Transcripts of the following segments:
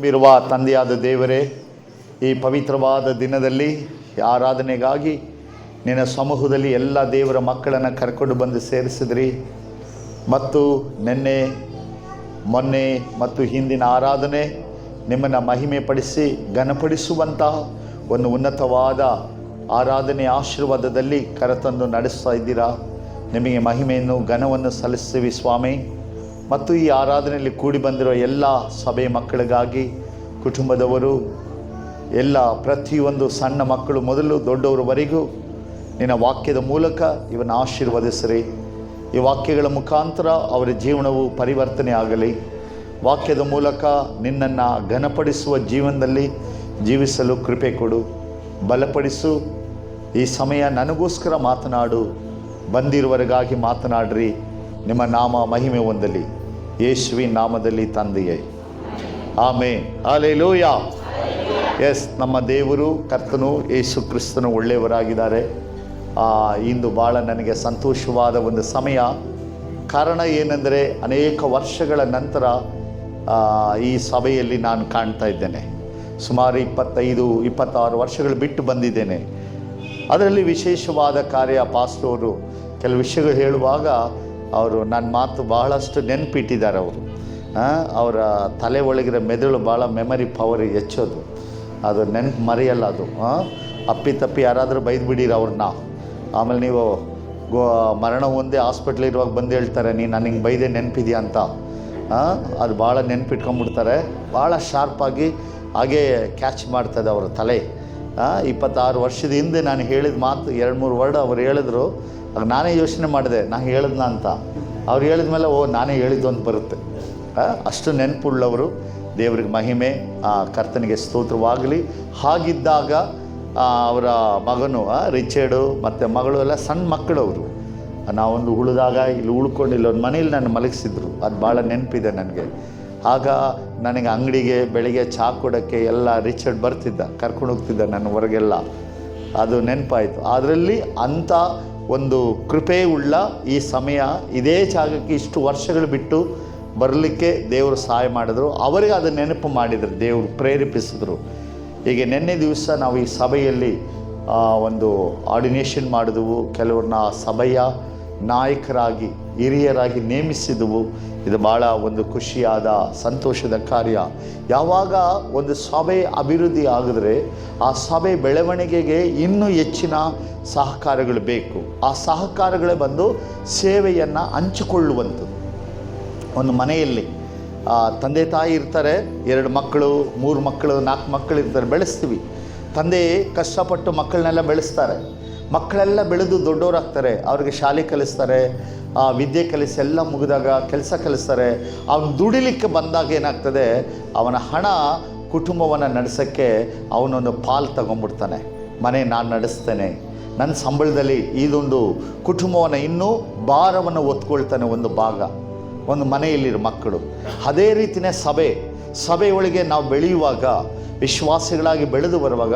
ಇರುವ ತಂದೆಯಾದ ದೇವರೇ, ಈ ಪವಿತ್ರವಾದ ದಿನದಲ್ಲಿ ಆರಾಧನೆಗಾಗಿ ನಿನ್ನ ಸಮೂಹದಲ್ಲಿ ಎಲ್ಲ ದೇವರ ಮಕ್ಕಳನ್ನು ಕರ್ಕೊಂಡು ಬಂದು ಸೇರಿಸಿದ್ರಿ. ಮತ್ತು ನಿನ್ನೆ ಮೊನ್ನೆ ಮತ್ತು ಹಿಂದಿನ ಆರಾಧನೆ ನಿಮ್ಮನ್ನು ಮಹಿಮೆ ಪಡಿಸಿ ಘನಪಡಿಸುವಂತಹ ಒಂದು ಉನ್ನತವಾದ ಆರಾಧನೆ ಆಶೀರ್ವಾದದಲ್ಲಿ ಕರೆತಂದು ನಡೆಸ್ತಾ ಇದ್ದೀರಾ. ನಿಮಗೆ ಮಹಿಮೆಯನ್ನು ಘನವನ್ನು ಸಲ್ಲಿಸ್ತೀವಿ ಸ್ವಾಮಿ. ಮತ್ತು ಈ ಆರಾಧನೆಯಲ್ಲಿ ಕೂಡಿ ಬಂದಿರೋ ಎಲ್ಲ ಸಭೆ ಮಕ್ಕಳಿಗಾಗಿ, ಕುಟುಂಬದವರು ಎಲ್ಲ ಪ್ರತಿಯೊಂದು ಸಣ್ಣ ಮಕ್ಕಳು ಮೊದಲು ದೊಡ್ಡವರವರೆಗೂ ನಿನ್ನ ವಾಕ್ಯದ ಮೂಲಕ ಇವನ್ನ ಆಶೀರ್ವದಿಸಿರಿ. ಈ ವಾಕ್ಯಗಳ ಮುಖಾಂತರ ಅವರ ಜೀವನವು ಪರಿವರ್ತನೆ ಆಗಲಿ. ವಾಕ್ಯದ ಮೂಲಕ ನಿನ್ನನ್ನು ಘನಪಡಿಸುವ ಜೀವನದಲ್ಲಿ ಜೀವಿಸಲು ಕೃಪೆ ಕೊಡು, ಬಲಪಡಿಸು. ಈ ಸಮಯ ನನಗೋಸ್ಕರ ಮಾತನಾಡು, ಬಂದಿರುವವರಿಗಾಗಿ ಮಾತನಾಡ್ರಿ. ನಿಮ್ಮ ನಾಮ ಮಹಿಮೆ ಹೊಂದಲಿ, ಯೇಸುವಿನ ನಾಮದಲ್ಲಿ ತಂದೆಯೇ, ಆಮೆನ್. ಹಲ್ಲೆಲೂಯಾ. ಎಸ್, ನಮ್ಮ ದೇವರು ಕರ್ತನು ಯೇಸು ಕ್ರಿಸ್ತನು ಒಳ್ಳೆಯವರಾಗಿದ್ದಾರೆ. ಇಂದು ಭಾಳ ನನಗೆ ಸಂತೋಷವಾದ ಒಂದು ಸಮಯ. ಕಾರಣ ಏನೆಂದರೆ, ಅನೇಕ ವರ್ಷಗಳ ನಂತರ ಈ ಸಭೆಯಲ್ಲಿ ನಾನು ಕಾಣ್ತಾ ಇದ್ದೇನೆ. ಸುಮಾರು 25-26 ವರ್ಷಗಳು ಬಿಟ್ಟು ಬಂದಿದ್ದೇನೆ. ಅದರಲ್ಲಿ ವಿಶೇಷವಾದ ಕಾರ್ಯ. ಪಾಸ್ಟವರು ಕೆಲವು ವಿಷಯಗಳು ಹೇಳುವಾಗ ಅವರು ನನ್ನ ಮಾತು ಬಹಳಷ್ಟು ನೆನಪಿಟ್ಟಿದ್ದಾರೆ. ಅವರ ತಲೆ ಒಳಗಿರೋ ಮೆದುಳು ಭಾಳ ಮೆಮರಿ ಪವರ್ ಹೆಚ್ಚೋದು, ಅದು ನೆನಪು ಮರೆಯಲ್ಲ. ಅದು ಅಪ್ಪಿತಪ್ಪಿ ಯಾರಾದರೂ ಬೈದ್ಬಿಡಿರಿ ಅವ್ರನ್ನ, ಆಮೇಲೆ ನೀವು ಮರಣ ಹೊಂದೇ ಹಾಸ್ಪಿಟ್ಲಿರುವಾಗ ಬಂದು ಹೇಳ್ತಾರೆ, ನೀನು ನನಗೆ ಬೈದೆ ನೆನಪಿದೆಯಾ ಅಂತ. ಅದು ಭಾಳ ನೆನಪಿಟ್ಕೊಂಡ್ಬಿಡ್ತಾರೆ. ಭಾಳ ಶಾರ್ಪಾಗಿ ಹಾಗೇ ಕ್ಯಾಚ್ ಮಾಡ್ತದೆ ಅವರ ತಲೆ. 26 ವರ್ಷದ ಹಿಂದೆ ನಾನು ಹೇಳಿದ ಮಾತು 2-3 ವರ್ಡ್ ಅವ್ರು ಹೇಳಿದ್ರು. ಆಗ ನಾನೇ ಯೋಚನೆ ಮಾಡಿದೆ, ನಾನು ಹೇಳಿದ್ನ ಅಂತ. ಅವ್ರು ಹೇಳಿದ ಮೇಲೆ ನಾನೇ ಹೇಳಿದ್ದು ಅಂತ ಬರುತ್ತೆ. ಅಷ್ಟು ನೆನಪುಳ್ಳವರು. ದೇವರಿಗೆ ಮಹಿಮೆ, ಕರ್ತನಿಗೆ ಸ್ತೋತ್ರವಾಗಲಿ. ಹಾಗಿದ್ದಾಗ ಅವರ ಮಗನು ರಿಚರ್ಡು ಮತ್ತು ಮಗಳು ಎಲ್ಲ ಸಣ್ಣ ಮಕ್ಕಳವರು. ನಾವೊಂದು ಉಳಿದಾಗ ಇಲ್ಲಿ ಉಳ್ಕೊಂಡು ಇಲ್ಲೊಂದು ಮನೇಲಿ ನಾನು ಮಲಗಿಸಿದ್ರು. ಅದು ಭಾಳ ನೆನಪಿದೆ ನನಗೆ. ಆಗ ನನಗೆ ಅಂಗಡಿಗೆ ಬೆಳಿಗ್ಗೆ ಚಹಾ ಕೊಡೋಕ್ಕೆ ಎಲ್ಲ ರಿಚರ್ಡ್ ಬರ್ತಿದ್ದ, ಕರ್ಕೊಂಡು ಹೋಗ್ತಿದ್ದ ನನ್ನ ಹೊರಗೆಲ್ಲ. ಅದು ನೆನಪಾಯಿತು. ಅದರಲ್ಲಿ ಅಂಥ ಒಂದು ಕೃಪೆ ಉಳ್ಳ ಈ ಸಮಯ, ಇದೇ ಜಾಗಕ್ಕೆ ಇಷ್ಟು ವರ್ಷಗಳು ಬಿಟ್ಟು ಬರಲಿಕ್ಕೆ ದೇವರು ಸಹಾಯ ಮಾಡಿದ್ರು. ಅವರಿಗೆ ಅದು ನೆನಪು ಮಾಡಿದರು, ದೇವರು ಪ್ರೇರೇಪಿಸಿದ್ರು. ಹೀಗೆ ನಿನ್ನೆ ದಿವಸ ನಾವು ಈ ಸಭೆಯಲ್ಲಿ ಒಂದು ಆರ್ಡಿನೇಷನ್ ಮಾಡಿದೆವು. ಕೆಲವ್ರನ್ನ ಸಭೆಯ ನಾಯಕರಾಗಿ, ಹಿರಿಯರಾಗಿ ನೇಮಿಸಿದೆವು. ಇದು ಭಾಳ ಒಂದು ಖುಷಿಯಾದ ಸಂತೋಷದ ಕಾರ್ಯ. ಯಾವಾಗ ಒಂದು ಸಭೆ ಅಭಿವೃದ್ಧಿ ಆಗಿದ್ರೆ ಆ ಸಭೆ ಬೆಳವಣಿಗೆಗೆ ಇನ್ನೂ ಹೆಚ್ಚಿನ ಸಹಕಾರಗಳು ಬೇಕು. ಆ ಸಹಕಾರಗಳೇ ಬಂದು ಸೇವೆಯನ್ನು ಹಂಚಿಕೊಳ್ಳುವಂಥದ್ದು. ಒಂದು ಮನೆಯಲ್ಲಿ ತಂದೆ ತಾಯಿ ಇರ್ತಾರೆ, 2 ಮಕ್ಕಳು, 3 ಮಕ್ಕಳು, 4 ಮಕ್ಕಳು ಇರ್ತಾರೆ, ಬೆಳೆಸ್ತೀವಿ. ತಂದೆ ಕಷ್ಟಪಟ್ಟು ಮಕ್ಕಳನ್ನೆಲ್ಲ ಬೆಳೆಸ್ತಾರೆ. ಮಕ್ಕಳೆಲ್ಲ ಬೆಳೆದು ದೊಡ್ಡವರಾಗ್ತಾರೆ. ಅವ್ರಿಗೆ ಶಾಲೆ ಕಲಿಸ್ತಾರೆ, ವಿದ್ಯೆ ಕಲಿಸಿ ಎಲ್ಲ ಮುಗಿದಾಗ ಕೆಲಸ ಕಲಿಸ್ತಾರೆ. ಅವನು ದುಡಿಲಿಕ್ಕೆ ಬಂದಾಗ ಏನಾಗ್ತದೆ, ಅವನ ಹಣ ಕುಟುಂಬವನ್ನು ನಡೆಸೋಕ್ಕೆ ಅವನೊಂದು ಪಾಲು ತಗೊಂಡ್ಬಿಡ್ತಾನೆ. ಮನೆ ನಾನು ನಡೆಸ್ತೇನೆ, ನನ್ನ ಸಂಬಳದಲ್ಲಿ ಇದೊಂದು ಕುಟುಂಬವನ್ನು ಇನ್ನೂ ಭಾರವನ್ನು ಹೊತ್ಕೊಳ್ತಾನೆ, ಒಂದು ಭಾಗ, ಒಂದು ಮನೆಯಲ್ಲಿರೋ ಮಕ್ಕಳು. ಅದೇ ರೀತಿಯೇ ಸಭೆಯೊಳಗೆ ನಾವು ಬೆಳೆಯುವಾಗ, ವಿಶ್ವಾಸಿಗಳಾಗಿ ಬೆಳೆದು ಬರುವಾಗ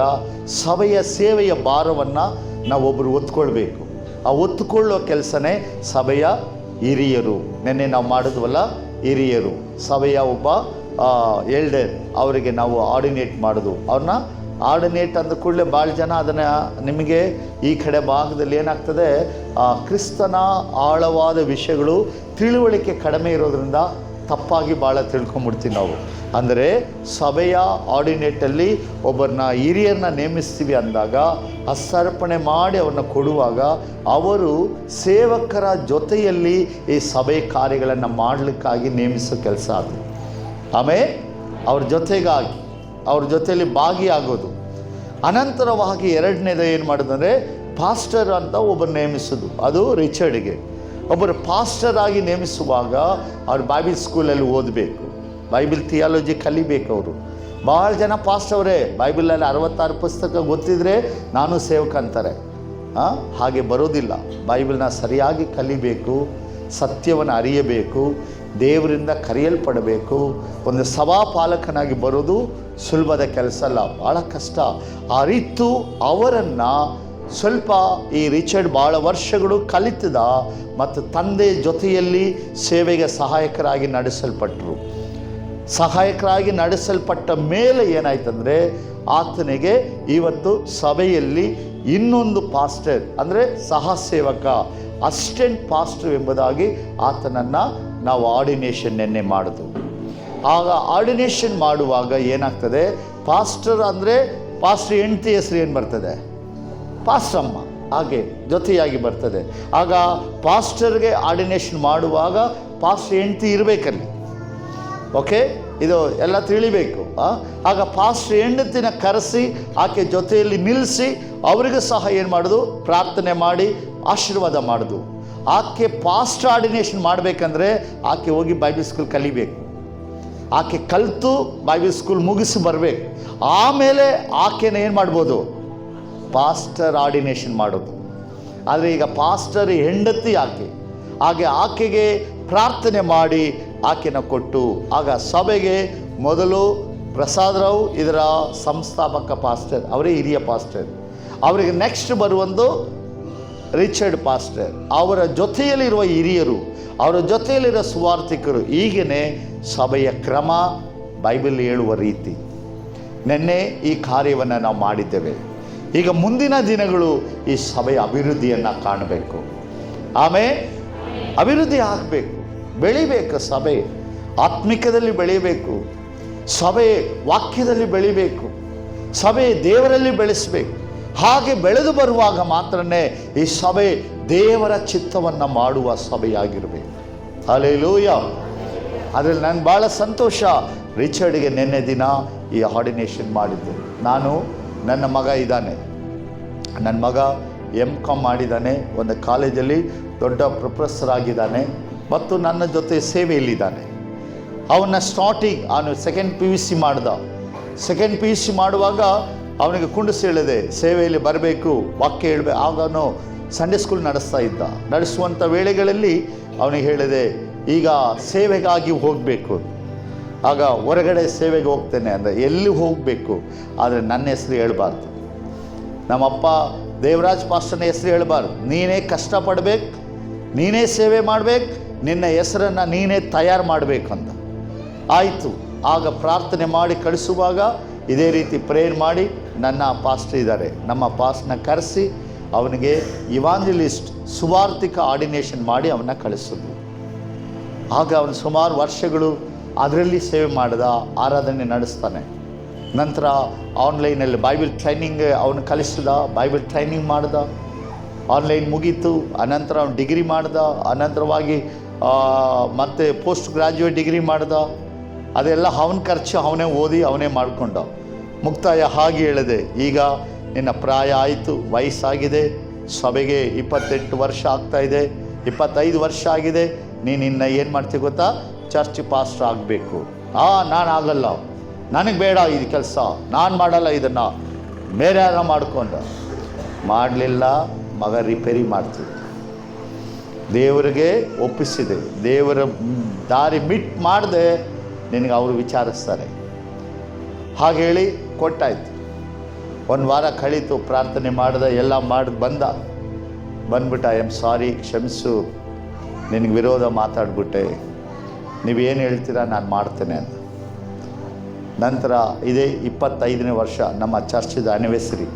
ಸಭೆಯ ಸೇವೆಯ ಭಾರವನ್ನು ನಾವೊಬ್ಬರು ಹೊತ್ಕೊಳ್ಬೇಕು. ಆ ಹೊತ್ತುಕೊಳ್ಳೋ ಕೆಲಸನೇ ಸಭೆಯ ಹಿರಿಯರು. ನಿನ್ನೆ ನಾವು ಮಾಡಿದ್ವಲ್ಲ, ಹಿರಿಯರು, ಸಭೆಯ ಒಬ್ಬ ಎಲ್ಡರ್, ಅವರಿಗೆ ನಾವು ಆರ್ಡಿನೇಟ್ ಮಾಡೋದು. ಅವ್ರನ್ನ ಆರ್ಡಿನೇಟ್ ಅಂದ ಕೂಡಲೇ ಭಾಳ ಜನ ಅದನ್ನು, ನಿಮಗೆ ಈ ಕಡೆ ಭಾಗದಲ್ಲಿ ಏನಾಗ್ತದೆ, ಕ್ರಿಸ್ತನ ಆಳವಾದ ವಿಷಯಗಳು ತಿಳುವಳಿಕೆ ಕಡಿಮೆ ಇರೋದ್ರಿಂದ ತಪ್ಪಾಗಿ ಭಾಳ ತಿಳ್ಕೊಂಬಿಡ್ತೀವಿ ನಾವು. ಅಂದರೆ ಸಭೆಯ ಆರ್ಡಿನೇಟಲ್ಲಿ ಒಬ್ಬರನ್ನ ಹಿರಿಯರನ್ನ ನೇಮಿಸ್ತೀವಿ ಅಂದಾಗ, ಅಸರ್ಪಣೆ ಮಾಡಿ ಅವ್ರನ್ನ ಕೊಡುವಾಗ ಅವರು ಸೇವಕರ ಜೊತೆಯಲ್ಲಿ ಈ ಸಭೆ ಕಾರ್ಯಗಳನ್ನು ಮಾಡಲಿಕ್ಕಾಗಿ ನೇಮಿಸೋ ಕೆಲಸ ಅದು. ಆಮೇಲೆ ಅವ್ರ ಜೊತೆಗಾಗಿ, ಅವ್ರ ಜೊತೆಯಲ್ಲಿ ಭಾಗಿಯಾಗೋದು. ಅನಂತರವಾಗಿ 2ನೇದು ಏನು ಮಾಡೋದಂದರೆ, ಪಾಸ್ಟರ್ ಅಂತ ಒಬ್ಬರು ನೇಮಿಸೋದು. ಅದು ರಿಚರ್ಡ್ಗೆ ಒಬ್ಬರು ಪಾಸ್ಟರ್ ಆಗಿ ನೇಮಿಸುವಾಗ ಅವ್ರು ಬೈಬಲ್ ಸ್ಕೂಲಲ್ಲಿ ಓದಬೇಕು, ಬೈಬಲ್ ಥಿಯಾಲಜಿ ಕಲಿಬೇಕು. ಅವರು ಭಾಳ ಜನ ಪಾಸ್ಟವರೇ, ಬೈಬಲಲ್ಲಿ 66 ಪುಸ್ತಕ ಗೊತ್ತಿದ್ರೆ ನಾನು ಸೇವಕ ಅಂತಾರೆ. ಹಾಗೆ ಬರೋದಿಲ್ಲ. ಬೈಬಲ್ನ ಸರಿಯಾಗಿ ಕಲಿಬೇಕು, ಸತ್ಯವನ್ನು ಅರಿಯಬೇಕು, ದೇವರಿಂದ ಕರೆಯಲ್ಪಡಬೇಕು. ಒಂದು ಸಭಾಪಾಲಕನಾಗಿ ಬರೋದು ಸುಲಭದ ಕೆಲಸ ಅಲ್ಲ, ಭಾಳ ಕಷ್ಟ. ಅರಿತು ಅವರನ್ನು ಸ್ವಲ್ಪ ಈ ರಿಚರ್ಡ್ ಭಾಳ ವರ್ಷಗಳು ಕಲಿತಿದ ಮತ್ತು ತಂದೆ ಜೊತೆಯಲ್ಲಿ ಸೇವೆಗೆ ಸಹಾಯಕರಾಗಿ ನಡೆಸಲ್ಪಟ್ಟರು. ಸಹಾಯಕರಾಗಿ ನಡೆಸಲ್ಪಟ್ಟ ಮೇಲೆ ಏನಾಯ್ತಂದರೆ ಆತನಿಗೆ ಇವತ್ತು ಸಭೆಯಲ್ಲಿ ಇನ್ನೊಂದು ಪಾಸ್ಟರ್ ಅಂದರೆ ಸಹ ಸೇವಕ ಅಸಿಸ್ಟೆಂಟ್ ಪಾಸ್ಟರ್ ಎಂಬುದಾಗಿ ಆತನನ್ನು ನಾವು ಆರ್ಡಿನೇಷನ್ ನೆನ್ನೆ ಮಾಡಿದ್ವು. ಆಗ ಆರ್ಡಿನೇಷನ್ ಮಾಡುವಾಗ ಏನಾಗ್ತದೆ, ಪಾಸ್ಟರ್ ಅಂದರೆ ಪಾಸ್ಟರ್ ಹೆಂಡತಿ ಹೆಸರು ಏನು ಬರ್ತದೆ, ಪಾಸ್ಟರಮ್ಮ, ಹಾಗೆ ಜೊತೆಯಾಗಿ ಬರ್ತದೆ. ಆಗ ಪಾಸ್ಟರ್ಗೆ ಆರ್ಡಿನೇಷನ್ ಮಾಡುವಾಗ ಪಾಸ್ಟರ್ ಹೆಂಡತಿ ಇರಬೇಕಲ್ಲಿ. ಓಕೆ, ಇದು ಎಲ್ಲ ತಿಳಿಬೇಕು. ಆಗ ಪಾಸ್ಟರ್ ಹೆಂಡತಿನ ಕರೆಸಿ ಆಕೆ ಜೊತೆಯಲ್ಲಿ ನಿಲ್ಲಿಸಿ ಅವರಿಗೂ ಸಹ ಏನು ಮಾಡೋದು, ಪ್ರಾರ್ಥನೆ ಮಾಡಿ ಆಶೀರ್ವಾದ ಮಾಡೋದು. ಆಕೆ ಪಾಸ್ಟರ್ ಆರ್ಡಿನೇಷನ್ ಮಾಡಬೇಕಂದ್ರೆ ಆಕೆ ಹೋಗಿ ಬೈಬಲ್ ಸ್ಕೂಲ್ ಕಲಿಬೇಕು. ಆಕೆ ಕಲಿತು ಬೈಬಲ್ ಸ್ಕೂಲ್ ಮುಗಿಸಿ ಬರಬೇಕು. ಆಮೇಲೆ ಆಕೆನ ಏನು ಮಾಡ್ಬೋದು, ಪಾಸ್ಟರ್ ಆರ್ಡಿನೇಷನ್ ಮಾಡೋದು. ಆದರೆ ಈಗ ಪಾಸ್ಟರ್ ಹೆಂಡತಿ ಹಾಗೆ ಆಕೆಗೆ ಪ್ರಾರ್ಥನೆ ಮಾಡಿ ಆಕೆನ ಕೊಟ್ಟು, ಆಗ ಸಭೆಗೆ ಮೊದಲು ಪ್ರಸಾದರಾವ್ ಇದರ ಸಂಸ್ಥಾಪಕ ಪಾಸ್ಟರ್, ಅವರೇ ಹಿರಿಯ ಪಾಸ್ಟರ್. ಅವರಿಗೆ ನೆಕ್ಸ್ಟ್ ಬರುವೊಂದು ರಿಚರ್ಡ್ ಪಾಸ್ಟರ್, ಅವರ ಜೊತೆಯಲ್ಲಿರುವ ಹಿರಿಯರು, ಅವರ ಜೊತೆಯಲ್ಲಿರೋ ಸುವಾರ್ಥಿಕರು. ಹೀಗೇ ಸಭೆಯ ಕ್ರಮ ಬೈಬಲ್ ಹೇಳುವ ರೀತಿ. ನಿನ್ನೆ ಈ ಕಾರ್ಯವನ್ನು ನಾವು ಮಾಡಿದ್ದೇವೆ. ಈಗ ಮುಂದಿನ ದಿನಗಳು ಈ ಸಭೆಯ ಅಭಿವೃದ್ಧಿಯನ್ನು ಕಾಣಬೇಕು. ಆಮೇಲೆ ಅಭಿವೃದ್ಧಿ ಆಗಬೇಕು, ಬೆಳಿಬೇಕು. ಸಭೆ ಆತ್ಮಿಕದಲ್ಲಿ ಬೆಳೀಬೇಕು, ಸಭೆ ವಾಕ್ಯದಲ್ಲಿ ಬೆಳಿಬೇಕು, ಸಭೆ ದೇವರಲ್ಲಿ ಬೆಳೆಸಬೇಕು. ಹಾಗೆ ಬೆಳೆದು ಬರುವಾಗ ಮಾತ್ರನೇ ಈ ಸಭೆ ದೇವರ ಚಿತ್ತವನ್ನು ಮಾಡುವ ಸಭೆಯಾಗಿರಬೇಕು. ಹಲ್ಲೆಲೂಯ. ಅದರಲ್ಲಿ ನನಗೆ ಭಾಳ ಸಂತೋಷ. ರಿಚರ್ಡ್ಗೆ ನಿನ್ನೆ ದಿನ ಈ ಆರ್ಡಿನೇಷನ್ ಮಾಡಿದ್ದೆ. ನನ್ನ ಮಗ ಇದ್ದಾನೆ, ನನ್ನ ಮಗ M.Com ಮಾಡಿದ್ದಾನೆ, ಒಂದು ಕಾಲೇಜಲ್ಲಿ ದೊಡ್ಡ ಪ್ರೊಫೆಸರ್ ಆಗಿದ್ದಾನೆ ಮತ್ತು ನನ್ನ ಜೊತೆ ಸೇವೆಯಲ್ಲಿದ್ದಾನೆ. ಅವನ ಸ್ಟಾರ್ಟಿಂಗ್ ಅವನು ಸೆಕೆಂಡ್ PUC ಮಾಡ್ದ. ಸೆಕೆಂಡ್ PUC ಮಾಡುವಾಗ ಅವನಿಗೆ ಕುಂಡಿಸಿ ಹೇಳಿದೆ, ಸೇವೆಯಲ್ಲಿ ಬರಬೇಕು, ವಾಕ್ಯ ಹೇಳಬೇಕು. ಆಗ ಅವನು ಸಂಡೇ ಸ್ಕೂಲ್ ನಡೆಸ್ತಾ ಇದ್ದ. ನಡೆಸುವಂಥ ವೇಳೆಗಳಲ್ಲಿ ಅವನಿಗೆ ಹೇಳಿದೆ, ಈಗ ಸೇವೆಗಾಗಿ ಹೋಗಬೇಕು. ಆಗ ಹೊರಗಡೆ ಸೇವೆಗೆ ಹೋಗ್ತೇನೆ ಅಂದರೆ ಎಲ್ಲಿ ಹೋಗಬೇಕು, ಆದರೆ ನನ್ನ ಹೆಸರು ಹೇಳಬಾರ್ದು, ನಮ್ಮಪ್ಪ ದೇವರಾಜ್ ಪಾಸ್ಟರ್ನ ಹೆಸರು ಹೇಳಬಾರ್ದು, ನೀನೇ ಕಷ್ಟಪಡಬೇಕು, ನೀನೇ ಸೇವೆ ಮಾಡಬೇಕು, ನಿನ್ನ ಹೆಸರನ್ನು ನೀನೇ ತಯಾರು ಮಾಡಬೇಕು ಅಂತ. ಆಯಿತು. ಆಗ ಪ್ರಾರ್ಥನೆ ಮಾಡಿ ಕಳಿಸುವಾಗ ಇದೇ ರೀತಿ ಪ್ರೇಯರ್ ಮಾಡಿ ನನ್ನ ಪಾಸ್ಟರ್ ಇದ್ದಾರೆ, ನಮ್ಮ ಪಾಸ್ಟರ್ನ ಕರೆಸಿ ಅವನಿಗೆ ಇವಾಂಜಲಿಸ್ಟ್ ಸುವಾರ್ಥಿಕ ಆರ್ಡಿನೇಷನ್ ಮಾಡಿ ಅವನ್ನ ಕಳಿಸೋದು. ಆಗ ಅವನು ಸುಮಾರು ವರ್ಷಗಳು ಅದರಲ್ಲಿ ಸೇವೆ ಮಾಡಿದ, ಆರಾಧನೆ ನಡೆಸ್ತಾನೆ. ನಂತರ ಆನ್ಲೈನಲ್ಲಿ ಬೈಬಲ್ ಟ್ರೈನಿಂಗ್ ಅವನು ಕಲಿಸಿದ, ಬೈಬಲ್ ಟ್ರೈನಿಂಗ್ ಮಾಡ್ದ, ಆನ್ಲೈನ್ ಮುಗೀತು. ಅನಂತರ ಅವನು ಡಿಗ್ರಿ ಮಾಡ್ದ, ಅನಂತರವಾಗಿ ಮತ್ತು ಪೋಸ್ಟ್ ಗ್ರ್ಯಾಜುಯೇಟ್ ಡಿಗ್ರಿ ಮಾಡ್ದ. ಅದೆಲ್ಲ ಅವನ ಖರ್ಚು ಅವನೇ ಓದಿ ಅವನೇ ಮಾಡಿಕೊಂಡ. ಮುಕ್ತಾಯ ಹಾಗೆ ಹೇಳಿದೆ, ಈಗ ನಿನ್ನ ಪ್ರಾಯ ಆಯಿತು, ವಯಸ್ಸಾಗಿದೆ, ಸಭೆಗೆ 28 ವರ್ಷ ಆಗ್ತಾಯಿದೆ, 25 ವರ್ಷ ಆಗಿದೆ, ನೀನಿನ್ನು ಏನು ಮಾಡ್ತೀವಿ ಗೊತ್ತಾ, ಚರ್ಚ್ ಪಾಸ್ಟರ್ ಆಗಬೇಕು. ನಾನು ಆಗಲ್ಲ, ನನಗೆ ಬೇಡ ಇದು ಕೆಲಸ, ನಾನು ಮಾಡಲ್ಲ, ಇದನ್ನು ಬೇರೆ ಯಾರ ಮಾಡಿಕೊಂಡ. ಮಾಡಲಿಲ್ಲ, ಮಗ ರಿಪೇರಿ ಮಾಡ್ತೀವಿ. ದೇವರಿಗೆ ಒಪ್ಪಿಸಿದೆ, ದೇವರ ದಾರಿ ಬಿಟ್ಟು ಮಾಡದೆ ನಿನಗೆ ಅವರು ವಿಚಾರಿಸ್ತಾರೆ. ಹಾಗೆ ಹೇಳಿ ಕೊಟ್ಟಾಯ್ತು. ಒಂದು ವಾರ ಕಳೀತು, ಪ್ರಾರ್ಥನೆ ಮಾಡ್ದೆ, ಎಲ್ಲ ಮಾಡಿ ಬಂದ್ಬಿಟ್ಟ. ಐ ಆಮ್ ಸಾರಿ, ಕ್ಷಮಿಸು, ನಿನಗೆ ವಿರೋಧ ಮಾತಾಡ್ಬಿಟ್ಟೆ, ನೀವೇನು ಹೇಳ್ತೀರಾ ನಾನು ಮಾಡ್ತೇನೆ ಅಂತ. ನಂತರ ಇದೇ 25ನೇ ವರ್ಷ ನಮ್ಮ ಚರ್ಚಿದ ಆ್ಯನಿವರ್ಸರಿ.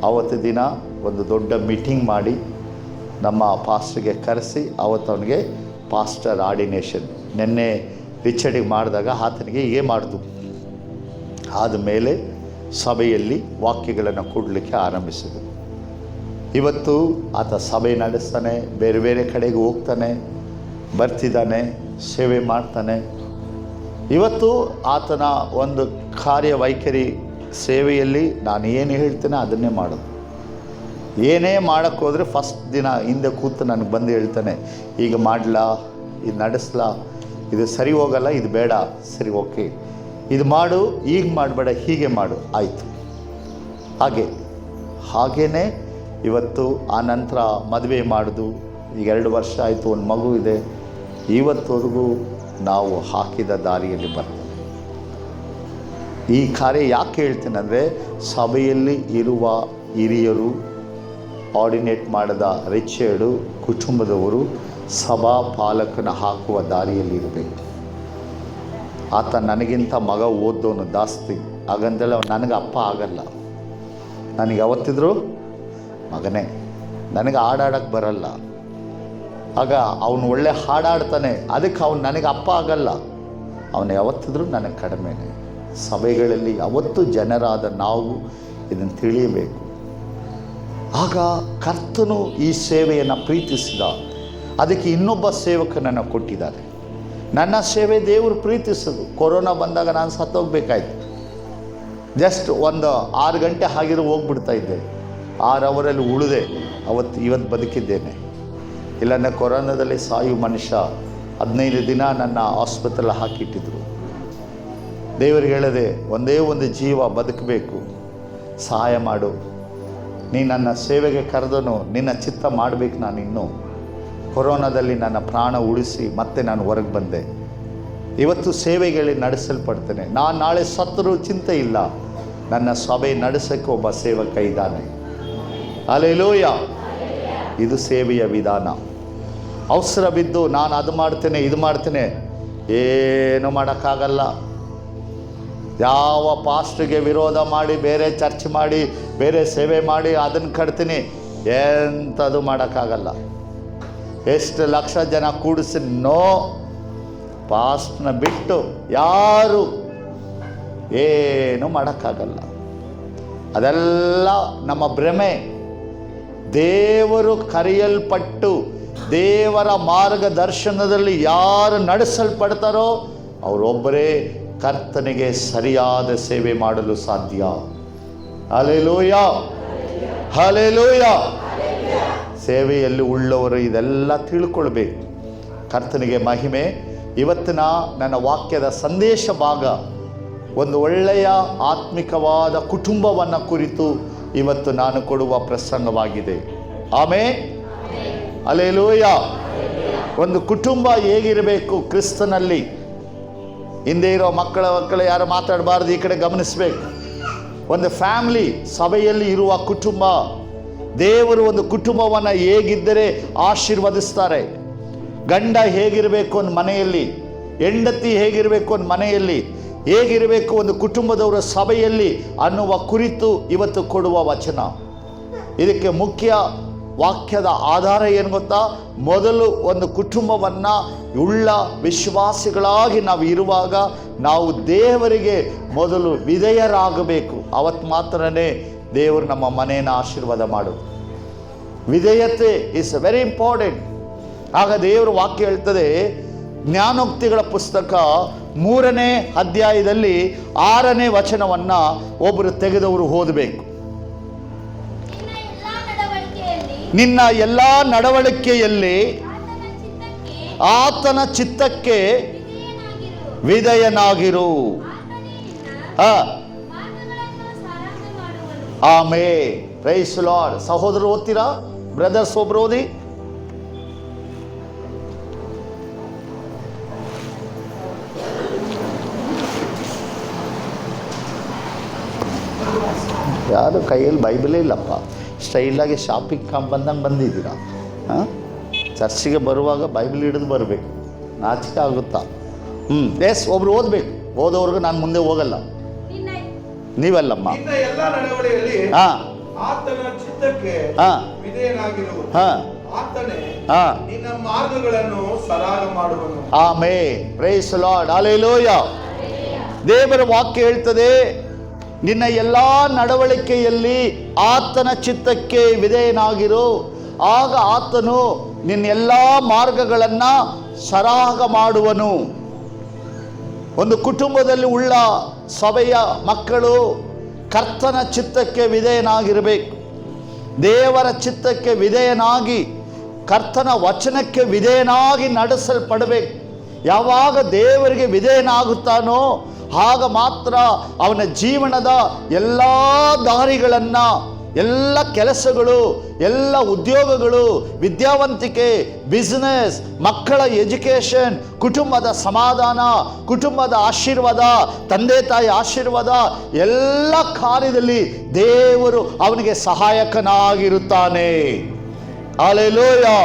ಆವತ್ತು ದಿನ ಒಂದು ದೊಡ್ಡ ಮೀಟಿಂಗ್ ಮಾಡಿ ನಮ್ಮ ಪಾಸ್ಟರ್ಗೆ ಕರೆಸಿ ಆವತ್ತು ಅವನಿಗೆ ಪಾಸ್ಟರ್ ಆರ್ಡಿನೇಷನ್ ನಿನ್ನೆ ರಿಚರ್ಡಿಗೆ ಮಾಡಿದಾಗ ಆತನಿಗೆ ಹೀಗೆ ಮಾಡಿದು. ಆದಮೇಲೆ ಸಭೆಯಲ್ಲಿ ವಾಕ್ಯಗಳನ್ನು ಕೊಡಲಿಕ್ಕೆ ಆರಂಭಿಸಿದರು. ಇವತ್ತು ಆತ ಸಭೆ ನಡೆಸ್ತಾನೆ, ಬೇರೆ ಬೇರೆ ಕಡೆಗೆ ಹೋಗ್ತಾನೆ, ಬರ್ತಿದ್ದಾನೆ, ಸೇವೆ ಮಾಡ್ತಾನೆ. ಇವತ್ತು ಆತನ ಒಂದು ಕಾರ್ಯವೈಖರಿ ಸೇವೆಯಲ್ಲಿ ನಾನು ಏನು ಹೇಳ್ತೇನೆ ಅದನ್ನೇ ಮಾಡೋದು. ಏನೇ ಮಾಡೋಕ್ಕೆ ಹೋದರೆ ಫಸ್ಟ್ ದಿನ ಹಿಂದೆ ಕೂತು ನನಗೆ ಬಂದು ಹೇಳ್ತಾನೆ, ಈಗ ಮಾಡಲಾ, ಇದು ನಡೆಸಲಾ, ಇದು ಸರಿ ಹೋಗಲ್ಲ, ಇದು ಬೇಡ, ಸರಿ ಓಕೆ, ಇದು ಮಾಡು, ಈಗ ಮಾಡಬೇಡ, ಹೀಗೆ ಮಾಡು, ಆಯಿತು. ಹಾಗೇ ಇವತ್ತು ಆ ನಂತರ ಮದುವೆ ಮಾಡೋದು, ಈಗ 2 ವರ್ಷ ಆಯಿತು, ಒಂದು ಮಗು ಇದೆ. ಇವತ್ತವರೆಗೂ ನಾವು ಹಾಕಿದ ದಾರಿಯಲ್ಲಿ ಬರ್ತೇವೆ. ಈ ಕಾರ್ಯ ಯಾಕೆ ಹೇಳ್ತೇನೆ ಅಂದರೆ, ಸಭೆಯಲ್ಲಿ ಇರುವ ಹಿರಿಯರು, ಆರ್ಡಿನೇಟ್ ಮಾಡಿದ ರಿಚರ್ಡು ಕುಟುಂಬದವರು ಸಭಾ ಪಾಲಕನ ಹಾಕುವ ದಾರಿಯಲ್ಲಿ ಇರಬೇಕು. ಆತ ನನಗಿಂತ ಮಗ ಓದೋನು ಜಾಸ್ತಿ, ಹಾಗಂತೇಳಿ ಅವ್ನು ನನಗೆ ಅಪ್ಪ ಆಗಲ್ಲ. ನನಗೆ ಯಾವತ್ತಿದ್ರು ಮಗನೇ. ನನಗೆ ಹಾಡಾಡಕ್ಕೆ ಬರಲ್ಲ, ಆಗ ಅವನು ಒಳ್ಳೆ ಹಾಡಾಡ್ತಾನೆ, ಅದಕ್ಕೆ ಅವನು ನನಗೆ ಅಪ್ಪ ಆಗಲ್ಲ. ಅವನು ಯಾವತ್ತಿದ್ರೂ ನನಗೆ ಕಡಿಮೆನೆ. ಸಭೆಗಳಲ್ಲಿ ಯಾವತ್ತೂ ಜನರಾದ ನಾವು ಇದನ್ನು ತಿಳಿಯಬೇಕು. ಆಗ ಕರ್ತನು ಈ ಸೇವೆಯನ್ನು ಪ್ರೀತಿಸಿದ. ಅದಕ್ಕೆ ಇನ್ನೊಬ್ಬ ಸೇವಕನನ್ನು ಕೊಟ್ಟಿದ್ದಾರೆ. ನನ್ನ ಸೇವೆ ದೇವರು ಪ್ರೀತಿಸೋದು. ಕೊರೋನಾ ಬಂದಾಗ ನಾನು ಸತ್ತೋಗ್ಬೇಕಾಯ್ತು. ಜಸ್ಟ್ ಒಂದು 6 ಗಂಟೆ ಆಗಿರೋ ಹೋಗ್ಬಿಡ್ತಾ ಇದ್ದೆ. 6 ಅವರಲ್ಲಿ ಉಳಿದೆ. ಇವತ್ತು ಬದುಕಿದ್ದೇನೆ. ಇಲ್ಲಾಂದರೆ ಕೊರೋನಾದಲ್ಲಿ ಸಾಯು ಮನುಷ್ಯ. 15 ದಿನ ನನ್ನ ಆಸ್ಪತ್ರೆಯಲ್ಲಿ ಹಾಕಿಟ್ಟಿದ್ರು. ದೇವರಿಗೆ ಹೇಳಿದೆ, ಒಂದೇ ಒಂದು ಜೀವ ಬದುಕಬೇಕು, ಸಹಾಯ ಮಾಡು. ನೀ ನನ್ನ ಸೇವೆಗೆ ಕರೆದನು, ನಿನ್ನ ಚಿತ್ತ ಮಾಡಬೇಕು. ನಾನು ಇನ್ನೂ ಕೊರೋನಾದಲ್ಲಿ ನನ್ನ ಪ್ರಾಣ ಉಳಿಸಿ ಮತ್ತೆ ನಾನು ಹೊರಗೆ ಬಂದೆ. ಇವತ್ತು ಸೇವೆಗೆ ನಡೆಸಲ್ಪಡ್ತೇನೆ. ನಾನು ನಾಳೆ ಸತ್ತರೂ ಚಿಂತೆ ಇಲ್ಲ, ನನ್ನ ಸಭೆ ನಡೆಸೋಕ್ಕೆ ಒಬ್ಬ ಸೇವಕ ಇದ್ದಾನೆ. ಹಲ್ಲೆಲೂಯಾ. ಇದು ಸೇವೆಯ ವಿಧಾನ. ಅವಸರ ಬಿದ್ದು ನಾನು ಅದು ಮಾಡ್ತೇನೆ ಇದು ಮಾಡ್ತೇನೆ, ಏನು ಮಾಡೋಕ್ಕಾಗಲ್ಲ. ಯಾವ ಪಾಸ್ಟ್ರಿಗೆ ವಿರೋಧ ಮಾಡಿ, ಬೇರೆ ಚರ್ಚ್ ಮಾಡಿ, ಬೇರೆ ಸೇವೆ ಮಾಡಿ ಅದನ್ನು ಕಟ್ತೀನಿ, ಎಂಥದ್ದು ಮಾಡೋಕ್ಕಾಗಲ್ಲ. ಎಷ್ಟು ಲಕ್ಷ ಜನ ಕೂಡಿಸಿ ನೋ, ಪಾಸ್ಟ್ನ ಬಿಟ್ಟು ಯಾರು ಏನು ಮಾಡೋಕ್ಕಾಗಲ್ಲ. ಅದೆಲ್ಲ ನಮ್ಮ ಭ್ರಮೆ. ದೇವರು ಕರೆಯಲ್ಪಟ್ಟು ದೇವರ ಮಾರ್ಗದರ್ಶನದಲ್ಲಿ ಯಾರು ನಡೆಸಲ್ಪಡ್ತಾರೋ ಅವರೊಬ್ಬರೇ ಕರ್ತನಿಗೆ ಸರಿಯಾದ ಸೇವೆ ಮಾಡಲು ಸಾಧ್ಯ. Hallelujah, hallelujah. ಸೇವೆಯಲ್ಲಿ ಉಳ್ಳವರು ಇದೆಲ್ಲ ತಿಳ್ಕೊಳ್ಬೇಕು. ಕರ್ತನಿಗೆ ಮಹಿಮೆ. ಇವತ್ತಿನ ನನ್ನ ವಾಕ್ಯದ ಸಂದೇಶ ಭಾಗ ಒಂದು ಒಳ್ಳೆಯ ಆತ್ಮಿಕವಾದ ಕುಟುಂಬವನ್ನು ಕುರಿತು ಇವತ್ತು ನಾನು ಕೊಡುವ ಪ್ರಸಂಗವಾಗಿದೆ. Amen, hallelujah. ಒಂದು ಕುಟುಂಬ ಹೇಗಿರಬೇಕು ಕ್ರಿಸ್ತನಲ್ಲಿ. ಹಿಂದೆ ಇರೋ ಮಕ್ಕಳು ಯಾರು ಮಾತಾಡಬಾರ್ದು, ಈ ಕಡೆ ಗಮನಿಸಬೇಕು. ಒಂದು ಫ್ಯಾಮಿಲಿ, ಸಭೆಯಲ್ಲಿ ಇರುವ ಕುಟುಂಬ. ದೇವರು ಒಂದು ಕುಟುಂಬವನ್ನು ಹೇಗಿದ್ದರೆ ಆಶೀರ್ವದಿಸ್ತಾರೆ. ಗಂಡ ಹೇಗಿರಬೇಕು ಒಂದು ಮನೆಯಲ್ಲಿ, ಹೆಂಡತಿ ಹೇಗಿರಬೇಕು ಒಂದು ಮನೆಯಲ್ಲಿ, ಹೇಗಿರಬೇಕು ಒಂದು ಕುಟುಂಬದವರ ಸಭೆಯಲ್ಲಿ ಅನ್ನುವ ಕುರಿತು ಇವತ್ತು ಕೊಡುವ ವಚನ. ಇದಕ್ಕೆ ಮುಖ್ಯ ವಾಕ್ಯದ ಆಧಾರ ಏನು ಗೊತ್ತಾ? ಮೊದಲು ಒಂದು ಕುಟುಂಬವನ್ನು ಉಳ್ಳ ವಿಶ್ವಾಸಿಗಳಾಗಿ ನಾವು ಇರುವಾಗ ನಾವು ದೇವರಿಗೆ ಮೊದಲು ವಿಧೇಯರಾಗಬೇಕು. ಅವತ್ತು ಮಾತ್ರನೇ ದೇವರು ನಮ್ಮ ಮನೆಯನ್ನು ಆಶೀರ್ವಾದ ಮಾಡೋದು. ವಿಧೇಯತೆ ಇಸ್ ವೆರಿ ಇಂಪಾರ್ಟೆಂಟ್. ಆಗ ದೇವರ ವಾಕ್ಯ ಹೇಳ್ತದೆ, ಜ್ಞಾನೋಕ್ತಿಗಳ ಪುಸ್ತಕ 3ನೇ ಅಧ್ಯಾಯದಲ್ಲಿ 6ನೇ ವಚನವನ್ನು ಒಬ್ಬರು ತೆಗೆದವರು ಓದಬೇಕು. ನಿನ್ನ ಎಲ್ಲ ನಡವಳಿಕೆಯಲ್ಲಿ ಆತನ ಚಿತ್ತಕ್ಕೆ ವಿಧೇಯನಾಗಿರು. Amen, praise Lord. ಸಹೋದರರು ಓದ್ತೀರಾ? ಬ್ರದರ್ಸ್ ಒಬ್ರು ಓದಿ. ಯಾರು ಕೈಯಲ್ಲಿ ಬೈಬಲೇ ಇಲ್ಲಪ್ಪ, ಸ್ಟೈಲಾಗಿ ಶಾಪಿಂಗ್ ಬಂದಂಗೆ ಬಂದಿದ್ದೀರಾ? ಚರ್ಚಿಗೆ ಬರುವಾಗ ಬೈಬಲ್ ಹಿಡಿದು ಬರಬೇಕು, ನಾಚಿಕೆ ಆಗುತ್ತಾ? ಎಸ್, ಒಬ್ರು ಓದಬೇಕು. ಓದೋರ್ಗು ನಾನು ಮುಂದೆ ಹೋಗಲ್ಲ. ನೀವಲ್ಲಮ್ಮ. Amen, praise Lord, hallelujah. ದೇವರ ವಾಕ್ಯ ಹೇಳ್ತದೆ, ನಿನ್ನ ಎಲ್ಲ ನಡವಳಿಕೆಯಲ್ಲಿ ಆತನ ಚಿತ್ತಕ್ಕೆ ವಿಧೇಯನಾಗಿರು, ಆಗ ಆತನು ನಿನ್ನ ಎಲ್ಲ ಮಾರ್ಗಗಳನ್ನು ಸರಾಗ ಮಾಡುವನು. ಒಂದು ಕುಟುಂಬದಲ್ಲಿ ಉಳ್ಳ ಸಭೆಯ ಮಕ್ಕಳು ಕರ್ತನ ಚಿತ್ತಕ್ಕೆ ವಿಧೇಯನಾಗಿರಬೇಕು. ದೇವರ ಚಿತ್ತಕ್ಕೆ ವಿಧೇಯನಾಗಿ ಕರ್ತನ ವಚನಕ್ಕೆ ವಿಧೇಯನಾಗಿ ನಡೆಸಲ್ಪಡಬೇಕು. ಯಾವಾಗ ದೇವರಿಗೆ ವಿಧೇಯನಾಗುತ್ತಾನೋ ಆಗ ಮಾತ್ರ ಅವನ ಜೀವನದ ಎಲ್ಲ ದಾರಿಗಳನ್ನು, ಎಲ್ಲ ಕೆಲಸಗಳು, ಎಲ್ಲ ಉದ್ಯೋಗಗಳು, ವಿದ್ಯಾವಂತಿಕೆ, ಬಿಸ್ನೆಸ್, ಮಕ್ಕಳ ಎಜುಕೇಷನ್, ಕುಟುಂಬದ ಸಮಾಧಾನ, ಕುಟುಂಬದ ಆಶೀರ್ವಾದ, ತಂದೆ ತಾಯಿ ಆಶೀರ್ವಾದ, ಎಲ್ಲ ಕಾರ್ಯದಲ್ಲಿ ದೇವರು ಅವನಿಗೆ ಸಹಾಯಕನಾಗಿರುತ್ತಾನೆ. ಹಲ್ಲೆಲೂಯಾ.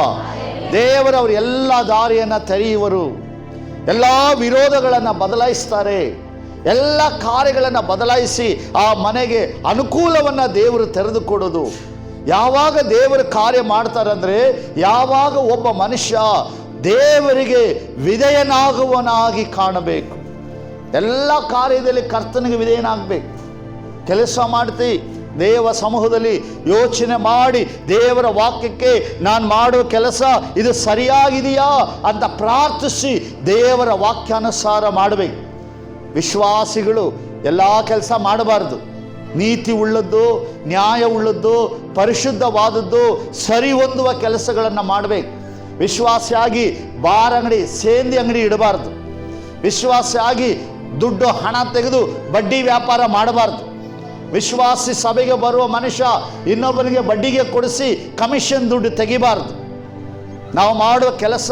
ದೇವರು ಅವರ ಎಲ್ಲ ದಾರಿಯನ್ನು ತೆರೆಯುವರು. ಎಲ್ಲ ವಿರೋಧಗಳನ್ನು ಬದಲಾಯಿಸ್ತಾರೆ. ಎಲ್ಲ ಕಾರ್ಯಗಳನ್ನು ಬದಲಾಯಿಸಿ ಆ ಮನೆಗೆ ಅನುಕೂಲವನ್ನು ದೇವರು ತೆರೆದುಕೊಡೋದು. ಯಾವಾಗ ದೇವರು ಕಾರ್ಯ ಮಾಡ್ತಾರಂದರೆ, ಯಾವಾಗ ಒಬ್ಬ ಮನುಷ್ಯ ದೇವರಿಗೆ ವಿಧೇಯನಾಗುವನಾಗಿ ಕಾಣಬೇಕು. ಎಲ್ಲ ಕಾರ್ಯದಲ್ಲಿ ಕರ್ತನಿಗೆ ವಿಧೇಯನಾಗಬೇಕು. ಕೆಲಸ ಮಾಡ್ತಿ ದೇವ ಸಮೂಹದಲ್ಲಿ ಯೋಚನೆ ಮಾಡಿ ದೇವರ ವಾಕ್ಯಕ್ಕೆ ನಾನು ಮಾಡೋ ಕೆಲಸ ಇದು ಸರಿಯಾಗಿದೆಯಾ ಅಂತ ಪ್ರಾರ್ಥಿಸಿ ದೇವರ ವಾಕ್ಯಾನುಸಾರ ಮಾಡಬೇಕು. ವಿಶ್ವಾಸಿಗಳು ಎಲ್ಲ ಕೆಲಸ ಮಾಡಬಾರ್ದು. ನೀತಿ ಉಳ್ಳದ್ದು, ನ್ಯಾಯ ಉಳ್ಳದ್ದು, ಪರಿಶುದ್ಧವಾದದ್ದು, ಸರಿ ಹೊಂದುವ ಕೆಲಸಗಳನ್ನು ಮಾಡಬೇಕು. ವಿಶ್ವಾಸಿಯಾಗಿ ಬಾರ್ ಅಂಗಡಿ, ಸೇಂದಿ ಅಂಗಡಿ ಇಡಬಾರ್ದು. ವಿಶ್ವಾಸಿಯಾಗಿ ದುಡ್ಡು ಹಣ ತೆಗೆದು ಬಡ್ಡಿ ವ್ಯಾಪಾರ ಮಾಡಬಾರ್ದು. ವಿಶ್ವಾಸಿ ಸಭೆಗೆ ಬರುವ ಮನುಷ್ಯ ಇನ್ನೊಬ್ಬನಿಗೆ ಬಡ್ಡಿಗೆ ಕೊಡಿಸಿ ಕಮಿಷನ್ ದುಡ್ಡು ತೆಗಿಬಾರ್ದು. ನಾವು ಮಾಡುವ ಕೆಲಸ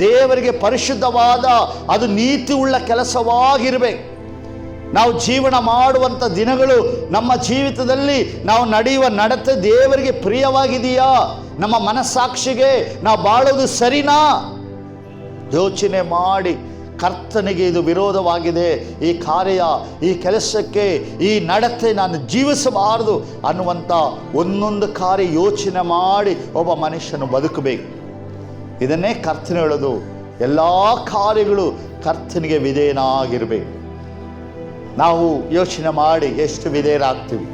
ದೇವರಿಗೆ ಪರಿಶುದ್ಧವಾದ, ಅದು ನೀತಿ ಉಳ್ಳ ಕೆಲಸವಾಗಿರಬೇಕು. ನಾವು ಜೀವನ ಮಾಡುವಂಥ ದಿನಗಳು, ನಮ್ಮ ಜೀವಿತದಲ್ಲಿ ನಾವು ನಡೆಯುವ ನಡತೆ ದೇವರಿಗೆ ಪ್ರಿಯವಾಗಿದೆಯಾ, ನಮ್ಮ ಮನಸ್ಸಾಕ್ಷಿಗೆ ನಾವು ಬಾಳೋದು ಸರಿನಾ ಯೋಚನೆ ಮಾಡಿ, ಕರ್ತನಿಗೆ ಇದು ವಿರೋಧವಾಗಿದೆ, ಈ ಕಾರ್ಯ, ಈ ಕೆಲಸಕ್ಕೆ, ಈ ನಡತೆ ನಾನು ಜೀವಿಸಬಾರದು ಅನ್ನುವಂಥ ಒಂದೊಂದು ಕಾರ್ಯ ಯೋಚನೆ ಮಾಡಿ ಒಬ್ಬ ಮನುಷ್ಯನು ಬದುಕಬೇಕು. ಇದನ್ನೇ ಕರ್ತನ ಹೇಳೋದು. ಎಲ್ಲ ಕಾರ್ಯಗಳು ಕರ್ತನಿಗೆ ವಿಧೇಯನಾಗಿರಬೇಕು. ನಾವು ಯೋಚನೆ ಮಾಡಿ ಎಷ್ಟು ವಿಧೇಯರಾಗ್ತೀವಿ,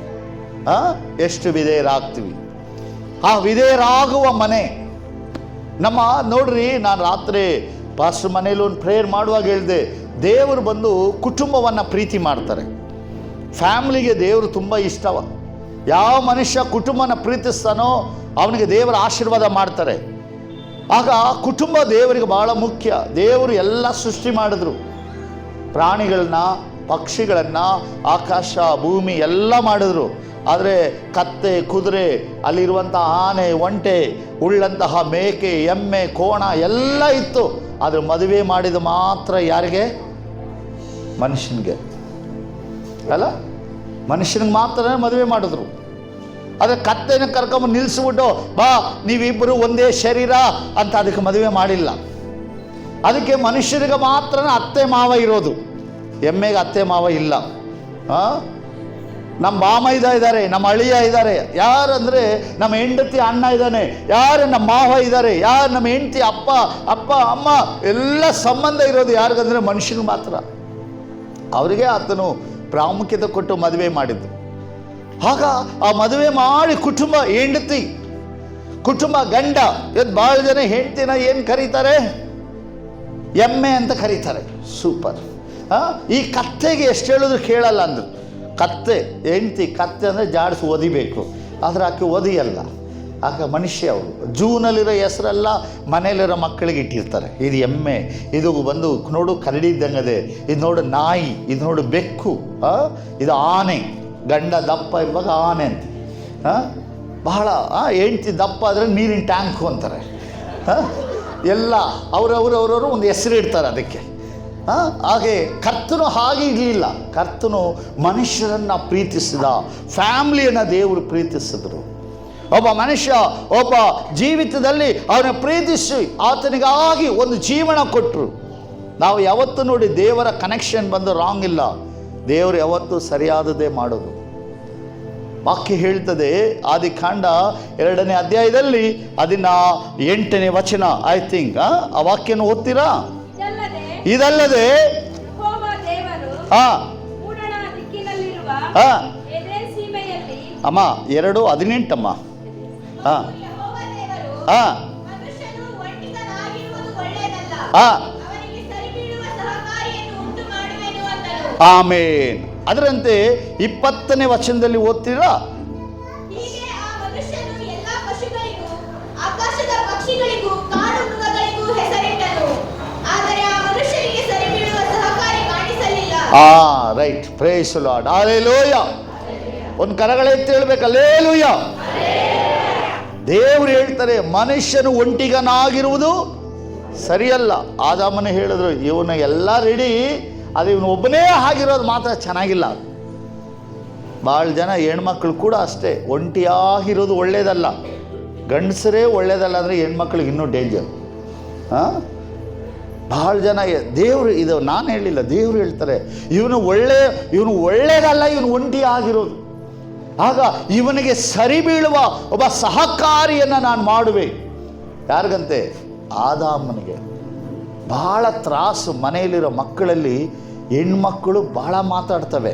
ಎಷ್ಟು ವಿಧೇಯರಾಗ್ತೀವಿ. ಆ ವಿಧೇಯರಾಗುವ ಮನೆ ನಮ್ಮ, ನೋಡ್ರಿ, ನಾನು ರಾತ್ರಿ ಪಾಸ್ಟರ್ ಮನೇಲಿ ಒಂದು ಪ್ರೇಯರ್ ಮಾಡುವಾಗ ಹೇಳಿದೆ, ದೇವರು ಬಂದು ಕುಟುಂಬವನ್ನು ಪ್ರೀತಿ ಮಾಡ್ತಾರೆ. ಫ್ಯಾಮಿಲಿಗೆ ದೇವರು ತುಂಬ ಇಷ್ಟವ. ಯಾವ ಮನುಷ್ಯ ಕುಟುಂಬನ ಪ್ರೀತಿಸ್ತಾನೋ ಅವನಿಗೆ ದೇವರ ಆಶೀರ್ವಾದ ಮಾಡ್ತಾರೆ. ಆಗ ಕುಟುಂಬ ದೇವರಿಗೆ ಬಹಳ ಮುಖ್ಯ. ದೇವರು ಎಲ್ಲ ಸೃಷ್ಟಿ ಮಾಡಿದ್ರು, ಪ್ರಾಣಿಗಳನ್ನ, ಪಕ್ಷಿಗಳನ್ನು, ಆಕಾಶ ಭೂಮಿ ಎಲ್ಲ ಮಾಡಿದ್ರು. ಆದರೆ ಕತ್ತೆ, ಕುದುರೆ, ಅಲ್ಲಿರುವಂಥ ಆನೆ, ಒಂಟೆ, ಉಳ್ಳಂತಹ ಮೇಕೆ, ಎಮ್ಮೆ, ಕೋಣ ಎಲ್ಲ ಇತ್ತು. ಆದರೆ ಮದುವೆ ಮಾಡಿದ ಮಾತ್ರ ಯಾರಿಗೆ? ಮನುಷ್ಯನಿಗೆ ಅಲ್ಲ, ಮನುಷ್ಯನಿಗೆ ಮಾತ್ರ ಮದುವೆ ಮಾಡಿದ್ರು. ಆದರೆ ಕತ್ತೆನ ಕರ್ಕೊಂಬಂದು ನಿಲ್ಲಿಸ್ಬಿಟ್ಟು, ಬಾ ನೀವಿಬ್ಬರು ಒಂದೇ ಶರೀರ ಅಂತ ಅದಕ್ಕೆ ಮದುವೆ ಮಾಡಿಲ್ಲ. ಅದಕ್ಕೆ ಮನುಷ್ಯರಿಗೆ ಮಾತ್ರ ಅತ್ತೆ ಮಾವ ಇರೋದು, ಎಮ್ಮೆಗೆ ಅತ್ತೆ ಮಾವ ಇಲ್ಲ. ನಮ್ಮ ಮಾಮ ಇದ್ದಾರೆ, ನಮ್ಮ ಅಳಿಯ ಇದ್ದಾರೆ. ಯಾರಂದರೆ ನಮ್ಮ ಹೆಂಡತಿ ಅಣ್ಣ ಇದ್ದಾನೆ, ಯಾರು ನಮ್ಮ ಮಾವ ಇದ್ದಾರೆ, ಯಾರು ನಮ್ಮ ಹೆಂಡತಿ ಅಪ್ಪ ಅಮ್ಮ, ಎಲ್ಲ ಸಂಬಂಧ ಇರೋದು ಯಾರಿಗಂದರೆ ಮನುಷ್ಯನಿಗೆ ಮಾತ್ರ. ಅವರಿಗೆ ಆತನು ಪ್ರಾಮುಖ್ಯತೆ ಕೊಟ್ಟು ಮದುವೆ ಮಾಡಿದ್ದು. ಆಗ ಆ ಮದುವೆ ಮಾಡಿ ಕುಟುಂಬ, ಹೆಂಡತಿ, ಕುಟುಂಬ, ಗಂಡ. ಇವತ್ತು ಭಾಳ ಜನ ಹೆಂಡತಿನ ಏನು ಕರೀತಾರೆ? ಎಮ್ಮೆ ಅಂತ ಕರೀತಾರೆ. ಸೂಪರ್. ಈ ಕತ್ತೆಗೆ ಎಷ್ಟು ಹೇಳಿದ್ರು ಕೇಳಲ್ಲ ಅಂದರು. ಕತ್ತೆ, ಹೆಂಡತಿ, ಕತ್ತೆ ಅಂದರೆ ಜಾಡಿಸಿ ಓದಿಬೇಕು, ಆದರೆ ಆಕೆ ಓದಿಯಲ್ಲ. ಆಗ ಮನುಷ್ಯ ಅವರು ಜೂನಲ್ಲಿರೋ ಹೆಸರೆಲ್ಲ ಮನೇಲಿರೋ ಮಕ್ಕಳಿಗೆ ಇಟ್ಟಿರ್ತಾರೆ. ಇದು ಎಮ್ಮೆ, ಇದು ಬಂದು ನೋಡು ಕರಡಿ ಇದ್ದಂಗದೆ, ಇದು ನೋಡು ನಾಯಿ, ಇದು ನೋಡು ಬೆಕ್ಕು, ಇದು ಆನೆ. ಗಂಡ ದಪ್ಪ ಇರುವಾಗ ಆನೆ ಅಂತ, ಬಹಳ ಹೆಂಡತಿ ದಪ್ಪ ಆದರೆ ನೀರಿನ ಟ್ಯಾಂಕು ಅಂತಾರೆ. ಎಲ್ಲ ಅವರವರು ಒಂದು ಹೆಸರು ಇಡ್ತಾರೆ ಅದಕ್ಕೆ. ಹಾಗೆ ಕರ್ತನು ಹಾಗೆ ಇರಲಿಲ್ಲ. ಕರ್ತನು ಮನುಷ್ಯರನ್ನು ಪ್ರೀತಿಸಿದ, ಫ್ಯಾಮಿಲಿಯನ್ನು ದೇವರು ಪ್ರೀತಿಸಿದ್ರು. ಒಬ್ಬ ಮನುಷ್ಯ ಒಬ್ಬ ಜೀವಿತದಲ್ಲಿ ಅವನ ಪ್ರೀತಿಸಿ ಆತನಿಗಾಗಿ ಒಂದು ಜೀವನ ಕೊಟ್ಟರು. ನಾವು ಯಾವತ್ತೂ ನೋಡಿ ದೇವರ ಕನೆಕ್ಷನ್ ಬಂದು ರಾಂಗ್ ಇಲ್ಲ. ದೇವರು ಯಾವತ್ತೂ ಸರಿಯಾದದೇ ಮಾಡೋದು. ವಾಕ್ಯ ಹೇಳ್ತದೆ, ಆದಿಕಾಂಡ 2ನೇ ಅಧ್ಯಾಯದಲ್ಲಿ 8ನೇ ವಚನ, ಐ ಥಿಂಕ್ ಆ ವಾಕ್ಯನ ಓದ್ತೀರಾ? ಇದಲ್ಲದೆ ಅಮ್ಮ 2:18 ಅಮ್ಮ. ಆಮೇನ್. ಅದರಂತೆ 20ನೇ ವಚನದಲ್ಲಿ ಓದ್ತೀರಾ? Right. Praise the Lord. Hallelujah. ಒಂದು ಕರಗಳೆತ್ತಿ ಹೇಳ್ಬೇಕು, ಹಲ್ಲೆಲೂಯಾ. ದೇವರು ಹೇಳ್ತಾರೆ, ಮನುಷ್ಯನು ಒಂಟಿಗನಾಗಿರುವುದು ಸರಿಯಲ್ಲ. ಆದಾಮನೇ ಹೇಳಿದ್ರು, ಇವನ ಎಲ್ಲ ರೆಡಿ, ಅದು ಇವನು ಒಬ್ಬನೇ ಆಗಿರೋದು ಮಾತ್ರ ಚೆನ್ನಾಗಿಲ್ಲ. ಭಾಳ ಜನ ಹೆಣ್ಮಕ್ಳು ಕೂಡ ಅಷ್ಟೇ, ಒಂಟಿಯಾಗಿರೋದು ಒಳ್ಳೇದಲ್ಲ. ಗಂಡಸರೇ ಒಳ್ಳೇದಲ್ಲ ಅಂದರೆ ಹೆಣ್ಮಕ್ಳಿಗೆ ಇನ್ನೂ ಡೇಂಜರ್. ಭಾಳ ಜನ ದೇವರು ಇದು ನಾನು ಹೇಳಿಲ್ಲ, ದೇವರು ಹೇಳ್ತಾರೆ ಇವನು ಒಳ್ಳೆಯದಲ್ಲ, ಇವನು ಒಂಟಿ ಆಗಿರೋದು. ಆಗ ಇವನಿಗೆ ಸರಿ ಬೀಳುವ ಒಬ್ಬ ಸಹಕಾರಿಯನ್ನು ನಾನು ಮಾಡುವೆ. ಯಾರಿಗಂತೆ? ಆದಾಮನಿಗೆ. ಭಾಳ ತ್ರಾಸು. ಮನೆಯಲ್ಲಿರೋ ಮಕ್ಕಳಲ್ಲಿ ಹೆಣ್ಮಕ್ಕಳು ಭಾಳ ಮಾತಾಡ್ತವೆ,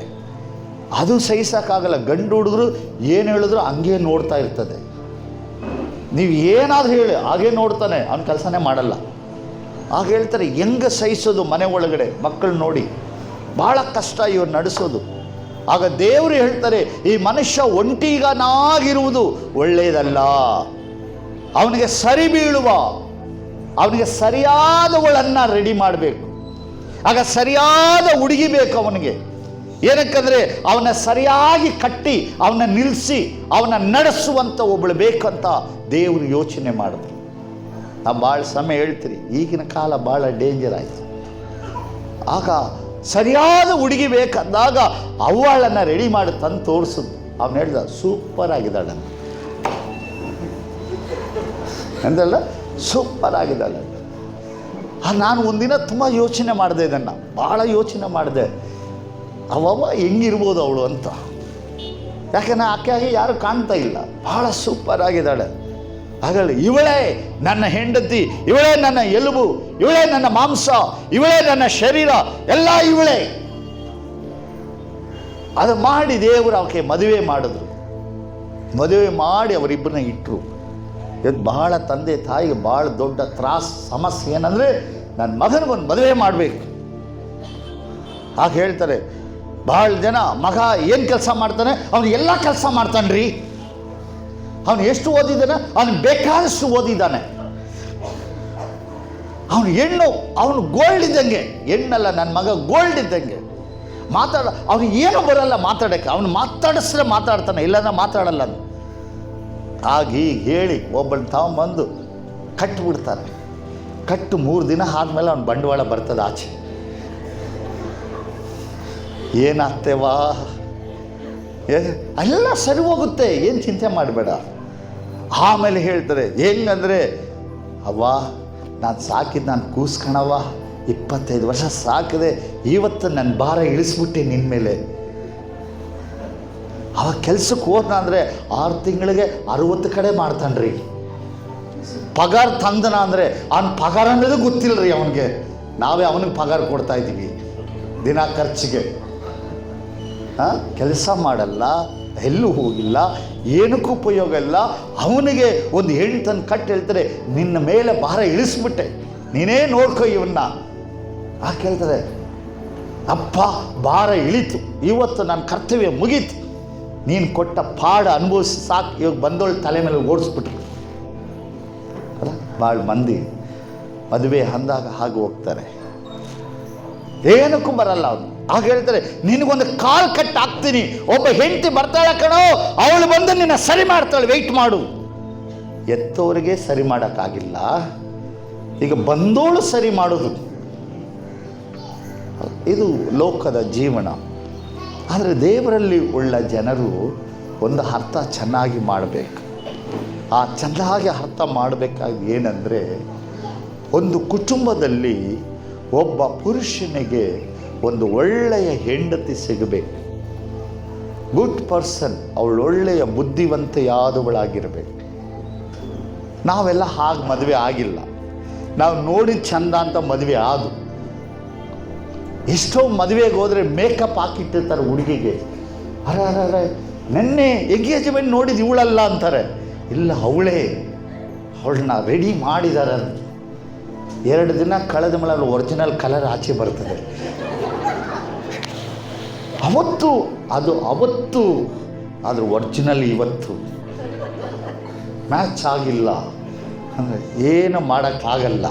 ಅದು ಸಹಿಸೋಕ್ಕಾಗಲ್ಲ. ಗಂಡು ಹುಡುಗರು ಏನು ಹೇಳಿದ್ರು ಹಂಗೆ ನೋಡ್ತಾ ಇರ್ತದೆ. ನೀವು ಏನಾದರೂ ಹೇಳಿ ಹಾಗೇ ನೋಡ್ತಾನೆ, ಅವನ ಕೆಲಸನೇ ಮಾಡಲ್ಲ. ಆಗ ಹೇಳ್ತಾರೆ ಹೆಂಗೆ ಸಹಿಸೋದು ಮನೆ ಒಳಗಡೆ ಮಕ್ಕಳು ನೋಡಿ, ಭಾಳ ಕಷ್ಟ ಇವ್ರು ನಡೆಸೋದು. ಆಗ ದೇವರು ಹೇಳ್ತಾರೆ ಈ ಮನುಷ್ಯ ಒಂಟಿಗನಾಗಿರುವುದು ಒಳ್ಳೆಯದಲ್ಲ, ಅವನಿಗೆ ಸರಿ ಬೀಳುವ, ಅವನಿಗೆ ಸರಿಯಾದವಳನ್ನು ರೆಡಿ ಮಾಡಬೇಕು. ಆಗ ಸರಿಯಾದ ಹುಡುಗಿ ಬೇಕು ಅವನಿಗೆ. ಏನಕ್ಕಂದರೆ ಅವನ ಸರಿಯಾಗಿ ಕಟ್ಟಿ ಅವನ ನಿಲ್ಲಿಸಿ ಅವನ ನಡೆಸುವಂಥ ಒಬ್ಬಳು ಬೇಕಂತ ದೇವರು ಯೋಚನೆ ಮಾಡಿದ್ರು. ನಾವು ಭಾಳ ಸಮಯ ಹೇಳ್ತೀರಿ, ಈಗಿನ ಕಾಲ ಭಾಳ ಡೇಂಜರ್ ಆಯಿತು. ಆಗ ಸರಿಯಾದ ಹುಡುಗಿ ಬೇಕಂದಾಗ ಅವಳನ್ನು ರೆಡಿ ಮಾಡಿ ತಂದು ತೋರಿಸಿದ್ರು. ಅವನು ಹೇಳ್ದ ಸೂಪರ್ ಆಗಿದ್ದಾಳೆ ಅಂದಲ್ಲ, ಸೂಪರ್ ಆಗಿದ್ದಾಳೆ. ನಾನು ಒಂದಿನ ತುಂಬ ಯೋಚನೆ ಮಾಡಿದೆ, ಇದನ್ನು ಭಾಳ ಯೋಚನೆ ಮಾಡಿದೆ, ಅವವ ಹೆಂಗಿರ್ಬೋದು ಅವಳು ಅಂತ. ಯಾಕೆಂದರೆ ಆಕೆಯಾಗಿ ಯಾರು ಕಾಣ್ತಾ ಇಲ್ಲ, ಭಾಳ ಸೂಪರ್ ಆಗಿದ್ದಾಳೆ. ಹಾಗಲ್ಲ, ಇವಳೇ ನನ್ನ ಹೆಂಡತಿ, ಇವಳೇ ನನ್ನ ಎಲುಬು, ಇವಳೇ ನನ್ನ ಮಾಂಸ, ಇವಳೇ ನನ್ನ ಶರೀರ, ಎಲ್ಲ ಇವಳೇ. ಅದು ಮಾಡಿ ದೇವರು ಆಕೆ ಮದುವೆ ಮಾಡಿದ್ರು. ಮದುವೆ ಮಾಡಿ ಅವರಿಬ್ಬರನ್ನ ಇಟ್ಟರು. ಇದು ಬಹಳ ತಂದೆ ತಾಯಿಗೆ ಭಾಳ ದೊಡ್ಡ ಸಮಸ್ಯೆ ಏನಂದರೆ ನನ್ನ ಮಗನಿಗೊಂದು ಮದುವೆ ಮಾಡಬೇಕು. ಆಗ ಹೇಳ್ತಾರೆ ಭಾಳ ಜನ, ಮಗ ಏನು ಕೆಲಸ ಮಾಡ್ತಾನೆ? ಅವನು ಎಲ್ಲ ಕೆಲಸ ಮಾಡ್ತಾನ್ರಿ. ಅವನು ಎಷ್ಟು ಓದಿದ್ದಾನೆ? ಅವನು ಬೇಕಾದಷ್ಟು ಓದಿದ್ದಾನೆ. ಅವನು ಹೆಣ್ಣು, ಅವನು ಗೋಲ್ಡ್ ಇದ್ದಂಗೆ. ಹೆಣ್ಣಲ್ಲ, ನನ್ನ ಮಗ ಗೋಲ್ಡ್ ಇದ್ದಂಗೆ. ಅವನಿಗೆ ಏನೂ ಬರಲ್ಲ ಮಾತಾಡೋಕ್ಕೆ, ಅವನು ಮಾತಾಡಿಸಿದ್ರೆ ಮಾತಾಡ್ತಾನೆ, ಇಲ್ಲಾಂದ್ರೆ ಮಾತಾಡಲ್ಲ. ಆಗಿ ಹೇಳಿ ಒಬ್ಬಳು ತಗೊಂಬಂದು ಕಟ್ಟಿಬಿಡ್ತಾರೆ. ಕಟ್ಟು 3 ದಿನ ಆದಮೇಲೆ ಅವನ ಬಂಡವಾಳ ಬರ್ತದೆ ಆಚೆ. ಏನಾಗ್ತೇವಾ, ಎಲ್ಲ ಸರಿ ಹೋಗುತ್ತೆ, ಏನು ಚಿಂತೆ ಮಾಡಬೇಡ. ಆಮೇಲೆ ಹೇಳ್ತಾರೆ ಹೆಂಗಂದರೆ, ಅವ್ವ ನಾನು ಸಾಕಿದ್ದು ನಾನು ಕೂಸ್ಕಣವ್ವ, 25 ವರ್ಷ ಸಾಕಿದೆ, ಇವತ್ತು ನನ್ನ ಭಾರ ಇಳಿಸ್ಬಿಟ್ಟೆ ನಿನ್ನ ಮೇಲೆ. ಅವಾಗ ಕೆಲ್ಸಕ್ಕೆ ಹೋದ್ನ ಅಂದರೆ 6 ತಿಂಗಳಿಗೆ 60 ಕಡೆ ಮಾಡ್ತಾನ್ರಿ. ಪಗಾರ ತಂದನ ಅಂದರೆ ಅವನ ಪಗಾರ ಅನ್ನೋದು ಗೊತ್ತಿಲ್ಲ ರೀ ಅವನಿಗೆ. ನಾವೇ ಅವನಿಗೆ ಪಗಾರ ಕೊಡ್ತಾ ಇದ್ದೀವಿ ದಿನ ಖರ್ಚಿಗೆ. ಕೆಲಸ ಮಾಡಲ್ಲ, ಎಲ್ಲೂ ಹೋಗಿಲ್ಲ, ಏನಕ್ಕೂ ಉಪಯೋಗ ಇಲ್ಲ. ಅವನಿಗೆ ಒಂದು ಹೆಣ್ಣು ತಂದು ಕಟ್ಟಿ ಹೇಳ್ತಾರೆ ನಿನ್ನ ಮೇಲೆ ಭಾರ ಇಳಿಸ್ಬಿಟ್ಟೆ, ನೀನೇ ನೋಡ್ಕೊ ಇವನ್ನ. ಕೇಳ್ತಾರೆ ಅಪ್ಪ ಭಾರ ಇಳಿತು, ಇವತ್ತು ನನ್ನ ಕರ್ತವ್ಯ ಮುಗೀತು, ನೀನು ಕೊಟ್ಟ ಪಾಡ ಅನುಭವಿಸಿ ಸಾಕು, ಇವಾಗ ಬಂದೋಳು ತಲೆ ಮೇಲೆ ಓಡಿಸ್ಬಿಟ್ರು. ಅಲ್ಲ, ಭಾಳ ಮಂದಿ ಮದುವೆ ಅಂದಾಗ ಹಾಗೆ ಹೋಗ್ತಾರೆ, ಏನಕ್ಕೂ ಬರಲ್ಲ ಅವನು. ಆಗ ಹೇಳ್ತಾರೆ ನಿನಗೊಂದು ಕಾಲ್ ಕಟ್ ಹಾಕ್ತೀನಿ, ಒಬ್ಬ ಹೆಂಡತಿ ಬರ್ತಾಳೆ ಕಣೋ, ಅವಳು ಬಂದು ನಿನ್ನ ಸರಿ ಮಾಡ್ತಾಳೆ, ವೆಯ್ಟ್ ಮಾಡು. ಎತ್ತವರಿಗೆ ಸರಿ ಮಾಡೋಕ್ಕಾಗಿಲ್ಲ, ಈಗ ಬಂದೋಳು ಸರಿ ಮಾಡೋದು. ಇದು ಲೋಕದ ಜೀವನ. ಆದರೆ ದೇವರಲ್ಲಿ ಉಳ್ಳ ಜನರು ಒಂದು ಅರ್ಥ ಚೆನ್ನಾಗಿ ಮಾಡಬೇಕು. ಆ ಚೆನ್ನಾಗಿ ಅರ್ಥ ಮಾಡಬೇಕಾಗಿ ಏನಂದರೆ, ಒಂದು ಕುಟುಂಬದಲ್ಲಿ ಒಬ್ಬ ಪುರುಷನಿಗೆ ಒಂದು ಒಳ್ಳೆಯ ಹೆಂಡತಿ ಸಿಗಬೇಕು. ಗುಡ್ ಪರ್ಸನ್, ಅವಳು ಒಳ್ಳೆಯ ಬುದ್ಧಿವಂತೆಯಾದವಳಾಗಿರಬೇಕು. ನಾವೆಲ್ಲ ಹಾಗೆ ಮದುವೆ ಆಗಿಲ್ಲ, ನಾವು ನೋಡಿ ಚಂದ ಅಂತ ಮದುವೆ ಆದು. ಎಷ್ಟೋ ಮದುವೆಗೆ ಹೋದರೆ ಮೇಕಪ್ ಹಾಕಿಟ್ಟಿರ್ತಾರೆ ಹುಡುಗಿಗೆ. ಅರೆ ನೆನ್ನೆ ಎಂಗೇಜ್ಮೆಂಟ್ ನೋಡಿದ್ದು ಇವಳಲ್ಲ ಅಂತಾರೆ. ಇಲ್ಲ, ಅವಳನ್ನ ರೆಡಿ ಮಾಡಿದ್ದಾರೆ. 2 ದಿನ ಕಳೆದ ಮೇಲೆ ಅವಳು ಒರಿಜಿನಲ್ ಕಲರ್ ಆಚೆ ಬರ್ತದೆ. ಅವತ್ತು ಅದ್ರ ಒರಿಜಿನಲ್ ಇವತ್ತು ಮ್ಯಾಚ್ ಆಗಿಲ್ಲ ಅಂದರೆ ಏನು ಮಾಡೋಕ್ಕಾಗಲ್ಲ.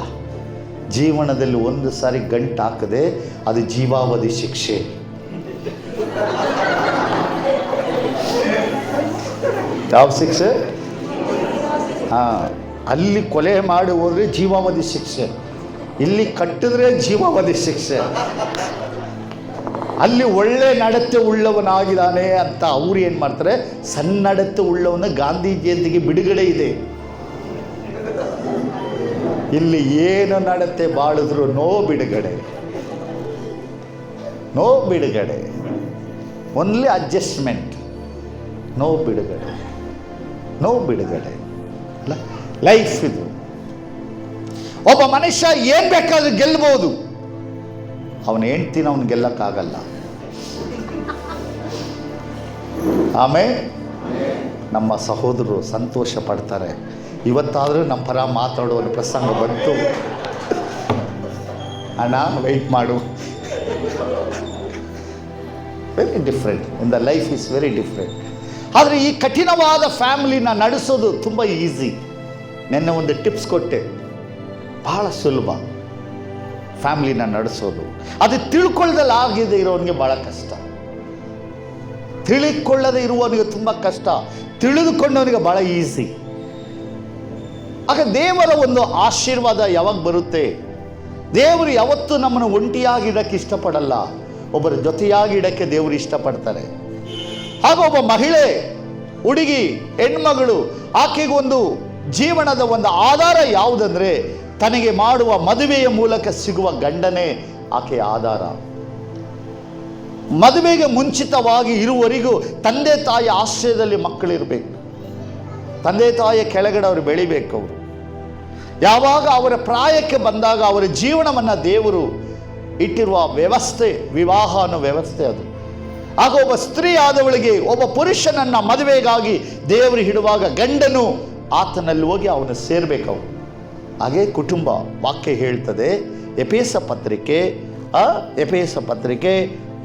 ಜೀವನದಲ್ಲಿ ಒಂದು ಸಾರಿ ಗಂಟು ಹಾಕದೆ ಅದು ಜೀವಾವಧಿ ಶಿಕ್ಷೆ. ಯಾವ ಶಿಕ್ಷೆ? ಅಲ್ಲಿ ಕೊಲೆ ಮಾಡಿ ಹೋದರೆ ಜೀವಾವಧಿ ಶಿಕ್ಷೆ, ಇಲ್ಲಿ ಕಟ್ಟಿದ್ರೆ ಜೀವಾವಧಿ ಶಿಕ್ಷೆ. ಅಲ್ಲಿ ಒಳ್ಳೆ ನಡತೆ ಉಳ್ಳವನಾಗಿದ್ದಾನೆ ಅಂತ ಅವ್ರು ಏನು ಮಾಡ್ತಾರೆ, ಸನ್ನಡತೆ ಉಳ್ಳವನ ಗಾಂಧಿ ಜಯಂತಿಗೆ ಬಿಡುಗಡೆ ಇದೆ. ಇಲ್ಲಿ ಏನು ನಡತೆ ಬಾಳಿದ್ರು ನೋ ಬಿಡುಗಡೆ, ನೋ ಬಿಡುಗಡೆ, ಓನ್ಲಿ ಅಡ್ಜಸ್ಟ್ಮೆಂಟ್, ನೋ ಬಿಡುಗಡೆ, ನೋ ಬಿಡುಗಡೆ. ಅಲ್ಲ, ಲೈಫ್ ಇದು. ಒಬ್ಬ ಮನುಷ್ಯ ಏನು ಬೇಕಾದ್ರೂ ಗೆಲ್ಲಬಹುದು, ಅವನ ಹೆಂಡ್ತಿನ ಅವನು ಗೆಲ್ಲಕ್ಕಾಗಲ್ಲ. ಆಮೇಲೆ ನಮ್ಮ ಸಹೋದರರು ಸಂತೋಷ ಪಡ್ತಾರೆ, ಇವತ್ತಾದರೂ ನಮ್ಮ ಪರ ಮಾತಾಡುವ ಪ್ರಸಂಗ ಬಂತು, ಅಣ್ಣ ವೆಯ್ಟ್ ಮಾಡು. Very different, in the life is very different. ಆದರೆ ಈ ಕಠಿಣವಾದ ಫ್ಯಾಮಿಲಿನ ನಡೆಸೋದು ತುಂಬ ಈಸಿ. ನೆನ್ನೆ ಒಂದು ಟಿಪ್ಸ್ ಕೊಟ್ಟೆ, ಬಹಳ ಸುಲಭ ಫ್ಯಾಮಿಲಿನ ನಡೆಸೋದು. ಅದು ತಿಳ್ಕೊಳ್ಳದಲ್ಲಿ ಆಗಿದೆ ಇರೋನಿಗೆ ಭಾಳ ಕಷ್ಟ, ತಿಳಿಕೊಳ್ಳದೆ ಇರುವವನಿಗೆ ತುಂಬ ಕಷ್ಟ, ತಿಳಿದುಕೊಂಡವನಿಗೆ ಭಾಳ ಈಸಿ. ಆಗ ದೇವರ ಒಂದು ಆಶೀರ್ವಾದ ಯಾವಾಗ ಬರುತ್ತೆ? ದೇವರು ಯಾವತ್ತೂ ನಮ್ಮನ್ನು ಒಂಟಿಯಾಗಿ ಇಡಕ್ಕೆ ಇಷ್ಟಪಡಲ್ಲ, ಒಬ್ಬರ ಜೊತೆಯಾಗಿ ಇಡಕ್ಕೆ ದೇವರು ಇಷ್ಟಪಡ್ತಾರೆ. ಆಗ ಒಬ್ಬ ಮಹಿಳೆ, ಹುಡುಗಿ, ಹೆಣ್ಮಗಳು, ಆಕೆಗೊಂದು ಜೀವನದ ಒಂದು ಆಧಾರ ಯಾವುದಂದ್ರೆ ತನಗೆ ಮಾಡುವ ಮದುವೆಯ ಮೂಲಕ ಸಿಗುವ ಗಂಡನೇ ಆಕೆಯ ಆಧಾರ. ಮದುವೆಗೆ ಮುಂಚಿತವಾಗಿ ಇರುವವರೆಗೂ ತಂದೆ ತಾಯಿ ಆಶ್ರಯದಲ್ಲಿ ಮಕ್ಕಳಿರಬೇಕು, ತಂದೆ ತಾಯಿಯ ಕೆಳಗಡೆ ಅವರು ಬೆಳಿಬೇಕು. ಅವರು ಯಾವಾಗ ಅವರ ಪ್ರಾಯಕ್ಕೆ ಬಂದಾಗ ಅವರ ಜೀವನವನ್ನು ದೇವರು ಇಟ್ಟಿರುವ ವ್ಯವಸ್ಥೆ ವಿವಾಹ ಅನ್ನೋ ವ್ಯವಸ್ಥೆ ಅದು. ಆಗ ಒಬ್ಬ ಸ್ತ್ರೀ ಆದವಳಿಗೆ ಒಬ್ಬ ಪುರುಷನನ್ನು ಮದುವೆಗಾಗಿ ದೇವರು ಇಡುವಾಗ ಗಂಡನು ಆತನಲ್ಲಿ ಹೋಗಿ ಅವನು ಸೇರಬೇಕು. ಹಾಗೆ ಕುಟುಂಬ ವಾಕ್ಯ ಹೇಳ್ತದೆ. ಎಫೆಸ ಪತ್ರಿಕೆ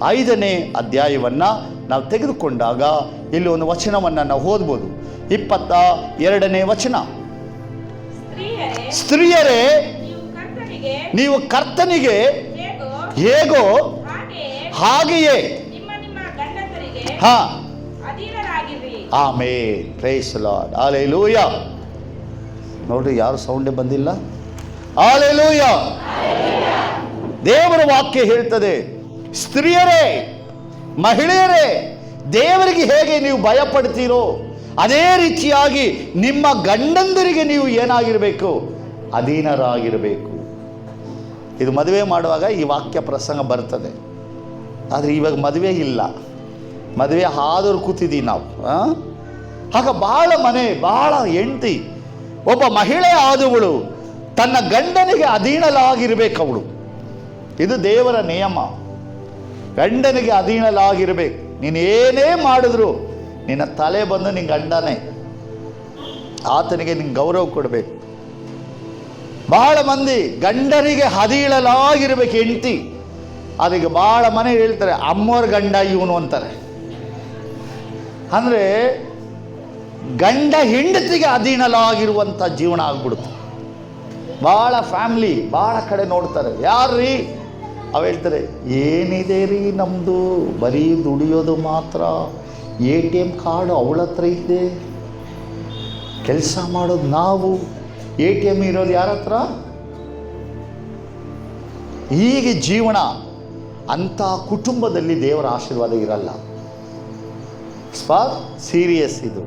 5ನೇ ಅಧ್ಯಾಯವನ್ನು ನಾವು ತೆಗೆದುಕೊಂಡಾಗ ಇಲ್ಲಿ ಒಂದು ವಚನವನ್ನು ನಾವು ಓದ್ಬೋದು. 22ನೇ ವಚನ, ಸ್ತ್ರೀಯರೇ ನೀವು ಕರ್ತನಿಗೆ ಹೇಗೋ ಹಾಗೆಯೇ amen, praise the Lord, hallelujah. ನೋಡ್ರಿ, ಯಾರು ಸೌಂಡೇ ಬಂದಿಲ್ಲ. ಹಲ್ಲೆಲೂಯಾ. ದೇವರ ವಾಕ್ಯ ಹೇಳ್ತದೆ, ಸ್ತ್ರೀಯರೇ, ಮಹಿಳೆಯರೇ, ದೇವರಿಗೆ ಹೇಗೆ ನೀವು ಭಯ ಪಡ್ತೀರೋ ಅದೇ ರೀತಿಯಾಗಿ ನಿಮ್ಮ ಗಂಡಂದರಿಗೆ ನೀವು ಏನಾಗಿರಬೇಕು? ಅಧೀನರಾಗಿರಬೇಕು. ಇದು ಮದುವೆ ಮಾಡುವಾಗ ಈ ವಾಕ್ಯ ಪ್ರಸಂಗ ಬರ್ತದೆ. ಆದರೆ ಇವಾಗ ಮದುವೆ ಇಲ್ಲ, ಮದುವೆ ಆದವ್ರು ಕೂತಿದ್ದೀವಿ ನಾವು. ಆಗ ಭಾಳ ಭಾಳ ಹೆಂಡತಿ, ಒಬ್ಬ ಮಹಿಳೆ ಆದವಳು ತನ್ನ ಗಂಡನಿಗೆ ಅಧೀನಲಾಗಿರ್ಬೇಕು. ಅವಳು, ಇದು ದೇವರ ನಿಯಮ. ಗಂಡನಿಗೆ ಅಧೀನಲಾಗಿರ್ಬೇಕು. ನೀನು ಏನೇ ಮಾಡಿದ್ರು ನಿನ್ನ ತಲೆ ಬಂದು ನಿನ್ನ ಗಂಡನೇ, ಆತನಿಗೆ ನಿನ್ನ ಗೌರವ ಕೊಡಬೇಕು. ಬಹಳ ಮಂದಿ ಗಂಡನಿಗೆ ಅಧೀನಲಾಗಿರ್ಬೇಕು ಹೆಂಡತಿ. ಅದಕ್ಕೆ ಭಾಳ ಮನೆ ಹೇಳ್ತಾರೆ ಅಮ್ಮೋರ್ ಗಂಡ ಇವನು ಅಂತಾರೆ. ಅಂದರೆ ಗಂಡ ಹೆಂಡತಿಗೆ ಅಧೀನಲಾಗಿರುವಂಥ ಜೀವನ ಆಗ್ಬಿಡುತ್ತೆ. ಭಾಳ ಫ್ಯಾಮ್ಲಿ ಭಾಳ ಕಡೆ ನೋಡ್ತಾರೆ, ಯಾರ್ರೀ ಅವು ಹೇಳ್ತಾರೆ, ಏನಿದೆ ರೀ ನಮ್ಮದು, ಬರೀ ದುಡಿಯೋದು ಮಾತ್ರ, ATM ಕಾರ್ಡು ಅವಳ ಹತ್ರ ಇದೆ, ಕೆಲಸ ಮಾಡೋದು ನಾವು, ATM ಇರೋದು ಯಾರ ಹತ್ರ? ಹೀಗೆ ಜೀವನ. ಅಂಥ ಕುಟುಂಬದಲ್ಲಿ ದೇವರ ಆಶೀರ್ವಾದ ಇರಲ್ಲ. ಸೀರಿಯಸ್ ಇದು.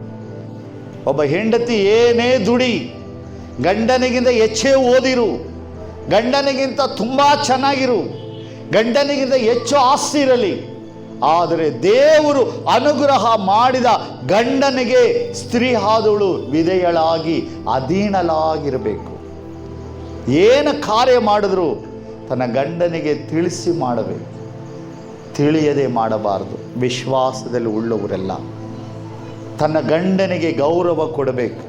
ಒಬ್ಬ ಹೆಂಡತಿ ಏನೇ ದುಡಿ, ಗಂಡನಿಗಿಂತ ಹೆಚ್ಚೇ ಓದಿರು, ಗಂಡನಿಗಿಂತ ತುಂಬ ಚೆನ್ನಾಗಿರು, ಗಂಡನಿಗಿಂತ ಹೆಚ್ಚು ಆಸ್ತಿ ಇರಲಿ, ಆದರೆ ದೇವರು ಅನುಗ್ರಹ ಮಾಡಿದ ಗಂಡನಿಗೆ ಸ್ತ್ರೀ ಆದವಳು ವಿಧೇಯಳಾಗಿ ಅಧೀನಲಾಗಿರಬೇಕು. ಏನು ಕಾರ್ಯ ಮಾಡಿದ್ರು ತನ್ನ ಗಂಡನಿಗೆ ತಿಳಿಸಿ ಮಾಡಬೇಕು, ತಿಳಿಯದೆ ಮಾಡಬಾರದು. ವಿಶ್ವಾಸದಲ್ಲಿ ಉಳ್ಳವರೆಲ್ಲ ತನ್ನ ಗಂಡನಿಗೆ ಗೌರವ ಕೊಡಬೇಕು,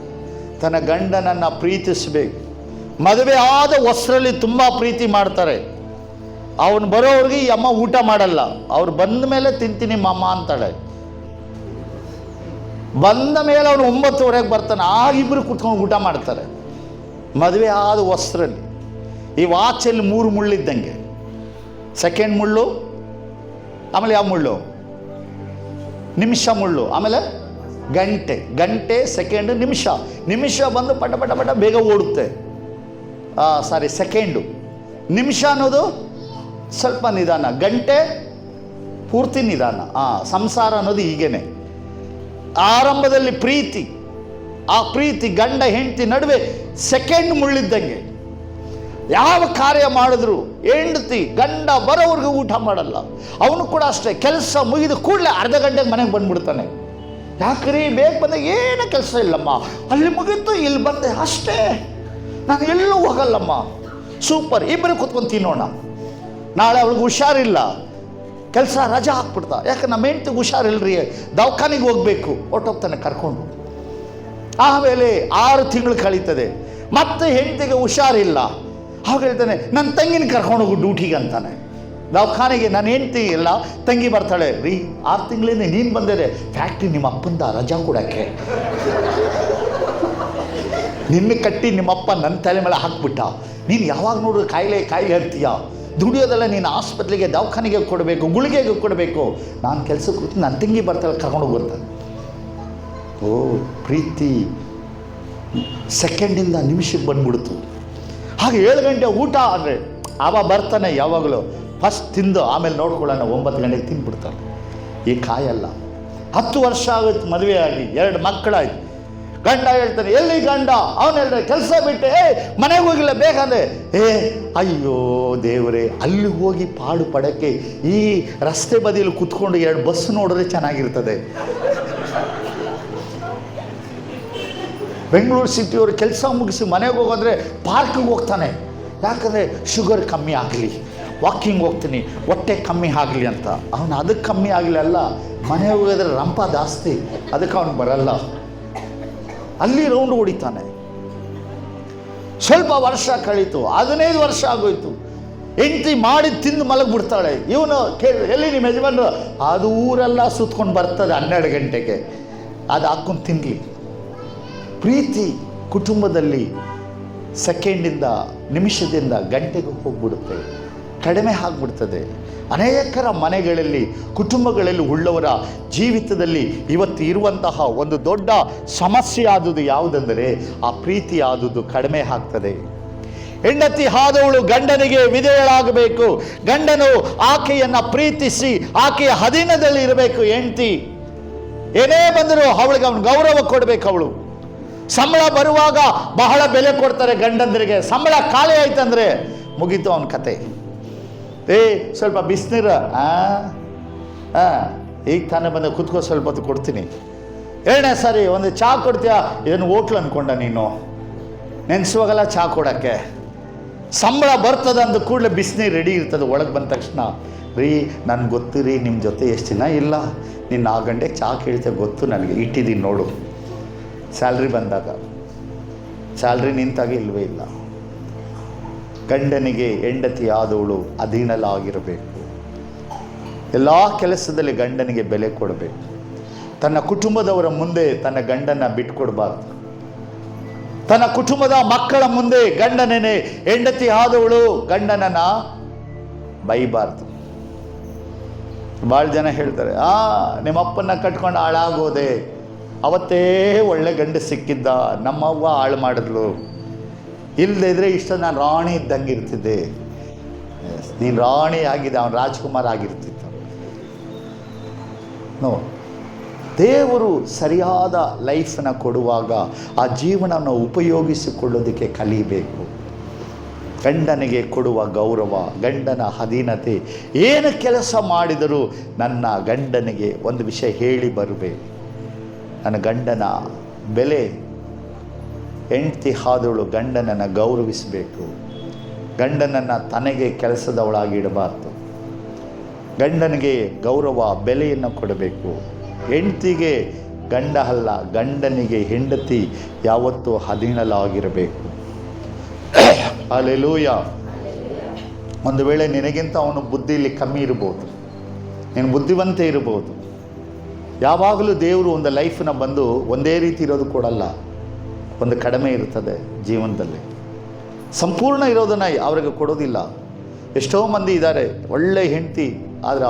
ತನ್ನ ಗಂಡನನ್ನು ಪ್ರೀತಿಸಬೇಕು. ಮದುವೆ ಆದ ಹೊಸರಲ್ಲಿ ತುಂಬ ಪ್ರೀತಿ ಮಾಡ್ತಾರೆ. ಅವನು ಬರೋವ್ರಿಗೆ ಈ ಅಮ್ಮ ಊಟ ಮಾಡಲ್ಲ, ಅವ್ರು ಬಂದ ಮೇಲೆ ತಿಂತೀನಿ ಮಮ್ಮ ಅಂತಾಳೆ. ಬಂದ ಮೇಲೆ ಅವನು 9:30 ಬರ್ತಾನೆ, ಆಗಿಬ್ಬರು ಕುತ್ಕೊಂಡು ಊಟ ಮಾಡ್ತಾರೆ. ಮದುವೆ ಆದ ಹೊಸರಲ್ಲಿ ಈ ವಾಚಲ್ಲಿ 3 ಮುಳ್ಳಿದ್ದಂಗೆ, ಸೆಕೆಂಡ್ ಮುಳ್ಳು, ಆಮೇಲೆ ಯಾವ ಮುಳ್ಳು? ನಿಮಿಷ ಮುಳ್ಳು, ಆಮೇಲೆ ಗಂಟೆ ಸೆಕೆಂಡ್, ನಿಮಿಷ ಬಂದು ಪಟ ಪಟ ಪಟ ಬೇಗ ಓಡುತ್ತೆ. ಸೆಕೆಂಡು. ನಿಮಿಷ ಅನ್ನೋದು ಸ್ವಲ್ಪ ನಿಧಾನ, ಗಂಟೆ ಪೂರ್ತಿ ನಿಧಾನ. ಸಂಸಾರ ಅನ್ನೋದು ಹೀಗೇನೆ. ಆರಂಭದಲ್ಲಿ ಪ್ರೀತಿ, ಆ ಪ್ರೀತಿ ಗಂಡ ಹೆಂಡತಿ ನಡುವೆ ಸೆಕೆಂಡ್ ಮುಳ್ಳಿದ್ದಂಗೆ. ಯಾವ ಕಾರ್ಯ ಮಾಡಿದ್ರು ಹೆಂಡತಿ ಗಂಡ ಬರೋವರೆಗೂ ಊಟ ಮಾಡಲ್ಲ. ಅವನು ಕೂಡ ಅಷ್ಟೇ, ಕೆಲಸ ಮುಗಿದು ಕೂಡಲೇ ಅರ್ಧ ಗಂಟೆಗೆ ಮನೆಗೆ ಬಂದ್ಬಿಡ್ತಾನೆ. ಯಾಕ್ರಿ ಬೇಗ ಬಂದಾಗ ಏನೂ ಕೆಲಸ ಇಲ್ಲಮ್ಮ, ಅಲ್ಲಿ ಮುಗೀತು ಇಲ್ಲಿ ಬಂದೆ ಅಷ್ಟೇ, ನಾನು ಎಲ್ಲೂ ಹೋಗಲ್ಲಮ್ಮ. ಸೂಪರ್, ಇಬ್ಬರು ಕೂತ್ಕೊಂಡು ತಿನ್ನೋಣ. ನಾಳೆ ಅವಳಿಗೆ ಹುಷಾರಿಲ್ಲ, ಕೆಲಸ ರಜಾ ಹಾಕ್ಬಿಡ್ತಾ, ಯಾಕೆ ನಮ್ಮ ಹೆಂಡ್ತಿಗೆ ಹುಷಾರಿಲ್ಲರಿ, ದವಾಖಾನೆಗೆ ಹೋಗಬೇಕು, ಹೊಟ್ಟೋಗ್ತಾನೆ ಕರ್ಕೊಂಡು. ಆಮೇಲೆ 6 ತಿಂಗಳು ಕಳೀತದೆ, ಮತ್ತೆ ಹೆಂಡತಿಗೆ ಹುಷಾರಿಲ್ಲ. ಆವಾಗ ಹೇಳ್ತಾನೆ ನನ್ನ ತಂಗಿನ ಕರ್ಕೊಂಡೋಗು ಡ್ಯೂಟಿಗೆ ಅಂತಾನೆ. ದವಾಖಾನೆಗೆ ನನ್ನ ಹೆಂಡ್ತಿ ಇಲ್ಲ, ತಂಗಿ ಬರ್ತಾಳೆ. ರೀ 6 ತಿಂಗಳಿಂದ ನೀನು ಬಂದಿದೆ ಫ್ಯಾಕ್ಟ್ರಿ ನಿಮ್ಮ ಅಪ್ಪಂದ ರಜಾ ಕೊಡೋಕ್ಕೆ, ನಿನ್ನ ಕಟ್ಟಿ ನಿಮ್ಮಪ್ಪ ನನ್ನ ತಲೆ ಮೇಲೆ ಹಾಕ್ಬಿಟ್ಟ, ನೀನು ಯಾವಾಗ ನೋಡಿದ್ರೆ ಕಾಯಿಲೆ ಇರ್ತೀಯ, ದುಡಿಯೋದೆಲ್ಲ ನೀನು ಆಸ್ಪತ್ರೆಗೆ ದವಾಖಾನೆಗೆ ಕೊಡಬೇಕು, ಗುಳಿಗೆಗೆ ಕೊಡಬೇಕು, ನಾನು ಕೆಲಸಕ್ಕೆ ಕೂತು ನನ್ನ ತಂಗಿ ಬರ್ತಾಳೆ ಕರ್ಕೊಂಡೋಗಿ ಬರ್ತಾನೆ. ಓ ಪ್ರೀತಿ ಸೆಕೆಂಡಿಂದ ನಿಮಿಷಕ್ಕೆ ಬಂದ್ಬಿಡ್ತು. ಹಾಗೆ 7 ಗಂಟೆ ಊಟ ಅಂದರೆ ಆವಾಗ ಬರ್ತಾನೆ, ಯಾವಾಗಲೂ ಫಸ್ಟ್ ತಿಂದು ಆಮೇಲೆ ನೋಡ್ಕೊಳ್ಳೋಣ, 9 ಗಂಟೆಗೆ ತಿಂದ್ಬಿಡ್ತಾನೆ. ಈ ಕಾಯಲ್ಲ. 10 ವರ್ಷ ಆಗುತ್ತೆ ಮದುವೆ ಆಗಿ, 2 ಮಕ್ಕಳಾಯ್ತು. ಗಂಡ ಹೇಳ್ತಾನೆ ಎಲ್ಲಿ ಗಂಡ, ಅವನು ಹೇಳ್ತಾನೆ ಕೆಲಸ ಬಿಟ್ಟೆ ಮನೆಗೆ ಹೋಗಿಲ್ಲ ಬೇಗ ಅಂದರೆ, ಅಯ್ಯೋ ದೇವರೇ, ಅಲ್ಲಿ ಹೋಗಿ ಪಾಡು ಪಡಕ್ಕೆ ಈ ರಸ್ತೆ ಬದಿಯಲ್ಲಿ ಕುತ್ಕೊಂಡು 2 ಬಸ್ ನೋಡಿದ್ರೆ ಚೆನ್ನಾಗಿರ್ತದೆ. ಬೆಂಗಳೂರು ಸಿಟಿಯವರು ಕೆಲಸ ಮುಗಿಸಿ ಮನೆಗೆ ಹೋಗೋದ್ರೆ ಪಾರ್ಕಿಗೆ ಹೋಗ್ತಾನೆ. ಯಾಕಂದರೆ ಶುಗರ್ ಕಮ್ಮಿ ಆಗಲಿ, ವಾಕಿಂಗ್ ಹೋಗ್ತೀನಿ, ಹೊಟ್ಟೆ ಕಮ್ಮಿ ಆಗಲಿ ಅಂತ. ಅವನು ಅದಕ್ಕೆ ಕಮ್ಮಿ ಆಗಲಿ ಅಲ್ಲ, ಮನೆಗೆ ಹೋಗಿದ್ರೆ ರಂಪ ಜಾಸ್ತಿ, ಅದಕ್ಕೆ ಅವನು ಬರಲ್ಲ, ಅಲ್ಲಿ ರೌಂಡ್ ಹೊಡಿತಾನೆ. ಸ್ವಲ್ಪ ವರ್ಷ ಕಳೀತು, 15 ವರ್ಷ ಆಗೋಯ್ತು. ಹೆಂಡತಿ ಮಾಡಿ ತಿಂದು ಮಲಗಿಬಿಡ್ತಾಳೆ. ಇವನು ಕೇಳಿ ಎಲ್ಲಿ ನಿಮ್ಮ ಯಜಮಾನ್ರು, ಅದು ಊರೆಲ್ಲ ಸುತ್ಕೊಂಡು ಬರ್ತದೆ 12 ಗಂಟೆಗೆ, ಅದು ಹಾಕ್ಕೊಂಡು ತಿನ್ನಲಿ. ಪ್ರೀತಿ ಕುಟುಂಬದಲ್ಲಿ ಸೆಕೆಂಡಿಂದ ನಿಮಿಷದಿಂದ ಗಂಟೆಗೆ ಹೋಗ್ಬಿಡುತ್ತೆ, ಕಡಿಮೆ ಆಗಿಬಿಡ್ತದೆ. ಅನೇಕರ ಮನೆಗಳಲ್ಲಿ ಕುಟುಂಬಗಳಲ್ಲಿ ಉಳ್ಳವರ ಜೀವಿತದಲ್ಲಿ ಇವತ್ತು ಇರುವಂತಹ ಒಂದು ದೊಡ್ಡ ಸಮಸ್ಯೆ ಆದುದು ಯಾವುದೆಂದರೆ ಆ ಪ್ರೀತಿ ಆದುದು ಕಡಿಮೆ ಆಗ್ತದೆ. ಹೆಂಡತಿ ಆದವಳು ಗಂಡನಿಗೆ ವಿಧೇಯಳಾಗಬೇಕು, ಗಂಡನು ಆಕೆಯನ್ನು ಪ್ರೀತಿಸಿ ಆಕೆಯ ಅಧೀನದಲ್ಲಿ ಇರಬೇಕು. ಹೆಂಡತಿ ಏನೇ ಬಂದರೂ ಅವಳಿಗೆ ಅವನು ಗೌರವ ಕೊಡಬೇಕು. ಅವಳು ಸಂಬಳ ಬರುವಾಗ ಬಹಳ ಬೆಲೆ ಕೊಡ್ತಾರೆ ಗಂಡಂದರಿಗೆ, ಸಂಬಳ ಖಾಲಿ ಆಯ್ತಂದ್ರೆ ಮುಗೀತು ಅವನ ಕತೆ. ಸ್ವಲ್ಪ ಬಿಸಿನೀರ ಈಗ ತಾನೇ ಬಂದ ಕುತ್ಕೋ, ಸ್ವಲ್ಪ ಹೊತ್ತು ಕೊಡ್ತೀನಿ. 2ನೇ ಸಾರಿ ಒಂದು ಚಹಾ ಕೊಡ್ತೀಯಾ, ಇದನ್ನು ಹೋಟ್ಲು ಅಂದ್ಕೊಂಡ ನೀನು, ನೆನೆಸುವಾಗಲ್ಲ ಚಹಾ ಕೊಡೋಕ್ಕೆ. ಸಂಬಳ ಬರ್ತದೆ ಅಂದ ಕೂಡಲೇ ಬಿಸಿನೀರು ರೆಡಿ ಇರ್ತದೆ. ಒಳಗೆ ಬಂದ ತಕ್ಷಣ ರೀ ನನಗೆ ಗೊತ್ತು ರೀ ನಿಮ್ಮ ಜೊತೆ ಎಷ್ಟು ದಿನ ಇಲ್ಲ, ನೀನು 4 ಗಂಟೆಗೆ ಚಹಾ ಕೇಳ್ತೇವೆ ಗೊತ್ತು ನನಗೆ, ಇಟ್ಟಿದ್ದೀನಿ ನೋಡು. ಸ್ಯಾಲ್ರಿ ಬಂದಾಗ, ಸ್ಯಾಲ್ರಿ ನಿಂತಾಗ ಇಲ್ಲವೇ ಇಲ್ಲ. ಗಂಡನಿಗೆ ಹೆಂಡತಿ ಆದವಳು ಅಧೀನಲಾಗಿರಬೇಕು. ಎಲ್ಲ ಕೆಲಸದಲ್ಲಿ ಗಂಡನಿಗೆ ಬೆಲೆ ಕೊಡಬೇಕು. ತನ್ನ ಕುಟುಂಬದವರ ಮುಂದೆ ತನ್ನ ಗಂಡನ ಬಿಟ್ಕೊಡ್ಬಾರ್ದು. ತನ್ನ ಕುಟುಂಬದ ಮಕ್ಕಳ ಮುಂದೆ ಗಂಡನೇ ಹೆಂಡತಿ ಆದವಳು ಗಂಡನನ್ನು ಬೈಬಾರ್ದು. ಭಾಳ ಜನ ಹೇಳ್ತಾರೆ, ನಿಮ್ಮಪ್ಪನ್ನ ಕಟ್ಕೊಂಡು ಹಾಳಾಗೋದೆ, ಅವತ್ತೇ ಒಳ್ಳೆ ಗಂಡ ಸಿಕ್ಕಿದ್ದ, ನಮ್ಮವ್ವ ಹಾಳು ಮಾಡಿದ್ಲು, ಇಲ್ಲದೇ ಇದ್ರೆ ಇಷ್ಟ ನಾನು ರಾಣಿ ಇದ್ದಂಗೆ ಇರ್ತಿದ್ದೆ. ನೀನು ರಾಣಿ ಆಗಿದೆ, ಅವನು ರಾಜ್ಕುಮಾರ್ ಆಗಿರ್ತಿದ್ದ. ನೋ, ದೇವರು ಸರಿಯಾದ ಲೈಫನ್ನು ಕೊಡುವಾಗ ಆ ಜೀವನವನ್ನು ಉಪಯೋಗಿಸಿಕೊಳ್ಳೋದಕ್ಕೆ ಕಲಿಬೇಕು. ಗಂಡನಿಗೆ ಕೊಡುವ ಗೌರವ, ಗಂಡನ ಅಧೀನತೆ, ಏನು ಕೆಲಸ ಮಾಡಿದರೂ ನನ್ನ ಗಂಡನಿಗೆ ಒಂದು ವಿಷಯ ಹೇಳಿ ಬರಬೇಕು. ನನ್ನ ಗಂಡನ ಬೆಲೆ, ಹೆಂಡತಿ ಆದವಳು ಗಂಡನನ್ನು ಗೌರವಿಸಬೇಕು. ಗಂಡನನ್ನು ತನಗೆ ಕೆಲಸದವಳಾಗಿ ಇಡಬಾರ್ದು. ಗಂಡನಿಗೆ ಗೌರವ ಬೆಲೆಯನ್ನು ಕೊಡಬೇಕು. ಹೆಂಡತಿಗೆ ಗಂಡ ಅಲ್ಲ, ಗಂಡನಿಗೆ ಹೆಂಡತಿ ಯಾವತ್ತೂ ಅಧೀನಲಾಗಿರಬೇಕು. ಹಲ್ಲೆಲೂಯಾ. ಒಂದು ವೇಳೆ ನಿನಗಿಂತ ಅವನು ಬುದ್ಧಿಯಲ್ಲಿ ಕಮ್ಮಿ ಇರ್ಬೋದು, ನೀನು ಬುದ್ಧಿವಂತ ಇರ್ಬೋದು. ಯಾವಾಗಲೂ ದೇವರು ಒಂದು ಲೈಫನ್ನ ಬಂದು ಒಂದೇ ರೀತಿ ಇರೋದು ಕೊಡಲ್ಲ, ಒಂದು ಕಡಿಮೆ ಇರ್ತದೆ ಜೀವನದಲ್ಲಿ. ಸಂಪೂರ್ಣ ಇರೋದನ್ನು ಅವರಿಗೆ ಕೊಡೋದಿಲ್ಲ. ಎಷ್ಟೋ ಮಂದಿ ಇದ್ದಾರೆ, ಒಳ್ಳೆ ಹೆಂಡತಿ ಆದರೆ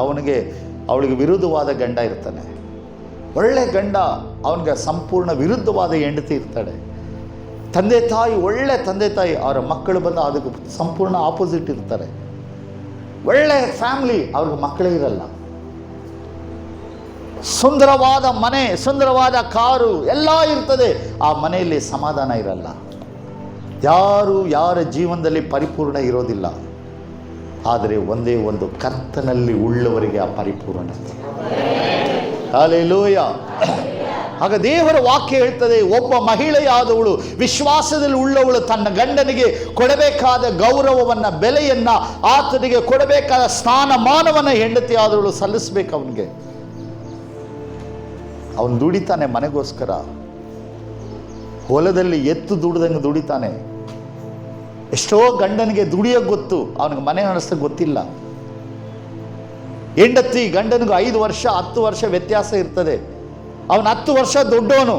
ಅವಳಿಗೆ ವಿರುದ್ಧವಾದ ಗಂಡ ಇರ್ತಾನೆ. ಒಳ್ಳೆ ಗಂಡ, ಅವನಿಗೆ ಸಂಪೂರ್ಣ ವಿರುದ್ಧವಾದ ಹೆಂಡತಿ ಇರ್ತಾಳೆ. ತಂದೆ ತಾಯಿ, ಒಳ್ಳೆ ತಂದೆ ತಾಯಿ, ಅವರ ಮಕ್ಕಳು ಬಂದು ಅದಕ್ಕೆ ಸಂಪೂರ್ಣ ಆಪೋಸಿಟ್ ಇರ್ತಾರೆ. ಒಳ್ಳೆ ಫ್ಯಾಮಿಲಿ, ಅವ್ರಿಗೆ ಮಕ್ಕಳೇ ಇರಲ್ಲ. ಸುಂದರವಾದ ಮನೆ, ಸುಂದರವಾದ ಕಾರು ಎಲ್ಲ ಇರ್ತದೆ, ಆ ಮನೆಯಲ್ಲಿ ಸಮಾಧಾನ ಇರಲ್ಲ. ಯಾರ ಜೀವನದಲ್ಲಿ ಪರಿಪೂರ್ಣ ಇರೋದಿಲ್ಲ. ಆದರೆ ಒಂದೇ ಒಂದು, ಕರ್ತನಲ್ಲಿ ಉಳ್ಳವರಿಗೆ ಆ ಪರಿಪೂರ್ಣತೆ. ಹಲ್ಲೆಲೂಯಾ. ಆಗ ದೇವರ ವಾಕ್ಯ ಹೇಳ್ತದೆ, ಒಬ್ಬ ಮಹಿಳೆಯಾದವಳು, ವಿಶ್ವಾಸದಲ್ಲಿ ಉಳ್ಳವಳು, ತನ್ನ ಗಂಡನಿಗೆ ಕೊಡಬೇಕಾದ ಗೌರವವನ್ನು, ಬೆಲೆಯನ್ನು, ಆತನಿಗೆ ಕೊಡಬೇಕಾದ ಸ್ಥಾನಮಾನವನ್ನು ಹೆಂಡತಿ ಆದವಳು ಸಲ್ಲಿಸಬೇಕು. ಅವನಿಗೆ ಅವನು ದುಡಿತಾನೆ ಮನೆಗೋಸ್ಕರ, ಹೊಲದಲ್ಲಿ ಎತ್ತು ದುಡ್ದಂಗೆ ದುಡಿತಾನೆ. ಎಷ್ಟೋ ಗಂಡನಿಗೆ ದುಡಿಯೋಕೆ ಗೊತ್ತು, ಅವನಿಗೆ ಮನೆ ನಡೆಸೋಕೆ ಗೊತ್ತಿಲ್ಲ. ಹೆಂಡತಿ ಗಂಡನಿಗೂ 5 ವರ್ಷ 10 ವರ್ಷ ವ್ಯತ್ಯಾಸ ಇರ್ತದೆ. ಅವನು 10 ವರ್ಷ ದೊಡ್ಡವನು,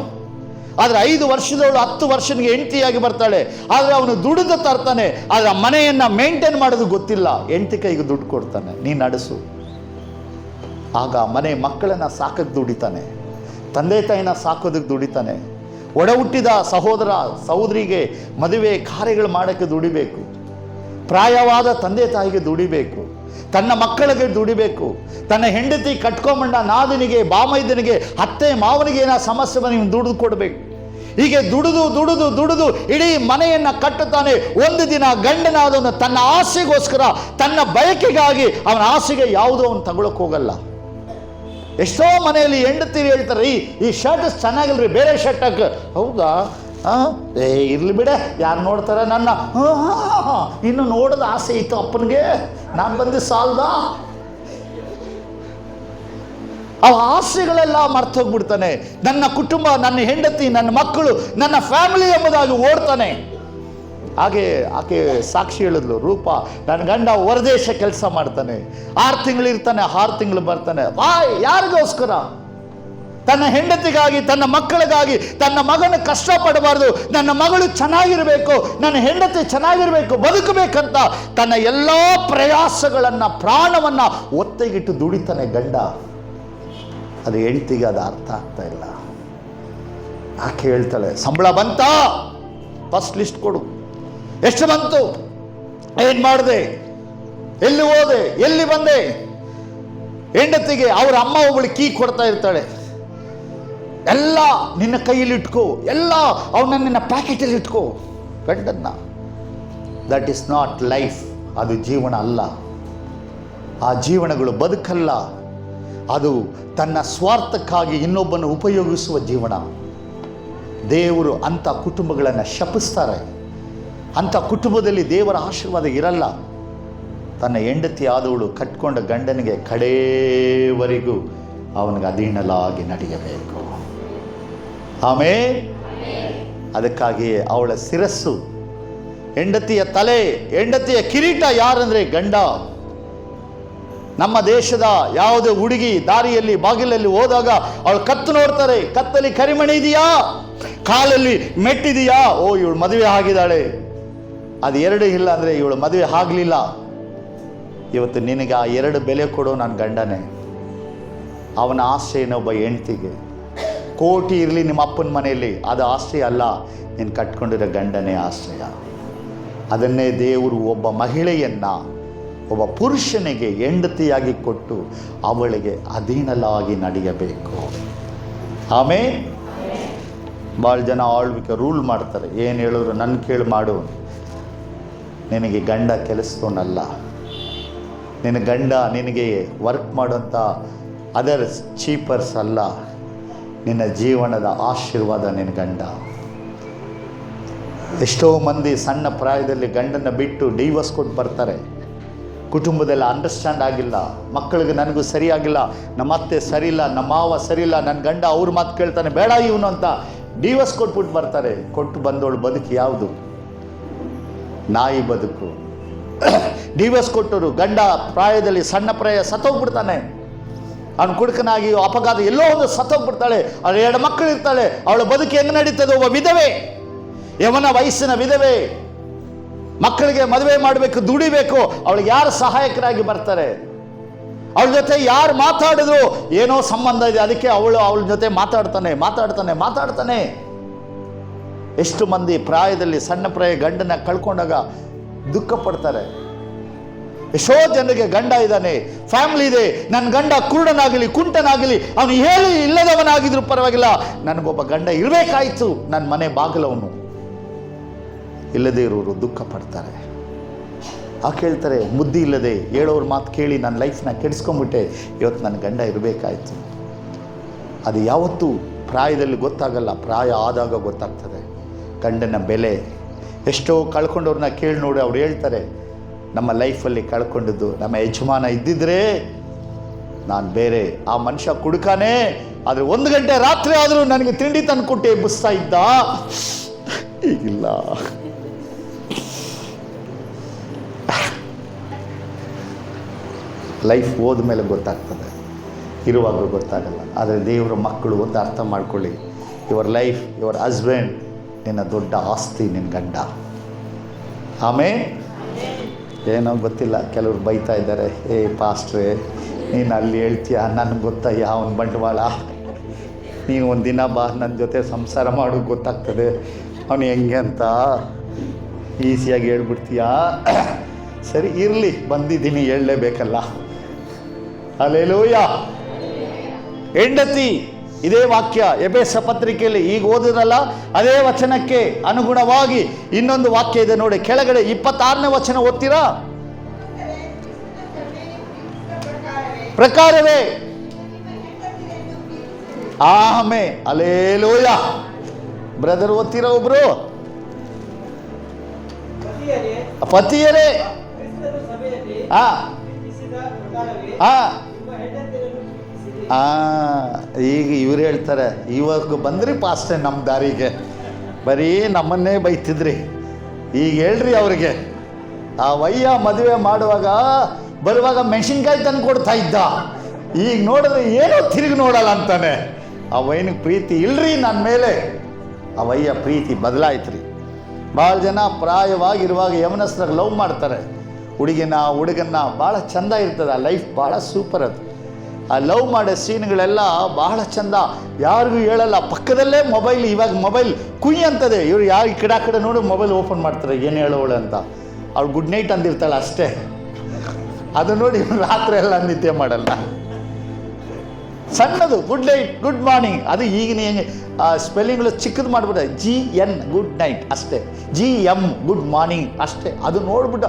ಆದರೆ 5 ವರ್ಷದವಳು 10 ವರ್ಷನಿಗೆ ಹೆಂಡತಿಯಾಗಿ ಬರ್ತಾಳೆ. ಆದರೆ ಅವನು ದುಡಿದು ತರ್ತಾನೆ, ಆದರೆ ಮನೆಯನ್ನು ಮೇಂಟೈನ್ ಮಾಡೋದು ಗೊತ್ತಿಲ್ಲ. ಹೆಂಡತಿ ಕೈಗೆ ದುಡ್ಡು ಕೊಡ್ತಾನೆ, ನೀನು ನಡೆಸು. ಆಗ ಮನೆ ಮಕ್ಕಳನ್ನು ಸಾಕಕ್ಕೆ ದುಡಿತಾನೆ, ತಂದೆ ತಾಯಿನ ಸಾಕೋದಕ್ಕೆ ದುಡಿತಾನೆ, ಒಡ ಹುಟ್ಟಿದ ಸಹೋದರ ಸಹೋದರಿಗೆ ಮದುವೆ ಕಾರ್ಯಗಳು ಮಾಡೋಕ್ಕೆ ದುಡಿಬೇಕು, ಪ್ರಾಯವಾದ ತಂದೆ ತಾಯಿಗೆ ದುಡಿಬೇಕು, ತನ್ನ ಮಕ್ಕಳಿಗೆ ದುಡಿಬೇಕು, ತನ್ನ ಹೆಂಡತಿ ಕಟ್ಕೊಂಬಂಡ ನಾದಿನಿಗೆ, ಬಾಮೈದನಿಗೆ, ಅತ್ತೆ ಮಾವನಿಗೆ ಏನೋ ಸಮಸ್ಯೆ ಬಂದು ನೀವು ದುಡಿದು ಕೊಡಬೇಕು. ಹೀಗೆ ದುಡಿದು ದುಡಿದು ದುಡಿದು ಇಡೀ ಮನೆಯನ್ನು ಕಟ್ಟುತ್ತಾನೆ. ಒಂದು ದಿನ ಗಂಡನಾದವನು ತನ್ನ ಆಸೆಗೋಸ್ಕರ, ತನ್ನ ಬಯಕೆಗಾಗಿ, ಅವನ ಆಸೆಗೆ ಯಾವುದೋ ಅವನು ತಗೊಳಕ್ಕೆ ಹೋಗಲ್ಲ. ಎಷ್ಟೋ ಮನೆಯಲ್ಲಿ ಹೆಂಡತಿ ಹೇಳ್ತಾರೆ, ಈ ಶರ್ಟ್ ಚೆನ್ನಾಗಿಲ್ರಿ, ಬೇರೆ ಶರ್ಟ್ ಹಾಕ. ಹೌದಾ? ಇರ್ಲಿ ಬಿಡೆ, ಯಾರು ನೋಡ್ತಾರೆ ನನ್ನ? ಇನ್ನು ನೋಡೋದು ಆಸೆ ಇತ್ತು ಅಪ್ಪನಿಗೆ, ನಾನು ಬಂದು ಸಾಲ್ದ. ಆ ಆಸೆಗಳೆಲ್ಲ ಮರ್ತೋಗ್ಬಿಡ್ತಾನೆ. ನನ್ನ ಕುಟುಂಬ, ನನ್ನ ಹೆಂಡತಿ, ನನ್ನ ಮಕ್ಕಳು, ನನ್ನ ಫ್ಯಾಮಿಲಿ ಎಂಬುದಾಗಿ ಓಡ್ತಾನೆ. ಆಕೆ ಸಾಕ್ಷಿ ಹೇಳಿದ್ಲು, ರೂಪ, ನನ್ನ ಗಂಡ ಹೊರದೇಶ ಕೆಲಸ ಮಾಡ್ತಾನೆ, 6 ತಿಂಗಳು ಇರ್ತಾನೆ, 6 ತಿಂಗಳು ಬರ್ತಾನೆ. ಯಾರಿಗೋಸ್ಕರ? ತನ್ನ ಹೆಂಡತಿಗಾಗಿ, ತನ್ನ ಮಕ್ಕಳಿಗಾಗಿ. ತನ್ನ ಮಗನ ಕಷ್ಟಪಡಬಾರ್ದು, ನನ್ನ ಮಗಳು ಚೆನ್ನಾಗಿರಬೇಕು, ನನ್ನ ಹೆಂಡತಿ ಚೆನ್ನಾಗಿರಬೇಕು, ಬದುಕಬೇಕಂತ ತನ್ನ ಎಲ್ಲ ಪ್ರಯಾಸಗಳನ್ನು, ಪ್ರಾಣವನ್ನು ಒತ್ತೆಗಿಟ್ಟು ದುಡಿತಾನೆ ಗಂಡ. ಅದು ಹೆಂಡತಿಗೆ ಅದು ಅರ್ಥ ಆಗ್ತಾ ಇಲ್ಲ. ಆಕೆ ಹೇಳ್ತಾಳೆ, ಸಂಬಳ ಬಂತ? ಫಸ್ಟ್ ಲಿಸ್ಟ್ ಕೊಡು. ಎಷ್ಟು ಬಂತು? ಏನು ಮಾಡಿದೆ? ಎಲ್ಲಿ ಹೋದೆ? ಎಲ್ಲಿ ಬಂದೆ? ಹೆಂಡತಿಗೆ ಅವರ ಅಮ್ಮ ಒಬ್ಬಳು ಕೀ ಕೊಡ್ತಾ ಇರ್ತಾಳೆ, ಎಲ್ಲ ನಿನ್ನ ಕೈಯಲ್ಲಿ ಇಟ್ಕೋ, ಎಲ್ಲ ಅವನ್ನ ನಿನ್ನ ಪ್ಯಾಕೆಟಲ್ಲಿ ಇಟ್ಕೋ ಗಂಡನ್ನ. That is not life. ಅದು ಜೀವನ ಅಲ್ಲ. ಆ ಜೀವನಗಳು ಬದುಕಲ್ಲ. ಅದು ತನ್ನ ಸ್ವಾರ್ಥಕ್ಕಾಗಿ ಇನ್ನೊಬ್ಬನ್ನು ಉಪಯೋಗಿಸುವ ಜೀವನ. ದೇವರು ಅಂಥ ಕುಟುಂಬಗಳನ್ನು ಶಪಿಸ್ತಾರೆ. ಅಂಥ ಕುಟುಂಬದಲ್ಲಿ ದೇವರ ಆಶೀರ್ವಾದ ಇರಲ್ಲ. ತನ್ನ ಹೆಂಡತಿ ಆದವಳು ಕಟ್ಕೊಂಡ ಗಂಡನಿಗೆ ಕಡೆಯವರೆಗೂ ಅವನಿಗೆ ಅಧೀನಲಾಗಿ ನಡೆಯಬೇಕು. ಆಮೇಲೆ ಅದಕ್ಕಾಗಿ ಅವಳ ಶಿರಸ್ಸು, ಹೆಂಡತಿಯ ತಲೆ, ಹೆಂಡತಿಯ ಕಿರೀಟ ಯಾರಂದರೆ ಗಂಡ. ನಮ್ಮ ದೇಶದ ಯಾವುದೇ ಹುಡುಗಿ ದಾರಿಯಲ್ಲಿ ಬಾಗಿಲಲ್ಲಿ ಹೋದಾಗ ಅವಳು ಕತ್ತು ನೋಡ್ತಾರೆ, ಕತ್ತಲ್ಲಿ ಕರಿಮಣಿ ಇದೆಯಾ, ಕಾಲಲ್ಲಿ ಮೆಟ್ಟಿದೆಯಾ, ಓ ಇವಳು ಮದುವೆ ಆಗಿದ್ದಾಳೆ. ಅದು 2 ಇಲ್ಲ ಅಂದರೆ ಇವಳು ಮದುವೆ ಆಗಲಿಲ್ಲ. ಇವತ್ತು ನಿನಗೆ ಆ 2 ಬೆಲೆ ಕೊಡೋ ನನ್ನ ಗಂಡನೇ. ಅವನ ಆಸೆ ಒಬ್ಬ ಹೆಂಡ್ತಿಗೆ. ಕೋಟಿ ಇರಲಿ ನಿಮ್ಮ ಅಪ್ಪನ ಮನೆಯಲ್ಲಿ, ಅದು ಆಶ್ರಯ ಅಲ್ಲ, ನೀನು ಕಟ್ಕೊಂಡಿರೋ ಗಂಡನೇ ಆಶ್ರಯ. ಅದನ್ನೇ ದೇವರು ಒಬ್ಬ ಮಹಿಳೆಯನ್ನು, ಒಬ್ಬ ಪುರುಷನಿಗೆ ಹೆಂಡತಿಯಾಗಿ ಕೊಟ್ಟು ಅವಳಿಗೆ ಅಧೀನಲಾಗಿ ನಡೆಯಬೇಕು. ಆಮೇಲೆ ಭಾಳ ಜನ ಆಳ್ವಿಕೆ ರೂಲ್ ಮಾಡ್ತಾರೆ, ಏನು ಹೇಳಿದ್ರು ನನ್ನ ಕೇಳಿ ಮಾಡು. ನಿನಗೆ ಗಂಡ ಕೆಲಸದವನಲ್ಲ. ನಿನ್ನ ಗಂಡ ನಿನಗೆ ವರ್ಕ್ ಮಾಡೋಂಥ ಅದರ್ಸ್ ಚೀಪರ್ಸ್ ಅಲ್ಲ. ನಿನ್ನ ಜೀವನದ ಆಶೀರ್ವಾದ ನಿನ್ನ ಗಂಡ. ಎಷ್ಟೋ ಮಂದಿ ಸಣ್ಣ ಪ್ರಾಯದಲ್ಲಿ ಗಂಡನ್ನು ಬಿಟ್ಟು ಡಿವೋರ್ಸ್ ಕೊಟ್ಟು ಬರ್ತಾರೆ. ಕುಟುಂಬದಲ್ಲಿ ಅಂಡರ್ಸ್ಟ್ಯಾಂಡ್ ಆಗಿಲ್ಲ, ಮಕ್ಕಳಿಗೆ ನನಗೂ ಸರಿಯಾಗಿಲ್ಲ, ನಮ್ಮ ಅತ್ತೆ ಸರಿಯಿಲ್ಲ, ನಮ್ಮ ಮಾವ ಸರಿಯಿಲ್ಲ, ನನ್ನ ಗಂಡ ಅವ್ರ ಮಾತು ಕೇಳ್ತಾನೆ, ಬೇಡ ಇವನು ಅಂತ ಡಿವೋರ್ಸ್ ಕೊಟ್ಬಿಟ್ಟು ಬರ್ತಾರೆ. ಕೊಟ್ಟು ಬಂದವಳು ಬದುಕು ಯಾವುದು? ನಾಯಿ ಬದುಕು. ಡಿವೋರ್ಸ್ ಕೊಟ್ಟರು ಗಂಡ ಪ್ರಾಯದಲ್ಲಿ ಸಣ್ಣ ಪ್ರಾಯ ಸತ್ತೋಗ್ಬಿಡ್ತಾನೆ. ಅವನು ಕುಡುಕನಾಗಿ ಅಪಘಾತ ಎಲ್ಲೋ ಒಂದು ಸತ್ತೋಗ್ಬಿಡ್ತಾಳೆ. ಅವಳು 2 ಮಕ್ಕಳು ಇರ್ತಾಳೆ. ಅವಳ ಬದುಕು ಹೆಂಗೆ ನಡೀತದೆ? ಒಬ್ಬ ವಿಧವೆ, ಯವನ ವಯಸ್ಸಿನ ವಿಧವೆ, ಮಕ್ಕಳಿಗೆ ಮದುವೆ ಮಾಡಬೇಕು, ದುಡಿಬೇಕು. ಅವಳಿಗೆ ಯಾರು ಸಹಾಯಕರಾಗಿ ಬರ್ತಾರೆ? ಅವಳ ಜೊತೆ ಯಾರು ಮಾತಾಡಿದ್ರು ಏನೋ ಸಂಬಂಧ ಇದೆ, ಅದಕ್ಕೆ ಅವಳ ಜೊತೆ ಮಾತಾಡ್ತಾನೆ. ಎಷ್ಟು ಮಂದಿ ಪ್ರಾಯದಲ್ಲಿ ಸಣ್ಣ ಪ್ರಾಯ ಗಂಡನ ಕಳ್ಕೊಂಡಾಗ ದುಃಖ ಪಡ್ತಾರೆ. ಎಷ್ಟೋ ಜನರಿಗೆ ಗಂಡ ಇದ್ದಾನೆ, ಫ್ಯಾಮಿಲಿ ಇದೆ, ನನ್ನ ಗಂಡ ಕುರುಡನಾಗಲಿ ಕುಂಟನಾಗಲಿ, ಅವನು ಹೇಳಿ ಇಲ್ಲದವನಾಗಿದ್ರು ಪರವಾಗಿಲ್ಲ, ನನಗೊಬ್ಬ ಗಂಡ ಇರಬೇಕಾಯ್ತು, ನನ್ನ ಮನೆ ಬಾಗಿಲವನು. ಇಲ್ಲದೇ ಇರೋರು ದುಃಖ ಪಡ್ತಾರೆ. ಕೇಳ್ತಾರೆ, ಬುದ್ಧಿ ಇಲ್ಲದೆ ಹೇಳೋರು ಮಾತು ಕೇಳಿ ನನ್ನ ಲೈಫ್ನ ಕೆಡಿಸ್ಕೊಂಡ್ಬಿಟ್ಟೆ, ಇವತ್ತು ನನ್ನ ಗಂಡ ಇರಬೇಕಾಯ್ತು. ಅದು ಯಾವತ್ತೂ ಪ್ರಾಯದಲ್ಲಿ ಗೊತ್ತಾಗಲ್ಲ, ಪ್ರಾಯ ಆದಾಗ ಗೊತ್ತಾಗ್ತದೆ ಗಂಡನ ಬೆಲೆ. ಎಷ್ಟೋ ಕಳ್ಕೊಂಡವ್ರನ್ನ ಕೇಳಿ ನೋಡಿ, ಅವ್ರು ಹೇಳ್ತಾರೆ, ನಮ್ಮ ಲೈಫಲ್ಲಿ ಕಳ್ಕೊಂಡಿದ್ದು ನಮ್ಮ ಯಜಮಾನ ಇದ್ದಿದ್ರೆ ನಾನು ಬೇರೆ. ಆ ಮನುಷ್ಯ ಕುಡುಕಾನೇ, ಆದರೆ 1 ಗಂಟೆ ರಾತ್ರಿ ಆದರೂ ನನಗೆ ತಿಂಡಿ ತಂದು ಕೊಟ್ಟು ಎಬ್ಬಿಸ್ತಾ ಇದ್ದ, ಈಗಿಲ್ಲ. ಲೈಫ್ ಹೋದ ಮೇಲೆ ಗೊತ್ತಾಗ್ತದೆ, ಇರುವಾಗ ಗೊತ್ತಾಗಲ್ಲ. ಆದರೆ ದೇವರ ಮಕ್ಕಳು ಒಂದು ಅರ್ಥ ಮಾಡ್ಕೊಳ್ಳಿ, ಯುವರ್ ಲೈಫ್, ಯುವರ್ ಹಸ್ಬೆಂಡ್ ನಿನ್ನ ದೊಡ್ಡ ಆಸ್ತಿ, ನಿನ್ನ ಗಂಡ. ಆಮೇಲೆ ಏನೋ ಗೊತ್ತಿಲ್ಲ, ಕೆಲವ್ರು ಬೈತಾ ಇದ್ದಾರೆ, ಪಾಸ್ಟ್ರೇ ನೀನು ಅಲ್ಲಿ ಹೇಳ್ತೀಯ, ನನಗೆ ಗೊತ್ತಯ್ಯ ಅವನ ಬಂಡವಾಳ, ನೀನು ಒಂದು ದಿನ ಬಾ ನನ್ನ ಜೊತೆ ಸಂಸಾರ ಮಾಡೋದು ಗೊತ್ತಾಗ್ತದೆ ಅವನು ಹೆಂಗೆ ಅಂತ ಈಸಿಯಾಗಿ ಹೇಳ್ಬಿಡ್ತೀಯಾ. ಸರಿ ಇರಲಿ, ಬಂದಿದ್ದೀನಿ, ಹೇಳಲೇಬೇಕಲ್ಲ. ಹಲ್ಲೆಲೂಯ. ಹೆಂಡತಿ, ಇದೇ ವಾಕ್ಯ ಎಫೆಸ ಪತ್ರಿಕೆಯಲ್ಲಿ ಈಗ ಓದಿದ್ರಲ್ಲ, ಅದೇ ವಚನಕ್ಕೆ ಅನುಗುಣವಾಗಿ ಇನ್ನೊಂದು ವಾಕ್ಯ ಇದೆ ನೋಡಿ, ಕೆಳಗಡೆ 26ನೇ ವಚನ ಓದ್ತೀರಾ? ಪ್ರಕಾರವೇ ಆಮೇ. ಹಲ್ಲೆಲೂಯ. ಬ್ರದರ್ ಓದ್ತೀರಾ ಒಬ್ರು? ಪತಿಯರೇ ಈಗ ಇವ್ರು ಹೇಳ್ತಾರೆ, ಇವಾಗ ಬಂದ್ರಿ ಪಾಸ್ಟೇ ನಮ್ಮ ದಾರಿಗೆ, ಬರೀ ನಮ್ಮನ್ನೇ ಬೈತಿದ್ರಿ, ಈಗ ಹೇಳ್ರಿ ಅವ್ರಿಗೆ. ಆ ವಯ್ಯ ಮದುವೆ ಮಾಡುವಾಗ ಬರುವಾಗ ಮೆಣಸಿನ್ಕಾಯಿ ತಂದು ಕೊಡ್ತಾ ಇದ್ದ, ಈಗ ನೋಡಿದ್ರೆ ಏನೋ ತಿರುಗಿ ನೋಡಲ್ಲ ಅಂತಾನೆ. ಆ ವಯ್ಯನಿಗೆ ಪ್ರೀತಿ ಇಲ್ರಿ ನನ್ನ ಮೇಲೆ. ಆ ವಯ್ಯ ಪ್ರೀತಿ ಬದಲಾಯ್ತು ರೀ. ಭಾಳ ಜನ ಪ್ರಾಯವಾಗಿರುವಾಗ ಯಮನಸ್ರಾಗ ಲವ್ ಮಾಡ್ತಾರೆ, ಹುಡುಗನ್ನ ಭಾಳ ಚೆಂದ ಇರ್ತದೆ, ಆ ಲೈಫ್ ಭಾಳ ಸೂಪರ್. ಅದು ಆ ಲವ್ ಮಾಡೋ ಸೀನ್ಗಳೆಲ್ಲ ಬಹಳ ಚೆಂದ, ಯಾರಿಗೂ ಹೇಳಲ್ಲ. ಪಕ್ಕದಲ್ಲೇ ಮೊಬೈಲ್, ಇವಾಗ ಮೊಬೈಲ್ ಕುಯ್ ಅಂತದೆ, ಇವ್ರು ಯಾರು ಈ ಕಡೆ ನೋಡಿ ಮೊಬೈಲ್ ಓಪನ್ ಮಾಡ್ತಾರೆ, ಏನು ಹೇಳೋಳು ಅಂತ. ಅವ್ಳು ಗುಡ್ ನೈಟ್ ಅಂದಿರ್ತಾಳೆ ಅಷ್ಟೇ, ಅದು ನೋಡಿ ರಾತ್ರಿ ಎಲ್ಲ ನಿದ್ದೆ ಮಾಡಲ್ಲ. ಸಣ್ಣದು ಗುಡ್ ನೈಟ್, ಗುಡ್ ಮಾರ್ನಿಂಗ್, ಅದು ಈಗಿನ ಹೆಂಗೆ ಸ್ಪೆಲ್ಲಿಂಗ್ಗಳು ಚಿಕ್ಕದು ಮಾಡಿಬಿಟ್ಟೆ, GN ಗುಡ್ ನೈಟ್ ಅಷ್ಟೇ, GM ಗುಡ್ ಮಾರ್ನಿಂಗ್ ಅಷ್ಟೇ. ಅದು ನೋಡ್ಬಿಟ್ಟು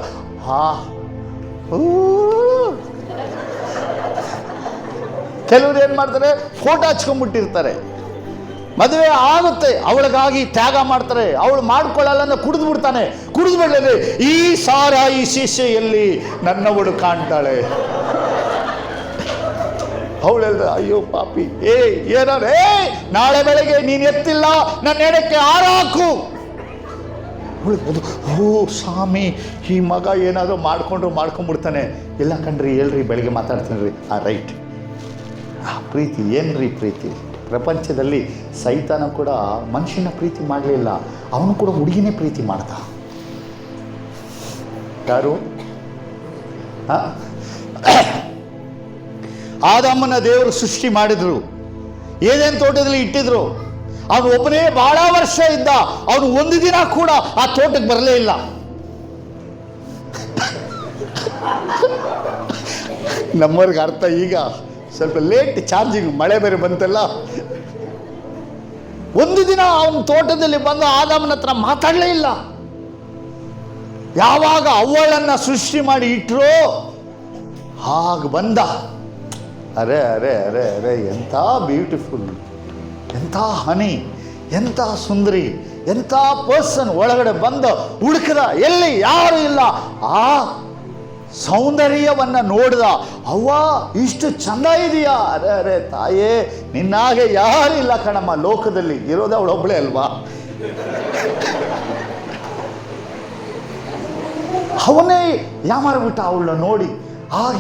ಕೆಲವ್ರು ಏನು ಮಾಡ್ತಾರೆ, ಫೋಟೋ ಹಚ್ಕೊಂಡ್ಬಿಟ್ಟಿರ್ತಾರೆ. ಮದುವೆ ಆಗುತ್ತೆ, ಅವಳಿಗಾಗಿ ತ್ಯಾಗ ಮಾಡ್ತಾರೆ, ಅವಳು ಮಾಡ್ಕೊಳ್ಳಲ್ಲ ಅಂದ್ರೆ ಕುಡಿದು ಬಿಡ್ತಾನೆ. ಕುಡಿದು ಬಿಡಲಿ, ಈ ಸಾರಾಯಿ ಶಿಷ್ಯೆಯಲ್ಲಿ ನನ್ನವಳು ಕಾಣ್ತಾಳೆ. ಅವಳು ಹೇಳ್ದ, ಅಯ್ಯೋ ಪಾಪಿ, ಏನಾರು ನಾಳೆ ಬೆಳಗ್ಗೆ ನೀನು ಎತ್ತಿಲ್ಲ, ನನ್ನ ಎಡಕ್ಕೆ ಹಾರಾಕು. ಓ ಸ್ವಾಮಿ, ಈ ಮಗ ಏನಾದರೂ ಮಾಡ್ಕೊಂಡ್ಬಿಡ್ತಾನೆ. ಇಲ್ಲ ಕಣ್ರಿ, ಹೇಳ್ರಿ, ಬೆಳಗ್ಗೆ ಮಾತಾಡ್ತೀನಿ ರೀ. ರೈಟ್. ಪ್ರೀತಿ ಏನ್ರಿ ಪ್ರೀತಿ? ಪ್ರಪಂಚದಲ್ಲಿ ಸೈತಾನ ಕೂಡ ಮನುಷ್ಯನ ಪ್ರೀತಿ ಮಾಡಲಿಲ್ಲ, ಅವನು ಕೂಡ ಹುಡುಗಿನೇ ಪ್ರೀತಿ ಮಾಡ್ದ. ಯಾರು? ಆದಾಮನ ದೇವರು ಸೃಷ್ಟಿ ಮಾಡಿದ್ರು, ಏನೇನು ತೋಟದಲ್ಲಿ ಇಟ್ಟಿದ್ರು. ಅವನು ಒಬ್ಬನೇ ಬಹಳ ವರ್ಷ ಇದ್ದ, ಅವನು ಒಂದು ದಿನ ಕೂಡ ಆ ತೋಟಕ್ಕೆ ಬರಲೇ ಇಲ್ಲ. ನಮ್ಮವ್ರಿಗೆ ಅರ್ಥ ಈಗ ಸ್ವಲ್ಪ ಲೇಟ್ ಚಾರ್ಜಿಂಗ್, ಮಳೆ ಬೇರೆ ಬಂತಲ್ಲ. ಒಂದು ದಿನ ಅವನ ತೋಟದಲ್ಲಿ ಬಂದು ಆದಾಮನ ಹತ್ರ ಮಾತಾಡಲೇ ಇಲ್ಲ. ಯಾವಾಗ ಅವಳನ್ನು ಸೃಷ್ಟಿ ಮಾಡಿ ಇಟ್ಟರೋ ಹಾಗೆ ಬಂದ. ಅರೆ ಅರೆ ಅರೆ ಅರೆ, ಎಂಥ ಬ್ಯೂಟಿಫುಲ್, ಎಂಥ ಹನಿ, ಎಂಥ ಸುಂದರಿ, ಎಂಥ ಪರ್ಸನ್. ಒಳಗಡೆ ಬಂದು ಹುಡುಕದ, ಎಲ್ಲಿ ಯಾರು ಇಲ್ಲ. ಆ ಸೌಂದರ್ಯವನ್ನು ನೋಡಿದ, ಅವ್ವ ಇಷ್ಟು ಚಂದ ಇದೆಯಾ? ಅರೆ ಅರೆ ತಾಯೇ, ನಿನ್ನಾಗೆ ಯಾರಿಲ್ಲ ಕಣಮ್ಮ ಲೋಕದಲ್ಲಿ, ಇರೋದು ಅವಳೊಬ್ಬಳೇ ಅಲ್ವಾ. ಅವನೇ ಯಾಮಾರ್ಬಿಟ್ಟ ಅವಳನ್ನ ನೋಡಿ.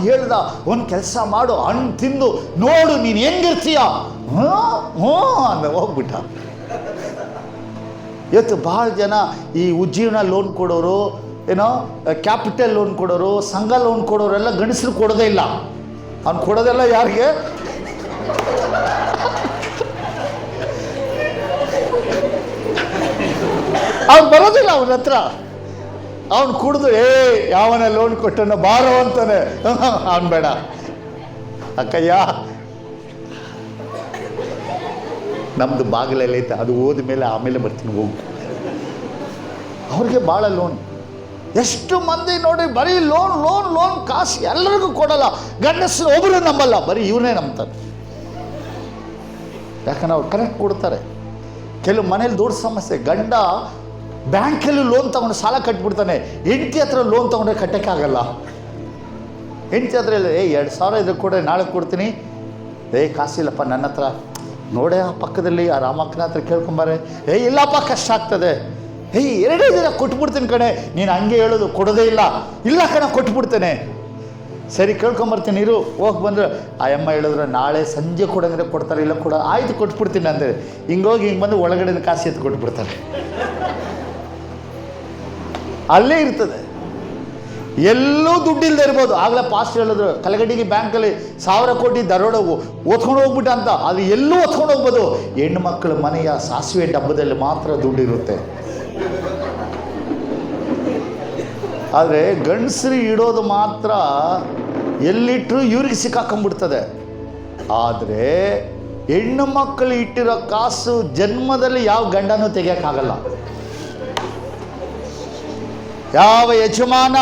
ಹೇಳ್ದ, ಒಂದು ಕೆಲಸ ಮಾಡು, ಹಣ್ಣು ತಿಂದು ನೋಡು ನೀನು ಹೆಂಗಿರ್ತೀಯ. ಹ್ಞೂ ಅಂದ, ಹೋಗ್ಬಿಟ್ಟ. ಇವತ್ತು ಭಾಳ ಜನ ಈ ಉಜ್ಜೀವನ ಲೋನ್ ಕೊಡೋರು, ಏನೋ ಕ್ಯಾಪಿಟಲ್ ಲೋನ್ ಕೊಡೋರು, ಸಂಘ ಲೋನ್ ಕೊಡೋರೆಲ್ಲ ಗಂಡಸರು ಕೊಡೋದೇ ಇಲ್ಲ. ಅವ್ನು ಕೊಡೋದೆಲ್ಲ ಯಾರಿಗೆ? ಅವ್ನು ಬರೋದಿಲ್ಲ ಅವನ ಹತ್ರ. ಅವನು ಕುಡಿದು ಯಾವನ ಲೋನ್ ಕೊಟ್ಟನ ಬಾರೋ ಅಂತಾನೆ. ಅವನು ಬೇಡ ಅಕ್ಕಯ್ಯ, ನಮ್ಮದು ಬಾಗಿಲಲ್ಲಿ ಐತೆ, ಅದು ಹೋದ ಮೇಲೆ ಆಮೇಲೆ ಬರ್ತೀನಿ ಹೋಗು. ಅವ್ರಿಗೆ ಭಾಳ ಲೋನ್. ಎಷ್ಟು ಮಂದಿ ನೋಡಿ ಬರೀ ಲೋನ್ ಲೋನ್ ಲೋನ್, ಕಾಸು ಎಲ್ಲರಿಗೂ ಕೊಡಲ್ಲ. ಗಂಡಸರು ಒಬ್ಬರು ನಂಬಲ್ಲ, ಬರೀ ಇವನೇ ನಂಬ್ತಾರೆ. ಯಾಕಂದ್ರೆ ಅವ್ರು ಕರೆಕ್ಟ್ ಕೊಡ್ತಾರೆ. ಕೆಲವು ಮನೇಲಿ ದೊಡ್ಡ ಸಮಸ್ಯೆ, ಗಂಡ ಬ್ಯಾಂಕಲ್ಲಿ ಲೋನ್ ತೊಗೊಂಡು ಸಾಲ ಕಟ್ಬಿಡ್ತಾನೆ, ಹೆಂಡತಿ ಹತ್ರ ಲೋನ್ ತೊಗೊಂಡ್ರೆ ಕಟ್ಟೋಕ್ಕಾಗಲ್ಲ. ಹೆಂಡತಿ ಹತ್ರ ಇಲ್ಲ, 2,000 ಇದ್ರೆ ಕೊಡ್ರೆ ನಾಳೆ ಕೊಡ್ತೀನಿ. ಕಾಸಿಲ್ಲಪ್ಪ ನನ್ನ ಹತ್ರ, ನೋಡೇ ಆ ಪಕ್ಕದಲ್ಲಿ ಆ ರಾಮಕ್ಕನ ಹತ್ರ ಕೇಳ್ಕೊಂಬಾರೆ. ಇಲ್ಲಪ್ಪ ಕಷ್ಟ ಆಗ್ತದೆ. 2 ದಿನ ಕೊಟ್ಬಿಡ್ತೀನಿ ಕಣೆ. ನೀನು ಹಂಗೆ ಹೇಳೋದು, ಕೊಡೋದೇ ಇಲ್ಲ. ಇಲ್ಲ ಕಣ ಕೊಟ್ಬಿಡ್ತೇನೆ. ಸರಿ ಕೇಳ್ಕೊಂಬರ್ತೀನಿ ಇರು. ಹೋಗಿ ಬಂದ್ರೆ ಆ ಅಮ್ಮ ಹೇಳಿದ್ರೆ ನಾಳೆ ಸಂಜೆ ಕೊಡಂದ್ರೆ ಕೊಡ್ತಾರೆ, ಇಲ್ಲ ಕೊಡ ಆಯ್ತು ಕೊಟ್ಬಿಡ್ತೀನಿ ಅಂತೇಳಿ ಹಿಂಗೋಗಿ ಹಿಂಗೆ ಬಂದು ಒಳಗಡೆ ಕಾಸು ಎತ್ತು ಕೊಟ್ಬಿಡ್ತಾರೆ. ಅಲ್ಲೇ ಇರ್ತದೆ. ಎಲ್ಲೂ ದುಡ್ಡಿಲ್ಲದೆ ಇರ್ಬೋದು. ಆಗಲೇ ಪಾಸ್ಟ್ ಹೇಳಿದ್ರು, ಕಲಗಡಿಗೆ ಬ್ಯಾಂಕಲ್ಲಿ 1,000 ಕೋಟಿ ದರೋಡ ಓದ್ಕೊಂಡು ಹೋಗ್ಬಿಟ್ಟ ಅಂತ. ಅದು ಎಲ್ಲೂ ಓದ್ಕೊಂಡು ಹೋಗ್ಬೋದು. ಹೆಣ್ಣು ಮಕ್ಕಳ ಮನೆಯ ಸಾಸಿವೆ ಡಬ್ಬದಲ್ಲಿ ಮಾತ್ರ ದುಡ್ಡಿರುತ್ತೆ. ಆದರೆ ಗಂಡಸರು ಇಡೋದು ಮಾತ್ರ ಎಲ್ಲಿಟ್ಟರು ಇವ್ರಿಗೆ ಸಿಕ್ಕಾಕೊಂಡ್ಬಿಡ್ತದೆ. ಆದರೆ ಹೆಣ್ಣು ಮಕ್ಕಳು ಇಟ್ಟಿರೋ ಕಾಸು ಜನ್ಮದಲ್ಲಿ ಯಾವ ಗಂಡನೂ ತೆಗಿಯೋಕ್ಕಾಗಲ್ಲ. ಯಾವ ಯಜಮಾನ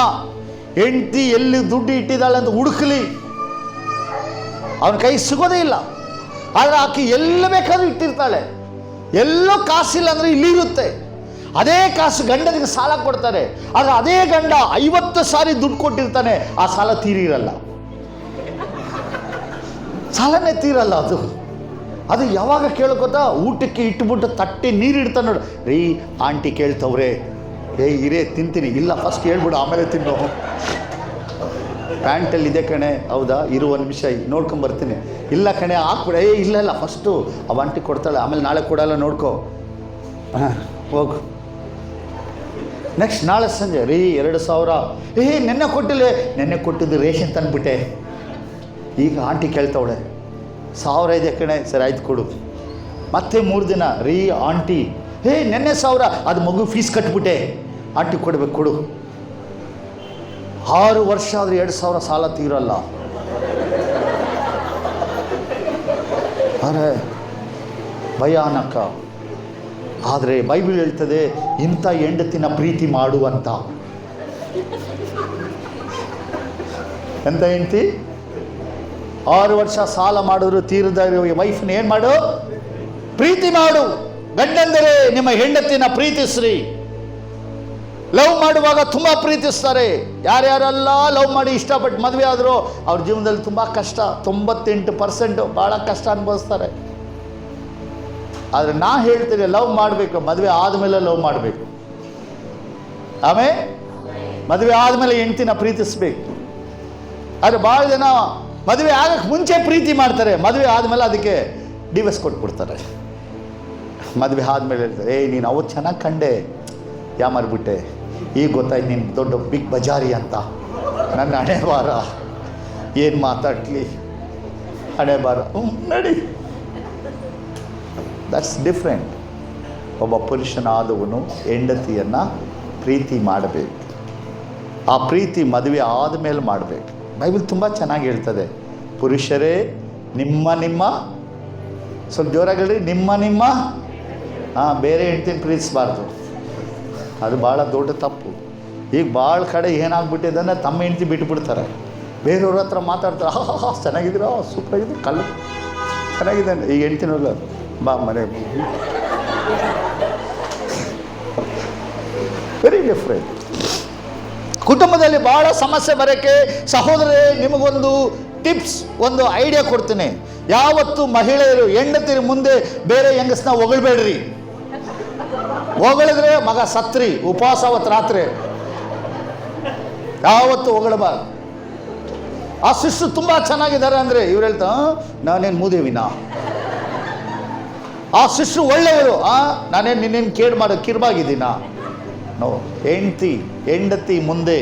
ಹೆಂಡತಿ ಎಲ್ಲಿ ದುಡ್ಡು ಇಟ್ಟಿದ್ದಾಳೆ ಅಂತ ಹುಡುಕಲಿ, ಅವನ ಕೈ ಸಿಗೋದೇ ಇಲ್ಲ. ಆದರೆ ಆಕೆ ಎಲ್ಲ ಬೇಕಾದ್ರೂ ಇಟ್ಟಿರ್ತಾಳೆ. ಎಲ್ಲೋ ಕಾಸಿಲ್ಲ ಅಂದರೆ ಇಲ್ಲಿ ಇರುತ್ತೆ. ಅದೇ ಕಾಸು ಗಂಡನಿಗೆ ಸಾಲ ಕೊಡ್ತಾರೆ. ಆದರೆ ಅದೇ ಗಂಡ 50 ಸಾರಿ ದುಡ್ಡು ಕೊಟ್ಟಿರ್ತಾನೆ, ಆ ಸಾಲ ತೀರಿರಲ್ಲ. ಸಾಲನೇ ತೀರಲ್ಲ. ಅದು ಯಾವಾಗ ಕೇಳ್ಕೊತಾ, ಊಟಕ್ಕೆ ಇಟ್ಬಿಟ್ಟು ತಟ್ಟೆ ನೀರು ಇಡ್ತಾನೆ ನೋಡು. ರೀ ಆಂಟಿ ಕೇಳ್ತವ್ರೆ, ಇರೇ ತಿಂತೀನಿ. ಇಲ್ಲ ಫಸ್ಟ್ ಹೇಳ್ಬಿಡು ಆಮೇಲೆ ತಿನ್ನು. ಪ್ಯಾಂಟಲ್ಲಿ ಇದೆ ಕಣೆ, ಹೌದಾ ಇರು 1 ನಿಮಿಷ ನೋಡ್ಕೊಂಬರ್ತೀನಿ. ಇಲ್ಲ ಕಣೆ ಹಾಕ್ಬಿಡ. ಇಲ್ಲ ಫಸ್ಟು ಅವ ಆಂಟಿ ಕೊಡ್ತಾಳೆ, ಆಮೇಲೆ ನಾಳೆ ಕೊಡಲ್ಲ ನೋಡ್ಕೊ. ಹೋಗು. ನೆಕ್ಸ್ಟ್ ನಾಳೆ ಸಂಜೆ, ರೀ 2,000. ನೆನ್ನೆ ಕೊಟ್ಟಿಲ್ಲ. ನೆನ್ನೆ ಕೊಟ್ಟಿದ್ದು ರೇಷನ್ ತಂದುಬಿಟ್ಟೆ. ಈಗ ಆಂಟಿ ಕೇಳ್ತವಳೆ, 1,000 ಇದೆ ಕಣೆ. ಸರಿ ಆಯ್ತು ಕೊಡು. ಮತ್ತೆ 3 ದಿನ, ರೀ ಆಂಟಿ ನೆನ್ನೆ 1,000, ಅದು ಮಗು ಫೀಸ್ ಕಟ್ಬಿಟ್ಟೆ, ಆಂಟಿ ಕೊಡ್ಬೇಕು ಕೊಡು. 6 ವರ್ಷ ಆದರೆ 2,000 ಸಾಲ ತೀರಲ್ಲ. ಅರೆ ಭಯಾನಕ. ಆದರೆ ಬೈಬಲ್ ಹೇಳ್ತದೆ, ಇಂಥ ಹೆಂಡತಿನ ಪ್ರೀತಿ ಮಾಡು ಅಂತ. ಎಂಥ ಹೆಂಡತಿ? 6 ವರ್ಷ ಸಾಲ ಮಾಡಿದ್ರು ತೀರದ ವೈಫ್ನ ಏನು ಮಾಡು? ಪ್ರೀತಿ ಮಾಡು. ಗಂಡಂದರೆ ನಿಮ್ಮ ಹೆಂಡತಿನ ಪ್ರೀತಿಸ್ರಿ. ಲವ್ ಮಾಡುವಾಗ ತುಂಬ ಪ್ರೀತಿಸ್ತಾರೆ. ಯಾರ್ಯಾರೆಲ್ಲ ಲವ್ ಮಾಡಿ ಇಷ್ಟಪಟ್ಟು ಮದುವೆ ಆದರೂ ಅವ್ರ ಜೀವನದಲ್ಲಿ ತುಂಬ ಕಷ್ಟ, 98% ಭಾಳ ಕಷ್ಟ ಅನುಭವಿಸ್ತಾರೆ. ಆದರೆ ನಾ ಹೇಳ್ತೀನಿ, ಲವ್ ಮಾಡಬೇಕು, ಮದುವೆ ಆದಮೇಲೆ ಲವ್ ಮಾಡಬೇಕು. ಆಮೇಲೆ ಮದುವೆ ಆದಮೇಲೆ ಹೆಂಡ್ತಿನ ಪ್ರೀತಿಸ್ಬೇಕು. ಆದರೆ ಭಾಳ ಜನ ಮದುವೆ ಆಗಕ್ಕೆ ಮುಂಚೆ ಪ್ರೀತಿ ಮಾಡ್ತಾರೆ, ಮದುವೆ ಆದಮೇಲೆ ಅದಕ್ಕೆ ಡಿವೋರ್ಸ್ ಕೊಟ್ಬಿಡ್ತಾರೆ. ಮದುವೆ ಆದಮೇಲೆ ಹೇಳ್ತಾರೆ, ನೀನು ಅವತ್ತು ಚೆನ್ನಾಗಿ ಕಂಡೆ, ಯಾಮಾರ್ಬಿಟ್ಟೆ, ಈಗ ಗೊತ್ತಾಯ್ತು ನೀನು ದೊಡ್ಡ ಬಿಗ್ ಬಜಾರಿ ಅಂತ. ನನ್ನ ಹಣೆ ಬಾರ, ಏನು ಮಾತಾಡ್ಲಿ, ಹಣೆ ಬಾರ ನಡಿ. That's different. ಒಬ್ಬ ಪುರುಷನಾದವನು ಹೆಂಡತಿಯನ್ನು ಪ್ರೀತಿ ಮಾಡಬೇಕು. ಆ ಪ್ರೀತಿ ಮದುವೆ ಆದಮೇಲೆ ಮಾಡಬೇಕು. ಬೈಬಲ್ ತುಂಬ ಚೆನ್ನಾಗಿ ಹೇಳ್ತದೆ, ಪುರುಷರೇ ನಿಮ್ಮ ಸ್ವಲ್ಪ ಜೋರಾಗಿ ಹೇಳಿ, ನಿಮ್ಮ ಬೇರೆ ಹೆಂಡ್ತಿನ ಪ್ರೀತಿಸಬಾರ್ದು. ಅದು ಭಾಳ ದೊಡ್ಡ ತಪ್ಪು. ಈಗ ಭಾಳ ಕಡೆ ಏನಾಗ್ಬಿಟ್ಟಿದೆ ಅಂದರೆ ತಮ್ಮ ಹೆಂಡ್ತಿ ಬಿಟ್ಬಿಡ್ತಾರೆ, ಬೇರೆಯವ್ರ ಹತ್ರ ಮಾತಾಡ್ತಾರೆ. ಚೆನ್ನಾಗಿದ್ದೀರಾ, ಸೂಪರಾಗಿದೆ, ಕಲ್ಲು ಚೆನ್ನಾಗಿದೆ. ಈಗ ಹೆಂಡ್ತಿನಲ್ಲ, ಬಾ ಮನೆ. Very different. ಕುಟುಂಬದಲ್ಲಿ ಭಾಳ ಸಮಸ್ಯೆ ಬರೋಕ್ಕೆ ಸಹೋದರೇ, ನಿಮಗೊಂದು ಟಿಪ್ಸ್, ಒಂದು ಐಡಿಯಾ ಕೊಡ್ತೀನಿ. ಯಾವತ್ತು ಮಹಿಳೆಯರು ಹೆಂಡತಿರ ಮುಂದೆ ಬೇರೆ ಹೆಂಗಸನ್ನ ಹೊಗಳ್ಬೇಡ್ರಿ. ಹೊಗಳಿದ್ರೆ ಮಗ ಸತ್ರಿ, ಉಪವಾಸ ಅವತ್ತು ರಾತ್ರಿ ಯಾವತ್ತು ಹೊಗಳಬಾರ್ದು. ಆ ಸಿಸ್ಟರ್ ತುಂಬ ಚೆನ್ನಾಗಿದ್ದಾರೆ ಅಂದರೆ ಇವ್ರು ಹೇಳ್ತಾ, ನಾನೇನು ಮೂದೇವಿನಾ? ಆ ಸಿಸ್ಟರ್ ಒಳ್ಳೆಯವರು, ನಾನೇನು ನಿನ್ನೇನು ಕೇಳಿ ಮಾಡೋ ಕಿರ್ಬಾಗಿದ್ದೀನಾ? ನೋ. ಹೆಂಡತಿ ಮುಂದೆ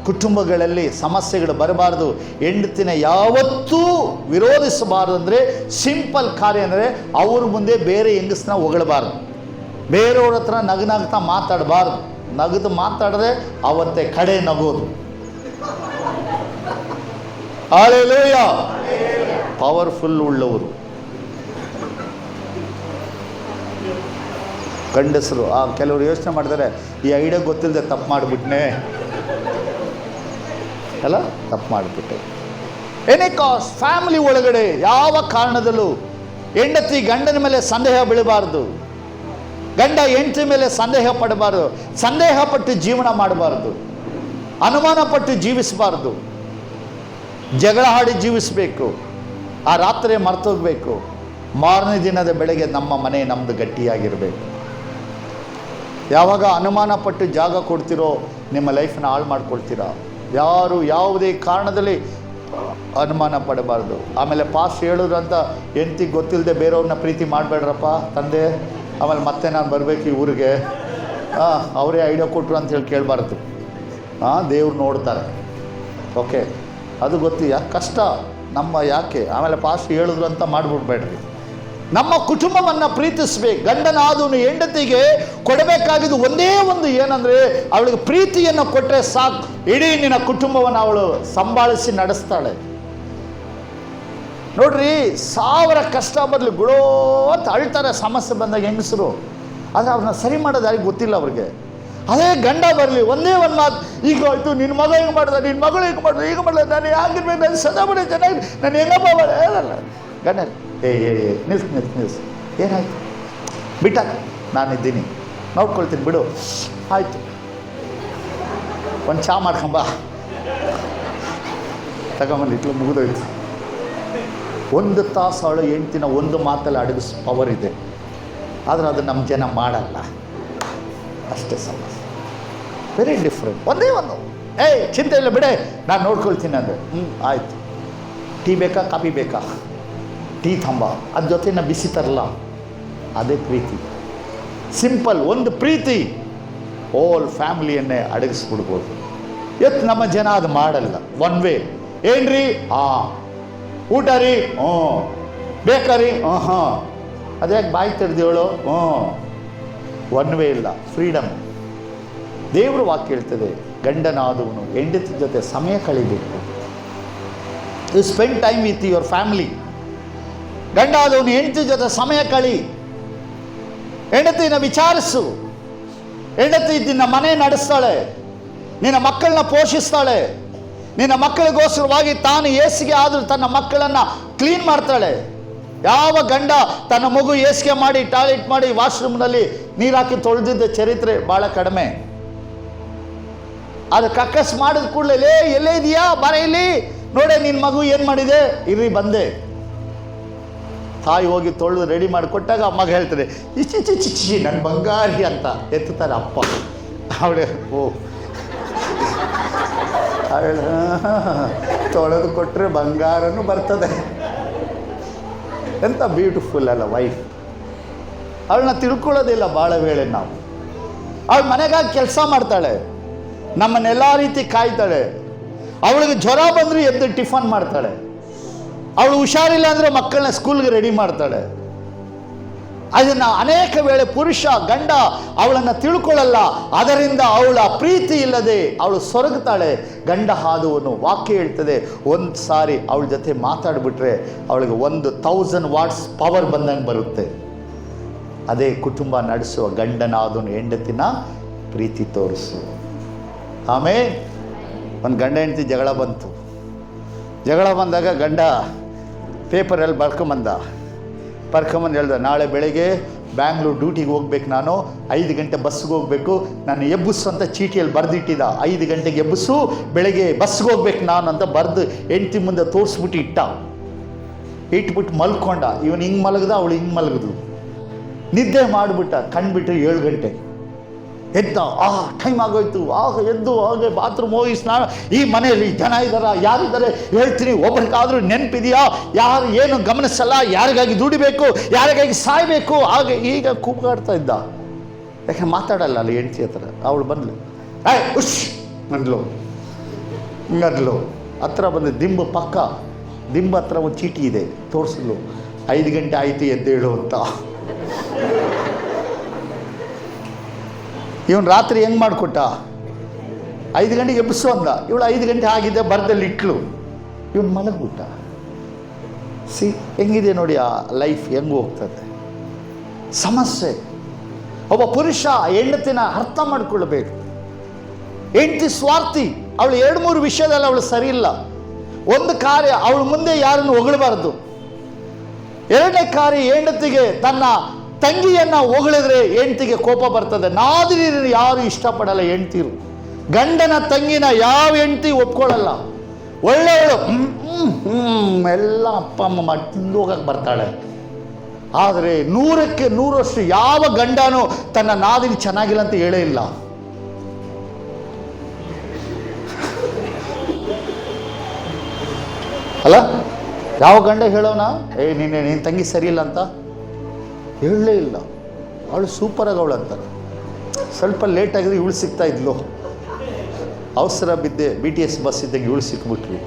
ಕುಟುಂಬಗಳಲ್ಲಿ ಸಮಸ್ಯೆಗಳು ಬರಬಾರ್ದು. ಹೆಂಡತಿನ ಯಾವತ್ತೂ ವಿರೋಧಿಸಬಾರ್ದು. ಅಂದರೆ ಸಿಂಪಲ್ ಕಾರ್ಯ ಅಂದರೆ ಅವ್ರ ಮುಂದೆ ಬೇರೆ ಹೆಂಗಸನ್ನ ಹೊಗಳಬಾರ್ದು. ಬೇರೆಯವ್ರ ಹತ್ರ ನಗ್ತಾ ಮಾತಾಡಬಾರ್ದು. ನಗದು ಮಾತಾಡದೆ ಅವತ್ತೇ ಕಡೆ ನಗೋದು. ಹಲ್ಲೆಲೂಯಾ. ಪವರ್ಫುಲ್ ಉಳ್ಳವರು. ಗಂಡಸರು ಕೆಲವರು ಯೋಚನೆ ಮಾಡ್ತಾರೆ, ಈ ಐಡಿಯಾ ಗೊತ್ತಿಲ್ಲದೆ ತಪ್ಪು ಮಾಡಿಬಿಟ್ನೆ ಅಲ್ಲ, ತಪ್ಪು ಮಾಡಿಬಿಟ್ಟೆ. ಎನಿ ಕಾಸ್ ಫ್ಯಾಮಿಲಿ ಒಳಗಡೆ ಯಾವ ಕಾರಣದಲ್ಲೂ ಹೆಂಡತಿ ಗಂಡನ ಮೇಲೆ ಸಂದೇಹ ಬೀಳಬಾರ್ದು, ಗಂಡ ಹೆಂಡತಿ ಮೇಲೆ ಸಂದೇಹ ಪಡಬಾರ್ದು, ಸಂದೇಹ ಪಟ್ಟು ಜೀವನ ಮಾಡಬಾರ್ದು, ಅನುಮಾನ ಪಟ್ಟು ಜೀವಿಸಬಾರ್ದು, ಜಗಳ ಆಡಿ ಜೀವಿಸಬೇಕು. ಆ ರಾತ್ರಿ ಮರ್ತೋಗ್ಬೇಕು, ಮಾರನೇ ದಿನದ ಬೆಳಗ್ಗೆ ನಮ್ಮ ಮನೆ ನಮ್ಮದು ಗಟ್ಟಿಯಾಗಿರಬೇಕು. ಯಾವಾಗ ಅನುಮಾನ ಪಟ್ಟು ಜಾಗ ಕೊಡ್ತಿರೋ ನಿಮ್ಮ ಲೈಫನ್ನ ಹಾಳು ಮಾಡ್ಕೊಳ್ತೀರಾ. ಯಾರು ಯಾವುದೇ ಕಾರಣದಲ್ಲಿ ಅನುಮಾನ ಪಡಬಾರ್ದು. ಆಮೇಲೆ ಪಾಸ್ಟ್ ಹೇಳಿದ್ರಂತ ಹೆಂಡ್ತಿಗೆ ಗೊತ್ತಿಲ್ಲದೆ ಬೇರೆಯವ್ರನ್ನ ಪ್ರೀತಿ ಮಾಡಬೇಡ್ರಪ್ಪ ತಂದೆ, ಆಮೇಲೆ ಮತ್ತೆ ನಾನು ಬರಬೇಕು ಈ ಊರಿಗೆ, ಅವರೇ ಐಡಿಯಾ ಕೊಟ್ಟರು ಅಂತೇಳಿ ಕೇಳಬಾರ್ದು. ದೇವ್ರು ನೋಡ್ತಾರೆ. ಓಕೆ, ಅದು ಗೊತ್ತಿಲ್ಲ, ಕಷ್ಟ ನಮ್ಮ ಯಾಕೆ, ಆಮೇಲೆ ಪಾಸ್ಟ್ ಹೇಳಿದ್ರು ಅಂತ ಮಾಡಿಬಿಡ್ಬೇಡ್ರಿ. ನಮ್ಮ ಕುಟುಂಬವನ್ನು ಪ್ರೀತಿಸ್ಬೇಕು. ಗಂಡನಾದವನು ಹೆಂಡತಿಗೆ ಕೊಡಬೇಕಾಗಿದ್ದು ಒಂದೇ ಒಂದು ಏನಂದರೆ, ಅವಳಿಗೆ ಪ್ರೀತಿಯನ್ನು ಕೊಟ್ಟರೆ ಸಾಕು, ಇಡೀ ನಿನ್ನ ಕುಟುಂಬವನ್ನು ಅವಳು ಸಂಭಾಳಿಸಿ ನಡೆಸ್ತಾಳೆ. ನೋಡ್ರಿ, 1000 ಕಷ್ಟ ಬರಲಿ ಗುಳೋ ಅಂತ ಅಳ್ತಾರೆ ಸಮಸ್ಯೆ ಬಂದಾಗ ಹೆಂಗಸರು, ಆದರೆ ಅವ್ರನ್ನ ಸರಿ ಮಾಡೋದು ಯಾರಿಗೆ ಗೊತ್ತಿಲ್ಲ ಅವ್ರಿಗೆ. ಅದೇ ಗಂಡ ಬರಲಿ, ಒಂದೇ ಒಂದು ಮಾತು, ಈಗ ಆಯಿತು ನಿನ್ನ ಮಗ ಹಿಂಗೆ ಮಾಡ್ದ, ನಿನ್ನ ಮಗಳು ಹಿಂಗೆ ಮಾಡಿದ್ರು, ಈಗ ಮಾಡಲ್ಲ, ನಾನು ಯಾಕಿರ್ಬೇಕು, ನಾನು ಸದಾ ಬರೀ ಚೆನ್ನಾಗಿ, ನಾನು ಹೆಂಗಪ್ಪ ಹೇಳಲ್ಲ ಗಂಡ. ನಿಲ್ಸು ಏನಾಯ್ತು ಬಿಟ್ಟ, ನಾನಿದ್ದೀನಿ ನೋಡ್ಕೊಳ್ತೀನಿ ಬಿಡು, ಆಯಿತು ಒಂದು ಚಾ ಮಾಡ್ಕೊಂಬ ತಗೊಂಬಂದಿಟ್ಲು, ಮುಗಿದೋಯ್ತು. 1 ತಾಸು ಅವಳು ಹೆಂಡ್ತಿನ ಒಂದು ಮಾತಲ್ಲಿ ಅಡಗಿಸ್ ಪವರ್ ಇದೆ, ಆದರೆ ಅದು ನಮ್ಮ ಜನ ಮಾಡಲ್ಲ, ಅಷ್ಟೇ ಸಮಸ್ಯೆ. Very different. ಒಂದೇ ಒಂದು ಚಿಂತೆ ಇಲ್ಲ ಬಿಡೆ, ನಾನು ನೋಡ್ಕೊಳ್ತೀನಿ ಅಂದರೆ ಆಯಿತು. ಟೀ ಬೇಕಾ ಕಾಫಿ ಬೇಕಾ, ಟೀ ತಂಬ, ಅದ್ರ ಜೊತೆ ನಾ ಬಿಸಿ ತರಲ್ಲ, ಅದೇ ಪ್ರೀತಿ. ಸಿಂಪಲ್ ಒಂದು ಪ್ರೀತಿ ಹೋಲ್ ಫ್ಯಾಮಿಲಿಯನ್ನೇ ಅಡಗಿಸ್ಬಿಡ್ಬೋದು. ಇವತ್ತು ನಮ್ಮ ಜನ ಅದು ಮಾಡಲ್ಲ. ಒನ್ ವೇ, ಏನ್ರಿ ಊಟ ರೀ, ಬೇಕಾ ರೀ, ಅದ್ಯಾಕೆ ಬಾಯಿ ತೆರೆದೇಳು, ಒನ್ ವೇ ಇಲ್ಲ, ಫ್ರೀಡಮ್. ದೇವರು ವಾಕ್ಯ ಹೇಳ್ತದೆ, ಗಂಡನಾದವನು ಹೆಂಡತಿ ಜೊತೆ ಸಮಯ ಕಳಿಬೇಕು. You spend time with your family. ಗಂಡ ಆದವನು ಹೆಂಡತಿ ಜೊತೆ ಸಮಯ ಕಳಿ, ಹೆಂಡತಿನ ವಿಚಾರಿಸು. ಹೆಂಡತಿ ನಿನ್ನ ಮನೆ ನಡೆಸ್ತಾಳೆ, ನಿನ್ನ ಮಕ್ಕಳನ್ನ ಪೋಷಿಸ್ತಾಳೆ, ನಿನ್ನ ಮಕ್ಕಳಿಗೋಸ್ಕರವಾಗಿ ತಾನು ಏಸಿಗೆ ಆದರೂ ತನ್ನ ಮಕ್ಕಳನ್ನು ಕ್ಲೀನ್ ಮಾಡ್ತಾಳೆ. ಯಾವ ಗಂಡ ತನ್ನ ಮಗು ಏಸಿಗೆ ಮಾಡಿ ಟಾಯ್ಲೆಟ್ ಮಾಡಿ ವಾಶ್ರೂಮ್ನಲ್ಲಿ ನೀರು ಹಾಕಿ ತೊಳೆದಿದ್ದ ಚರಿತ್ರೆ ಭಾಳ ಕಡಿಮೆ. ಅದಕ್ಕೆ ಅಕ್ಕಸ್ ಮಾಡಿದ ಕೂಡಲೇ ಎಲ್ಲೇ ಇದೆಯಾ ಬರ ಇಲ್ಲಿ ನೋಡೆ ನಿನ್ನ ಮಗು ಏನು ಮಾಡಿದೆ, ಇರ್ರಿ ಬಂದೆ. ತಾಯಿ ಹೋಗಿ ತೊಳೆದು ರೆಡಿ ಮಾಡಿ ಕೊಟ್ಟಾಗ ಮಗ ಹೇಳ್ತಾರೆ, ಚಿಚ್ಚಿ ನನ್ನ ಬಂಗಾರಿ ಅಂತ ಎತ್ತುತ್ತಾರೆ ಅಪ್ಪ. ಅವಳೆ ಅವಳು ತೊಳೆದು ಕೊಟ್ಟರೆ ಬಂಗಾರನೂ ಬರ್ತದೆ. ಎಂಥ ಬ್ಯೂಟಿಫುಲ್ ಅಲ್ಲ ವೈಫ್. ಅವಳನ್ನ ತಿಳ್ಕೊಳ್ಳೋದಿಲ್ಲ ಭಾಳ ವೇಳೆ ನಾವು. ಅವಳು ಮನೆಗಾಗಿ ಕೆಲಸ ಮಾಡ್ತಾಳೆ, ನಮ್ಮನ್ನೆಲ್ಲ ರೀತಿ ಕಾಯ್ತಾಳೆ. ಅವಳಿಗೆ ಜ್ವರ ಬಂದರೂ ಎದ್ದು ಟಿಫನ್ ಮಾಡ್ತಾಳೆ. ಅವಳು ಹುಷಾರಿಲ್ಲ ಅಂದರೆ ಮಕ್ಕಳನ್ನ ಸ್ಕೂಲ್ಗೆ ರೆಡಿ ಮಾಡ್ತಾಳೆ. ಅದನ್ನು ಅನೇಕ ವೇಳೆ ಪುರುಷ ಗಂಡ ಅವಳನ್ನು ತಿಳ್ಕೊಳ್ಳಲ್ಲ. ಅದರಿಂದ ಅವಳ ಪ್ರೀತಿ ಇಲ್ಲದೆ ಅವಳು ಸೊರಗುತ್ತಾಳೆ. ಗಂಡ ಆದವನು ವಾಕ್ಯ ಹೇಳ್ತದೆ, ಒಂದು ಸಾರಿ ಅವಳ ಜೊತೆ ಮಾತಾಡಿಬಿಟ್ರೆ ಅವಳಿಗೆ 1000 ವಾಟ್ಸ್ ಪವರ್ ಬಂದಂಗೆ ಬರುತ್ತೆ. ಅದೇ ಕುಟುಂಬ ನಡೆಸುವ ಗಂಡನಾದವನು ಹೆಂಡತಿನ ಪ್ರೀತಿ ತೋರಿಸು. ಆಮೇಲೆ ಒಂದು ಗಂಡ ಹೆಂಡತಿ ಜಗಳ ಬಂತು. ಜಗಳ ಬಂದಾಗ ಗಂಡ ಪೇಪರಲ್ಲಿ ಬರ್ಕೊಂಬಂದು ಹೇಳ್ದ, ನಾಳೆ ಬೆಳಗ್ಗೆ ಬ್ಯಾಂಗ್ಳೂರು ಡ್ಯೂಟಿಗೆ ಹೋಗ್ಬೇಕು, ನಾನು 5 ಗಂಟೆ ಬಸ್ಸಿಗೆ ಹೋಗಬೇಕು, ನಾನು ಎಬ್ಬಿಸು ಅಂತ ಚೀಟಿಯಲ್ಲಿ ಬರೆದಿಟ್ಟಿದ್ದ. 5 ಗಂಟೆಗೆ ಎಬ್ಬಿಸು, ಬೆಳಗ್ಗೆ ಬಸ್ಸಿಗೆ ಹೋಗ್ಬೇಕು ನಾನು ಅಂತ ಬರೆದು ಹೆಂಡ್ತಿ ಮುಂದೆ ತೋರಿಸ್ಬಿಟ್ಟು ಇಟ್ಬಿಟ್ಟು ಮಲ್ಕೊಂಡ. ಇವನು ಹಿಂಗೆ ಮಲಗ್ದ, ಅವಳು ಹಿಂಗೆ ಮಲಗಿದ್ಲು. ನಿದ್ದೆ ಮಾಡಿಬಿಟ್ಟ. ಕಣ್ಬಿಟ್ರೆ 7 ಗಂಟೆ. ಎದ್ದ, ಟೈಮ್ ಆಗೋಯ್ತು. ಎದ್ದು ಹಾಗೆ ಬಾತ್ರೂಮ್ ಹೋಗಿ ಸ್ನಾನ. ಈ ಮನೆಯಲ್ಲಿ ಜನ ಇದ್ದಾರ, ಯಾರಿದ್ದಾರೆ ಹೇಳ್ತೀನಿ, ಒಬ್ಬರಿಗಾದರೂ ನೆನಪಿದೆಯಾ, ಯಾರು ಏನು ಗಮನಿಸಲ್ಲ, ಯಾರಿಗಾಗಿ ದುಡಿಬೇಕು, ಯಾರಿಗಾಗಿ ಸಾಯಬೇಕು, ಹಾಗೆ ಈಗ ಕೂಗಾಡ್ತಾ ಇದ್ದ. ಯಾಕೆ ಮಾತಾಡಲ್ಲ ಅಲ್ಲಿ ಹೆಂಡ್ತಿ ಹತ್ರ. ಅವಳು ಬಂದ್ಲು, ಉಶ್ ಅಂದ್ಲು, ಹಿಂಗದ್ಲು. ಹತ್ರ ಬಂದು ದಿಂಬ ಹತ್ರ ಒಂದು ಚೀಟಿ ಇದೆ, ತೋರಿಸ್ಲು. 5 ಗಂಟೆ ಆಯಿತು ಎದ್ದೇಳು ಅಂತ. ಇವನು ರಾತ್ರಿ ಹೆಂಗೆ ಮಾಡಿಕೊಟ್ಟ, 5 ಗಂಟೆಗೆ ಎಬ್ಬಿಸು ಅಂದ. ಇವಳು 5 ಗಂಟೆ ಆಗಿದೆ ಬರದಲ್ಲಿ ಇಟ್ಲು. ಇವನು ಮಲಗ್ಬಿಟ್ಟ. ಹೆಂಗಿದೆ ನೋಡಿ ಆ ಲೈಫ್ ಹೆಂಗೆ ಹೋಗ್ತದೆ. ಸಮಸ್ಯೆ ಒಬ್ಬ ಪುರುಷ ಹೆಂಡತಿನ ಅರ್ಥ ಮಾಡಿಕೊಳ್ಬೇಕು. ಹೆಂಡತಿ ಸ್ವಾರ್ಥಿ, ಅವಳು 2-3 ವಿಷಯದಲ್ಲಿ ಅವಳು ಸರಿ ಇಲ್ಲ. ಒಂದು ಕಾರ್ಯ, ಅವಳು ಮುಂದೆ ಯಾರನ್ನು ಹೊಗಳಬಾರದು. 2ನೇ ಕಾರ್ಯ, ಹೆಂಡತಿಗೆ ತನ್ನ ತಂಗಿಯನ್ನು ಹೊಗಳಿದ್ರೆ ಹೆಂಡತಿಗೆ ಕೋಪ ಬರ್ತದೆ. ನಾದಿನಿಯರು ಯಾರು ಇಷ್ಟಪಡಲ್ಲ ಹೆಂಡ್ತಿರು. ಗಂಡನ ತಂಗಿನ ಯಾವ ಹೆಂಡತಿ ಒಪ್ಕೊಳ್ಳಲ್ಲ. ಒಳ್ಳೆಯವಳು ಎಲ್ಲ ಅಪ್ಪ ಅಮ್ಮ ಮಾಡಿ ತಿಂದು ಹೋಗಕ್ಕೆ ಬರ್ತಾಳೆ. ಆದರೆ 100ಕ್ಕೆ 100ರಷ್ಟು ಯಾವ ಗಂಡನೂ ತನ್ನ ನಾದಿನಿ ಚೆನ್ನಾಗಿಲ್ಲ ಅಂತ ಹೇಳೇ ಇಲ್ಲ. ಅಲ್ಲ, ಯಾವ ಗಂಡ ಹೇಳೋಣ ನಿನ್ನ ತಂಗಿ ಸರಿ ಇಲ್ಲ ಅಂತ ಹೇಳಲೇ ಇಲ್ಲ. ಅವಳು ಸೂಪರಾಗಿ ಅವಳು ಅಂತಾರೆ. ಸ್ವಲ್ಪ ಲೇಟ್ ಆಗಿದ್ರೆ ಇವಳು ಸಿಗ್ತಾ ಇದ್ಲು, ಅವಸರ ಬಿದ್ದೆ BTS ಬಸ್ ಇದ್ದಂಗೆ ಇವಳು ಸಿಕ್ಬಿಟ್ವಿ.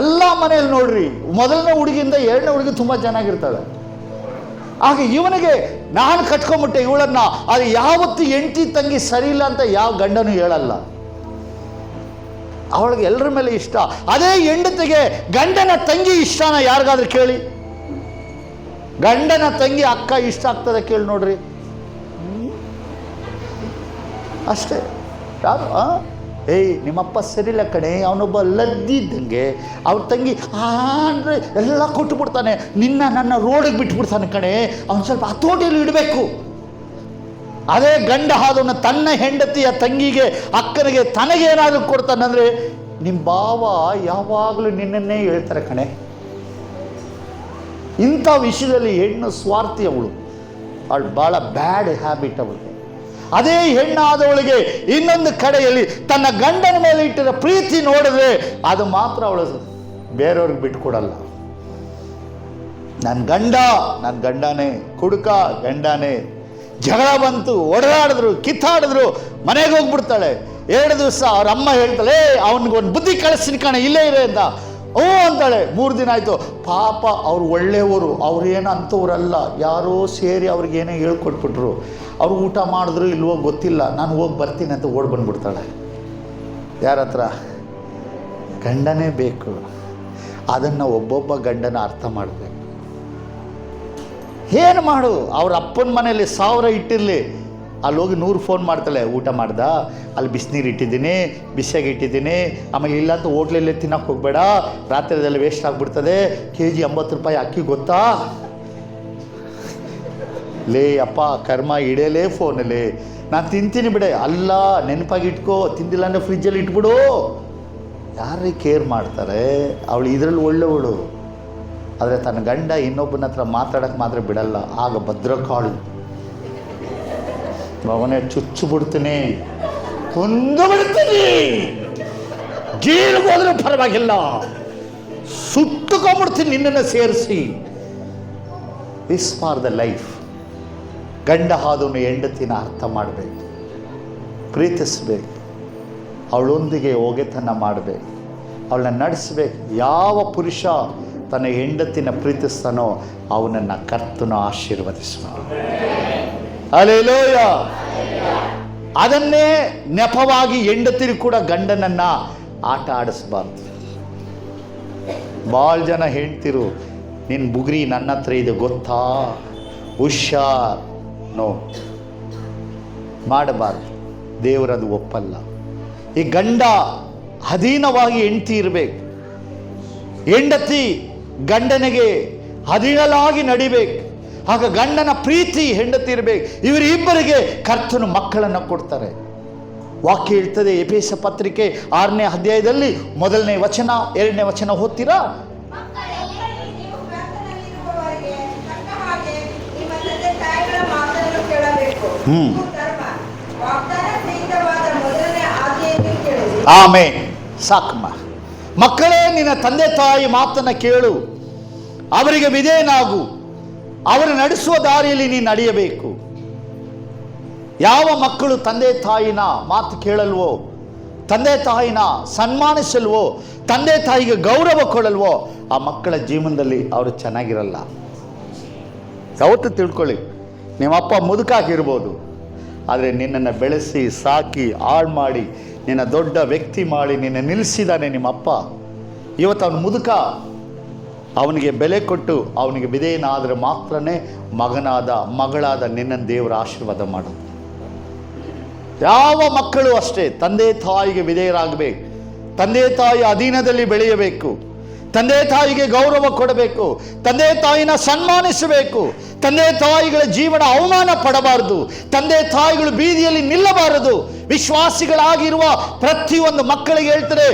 ಎಲ್ಲ ಮನೆಯಲ್ಲಿ ನೋಡ್ರಿ, ಮೊದಲನೇ ಹುಡುಗಿಯಿಂದ 2ನೇ ಹುಡುಗಿ ತುಂಬ ಚೆನ್ನಾಗಿರ್ತಾಳೆ. ಆಗ ಇವನಿಗೆ ನಾನು ಕಟ್ಕೊಂಬಿಟ್ಟೆ ಇವಳನ್ನ, ಅದು ಯಾವತ್ತು ಹೆಂಡತಿ ತಂಗಿ ಸರಿ ಇಲ್ಲ ಅಂತ ಯಾವ ಗಂಡನೂ ಹೇಳಲ್ಲ. ಅವಳಿಗೆ ಎಲ್ಲರ ಮೇಲೆ ಇಷ್ಟ. ಅದೇ ಹೆಂಡತಿಗೆ ಗಂಡನ ತಂಗಿ ಇಷ್ಟನ ಯಾರಿಗಾದ್ರೂ ಕೇಳಿ. ಗಂಡನ ತಂಗಿ ಅಕ್ಕ ಇಷ್ಟ ಆಗ್ತದೆ ಕೇಳಿ ನೋಡ್ರಿ. ಅಷ್ಟೇ. ಯಾರು ನಿಮ್ಮಪ್ಪ ಸರಿಲ್ಲ ಕಣೆ, ಅವನೊಬ್ಬ ಲದ್ದಿದ್ದಂಗೆ, ಅವ್ರ ತಂಗಿ ಅಂದರೆ ಎಲ್ಲ ಕೊಟ್ಟುಬಿಡ್ತಾನೆ, ನನ್ನ ರೋಡಿಗೆ ಬಿಟ್ಬಿಡ್ತಾನೆ ಕಣೆ, ಅವನು ಸ್ವಲ್ಪ ಹತೋಟಿಯಲ್ಲಿ ಇಡಬೇಕು. ಅದೇ ಗಂಡ ಆದವನು ತನ್ನ ಹೆಂಡತಿಯ ತಂಗಿಗೆ ಅಕ್ಕನಿಗೆ ತನಗೇನಾದರೂ ಕೊಡ್ತಾನಂದರೆ ನಿಮ್ಮ ಭಾವ ಯಾವಾಗಲೂ ನಿನ್ನನ್ನೇ ಹೇಳ್ತಾರೆ ಕಣೆ. ಇಂಥ ವಿಷಯದಲ್ಲಿ ಹೆಣ್ಣು ಸ್ವಾರ್ಥಿ ಅವಳು ಭಾಳ ಬ್ಯಾಡ್ ಹ್ಯಾಬಿಟ್ ಅವಳಿಗೆ. ಅದೇ ಹೆಣ್ಣಾದವಳಿಗೆ ಇನ್ನೊಂದು ಕಡೆಯಲ್ಲಿ ತನ್ನ ಗಂಡನ ಮೇಲೆ ಇಟ್ಟಿರೋ ಪ್ರೀತಿ ನೋಡಿದ್ರೆ ಅದು ಮಾತ್ರ ಅವಳು ಬೇರೆಯವ್ರಿಗೆ ಬಿಟ್ಕೊಡಲ್ಲ. ನನ್ನ ಗಂಡನೇ ಕುಡುಕ, ಗಂಡನೇ ಜಗಳ ಬಂತು, ಒಡೆದಾಡಿದ್ರು, ಕಿತ್ತಾಡಿದ್ರು, ಮನೆಗೆ ಹೋಗ್ಬಿಡ್ತಾಳೆ. 2 ದಿವಸ ಅವ್ರ ಅಮ್ಮ ಹೇಳ್ತಾಳೆ, ಅವನಿಗೊಂದು ಬುದ್ಧಿ ಕಳಿಸ್ತೀನಿ ಕಣೆ, ಇಲ್ಲೇ ಇರೇ ಅಂತ. ಅಂತಾಳೆ. 3 ದಿನ ಆಯಿತು. ಪಾಪ ಅವ್ರು ಒಳ್ಳೆಯವರು, ಅವ್ರೇನು ಅಂಥವ್ರಲ್ಲ, ಯಾರೋ ಸೇರಿ ಅವ್ರಿಗೇನೋ ಹೇಳ್ಕೊಟ್ಬಿಟ್ರು. ಅವ್ರು ಊಟ ಮಾಡಿದ್ರು ಇಲ್ವೋ ಗೊತ್ತಿಲ್ಲ, ನಾನು ಹೋಗಿ ಬರ್ತೀನಿ ಅಂತ ಓಡಿ ಬಂದ್ಬಿಡ್ತಾಳೆ. ಯಾರ ಹತ್ರ? ಗಂಡನೇ ಬೇಕು. ಅದನ್ನು ಒಬ್ಬೊಬ್ಬ ಗಂಡನ ಅರ್ಥ ಮಾಡಬೇಕು. ಏನು ಮಾಡು, ಅವ್ರ ಅಪ್ಪನ ಮನೇಲಿ 1000 ಇಟ್ಟಿರಲಿ, ಅಲ್ಲಿ ಹೋಗಿ 100 ಫೋನ್ ಮಾಡ್ತಾಳೆ. ಊಟ ಮಾಡ್ದ, ಅಲ್ಲಿ ಬಿಸಿನೀರು ಇಟ್ಟಿದ್ದೀನಿ, ಬಿಸಿಯಾಗಿ ಇಟ್ಟಿದ್ದೀನಿ, ಆಮೇಲೆ ಇಲ್ಲ ಅಂತ ಹೋಟ್ಲಲ್ಲೇ ತಿನ್ನೋಕೆ ಹೋಗಬೇಡ, ರಾತ್ರಿದೆಲ್ಲ ವೇಸ್ಟ್ ಆಗಿಬಿಡ್ತದೆ, kg 80 ರೂಪಾಯಿ ಅಕ್ಕಿ ಗೊತ್ತಾ? ಲೇ ಅಪ್ಪ ಕರ್ಮ, ಇಡೇಲೇ ಫೋನಲ್ಲಿ, ನಾನು ತಿಂತೀನಿ ಬಿಡೆ. ಅಲ್ಲ, ನೆನಪಾಗಿ ಇಟ್ಕೋ, ತಿಂದಿಲ್ಲ ಅಂದರೆ ಫ್ರಿಜ್ಜಲ್ಲಿ ಇಟ್ಬಿಡು. ಯಾರೇ ಕೇರ್ ಮಾಡ್ತಾರೆ? ಅವಳು ಇದರಲ್ಲಿ ಒಳ್ಳೆವಳು. ಆದರೆ ತನ್ನ ಗಂಡ ಇನ್ನೊಬ್ಬನ ಹತ್ರ ಮಾತಾಡೋಕ್ಕೆ ಮಾತ್ರ ಬಿಡಲ್ಲ. ಆಗ ಭದ್ರಕಾಳು, ಅವನೇ ಚುಚ್ಚು ಬಿಡ್ತೀನಿ, ಕೊಂದು ಬಿಡ್ತೀನಿ, ಜೈಲಿಗೆ ಹೋದ್ರೂ ಪರವಾಗಿಲ್ಲ, ಸುಟ್ಟುಕೊಂಡ್ಬಿಡ್ತೀನಿ ನಿನ್ನನ್ನು ಸೇರಿಸಿ. This for the life. ಗಂಡ ಆದವನು ಹೆಂಡತಿನ ಅರ್ಥ ಮಾಡಬೇಕು, ಪ್ರೀತಿಸ್ಬೇಕು, ಅವಳೊಂದಿಗೆ ಒಗೆತನ ಮಾಡಬೇಕು, ಅವಳನ್ನ ನಡೆಸಬೇಕು. ಯಾವ ಪುರುಷ ತನ್ನ ಹೆಂಡತಿನ ಪ್ರೀತಿಸ್ತಾನೋ ಅವನನ್ನು ಕರ್ತನು ಆಶೀರ್ವದಿಸುವ. ಹಲ್ಲೆಲೂಯಾ. ಅದನ್ನೇ ನೆಪವಾಗಿ ಹೆಂಡತಿರು ಕೂಡ ಗಂಡನನ್ನು ಆಟ ಆಡಿಸ್ಬಾರ್ದು. ಭಾಳ ಜನ ಹೆಂಡ್ತಿರು, ನಿನ್ನ ಬುಗ್ರಿ ನನ್ನ ಹತ್ರ ಇದೆ ಗೊತ್ತಾ, ಹುಷಾರ್, ನೋ ಮಾಡಬಾರ್ದು. ದೇವರದು ಒಪ್ಪಲ್ಲ. ಈ ಗಂಡ ಅಧೀನವಾಗಿ ಹೆಂಡತಿ ಇರಬೇಕು, ಹೆಂಡತಿ ಗಂಡನಿಗೆ ಅಧೀನಲಾಗಿ ನಡಿಬೇಕು. ಆಗ ಗಂಡನ ಪ್ರೀತಿ ಹೆಂಡತಿ ಇರಬೇಕು. ಇವರಿಬ್ಬರಿಗೆ ಕರ್ತನು ಮಕ್ಕಳನ್ನು ಕೊಡ್ತಾರೆ. ವಾಕ್ಯ ಹೇಳ್ತದೆ, ಎಫೆಸ ಪತ್ರಿಕೆ 6ನೇ ಅಧ್ಯಾಯದಲ್ಲಿ 1ನೇ ವಚನ 2ನೇ ವಚನ ಓದ್ತೀರಾ? ಆಮೇನ್. ಸಾಕಮ್ಮ. ಮಕ್ಕಳೇ, ನಿನ್ನ ತಂದೆ ತಾಯಿ ಮಾತನ್ನು ಕೇಳು, ಅವರಿಗೆ ವಿಧೇಯನಾಗು, ಅವರು ನಡೆಸುವ ದಾರಿಯಲ್ಲಿ ನೀನು ನಡೆಯಬೇಕು. ಯಾವ ಮಕ್ಕಳು ತಂದೆ ತಾಯಿನ ಮಾತು ಕೇಳಲ್ವೋ, ತಂದೆ ತಾಯಿನ ಸನ್ಮಾನಿಸಲ್ವೋ, ತಂದೆ ತಾಯಿಗೆ ಗೌರವ ಕೊಡಲ್ವೋ, ಆ ಮಕ್ಕಳ ಜೀವನದಲ್ಲಿ ಅವರು ಚೆನ್ನಾಗಿರಲ್ಲ. ಯಾವತ್ತೂ ತಿಳ್ಕೊಳ್ಳಿ, ನಿಮ್ಮಪ್ಪ ಮುದುಕಾಗಿರ್ಬೋದು, ಆದರೆ ನಿನ್ನನ್ನು ಬೆಳೆಸಿ ಸಾಕಿ ಹಾಳು ಮಾಡಿ ನಿನ್ನ ದೊಡ್ಡ ವ್ಯಕ್ತಿ ಮಾಡಿ ನಿನ್ನ ನಿಲ್ಲಿಸಿದ್ದಾನೆ ನಿಮ್ಮಪ್ಪ. ಇವತ್ತು ಅವನು ಮುದುಕ, ಅವನಿಗೆ ಬೆಲೆ ಕೊಟ್ಟು ಅವನಿಗೆ ವಿಧೇಯನಾದರೆ ಮಾತ್ರನೇ ಮಗನಾದ ಮಗಳಾದ ನಿನ್ನನ್ನು ದೇವರ ಆಶೀರ್ವಾದ ಮಾಡೋದು. ಯಾವ ಮಕ್ಕಳು ಅಷ್ಟೇ ತಂದೆ ತಾಯಿಗೆ ವಿಧೇಯರಾಗಬೇಕು, ತಂದೆ ತಾಯಿ ಅಧೀನದಲ್ಲಿ ಬೆಳೆಯಬೇಕು, ತಂದೆ ತಾಯಿಗೆ ಗೌರವ ಕೊಡಬೇಕು, ತಂದೆ ತಾಯಿನ ಸನ್ಮಾನಿಸಬೇಕು, ತಂದೆ ತಾಯಿಗಳ ಜೀವನ ಅವಮಾನ ಪಡಬಾರದು, ತಂದೆ ತಾಯಿಗಳು ಬೀದಿಯಲ್ಲಿ ನಿಲ್ಲಬಾರದು. ವಿಶ್ವಾಸಿಗಳಾಗಿರುವ ಪ್ರತಿಯೊಂದು ಮಕ್ಕಳಿಗೆ ಹೇಳ್ತಾರೆ,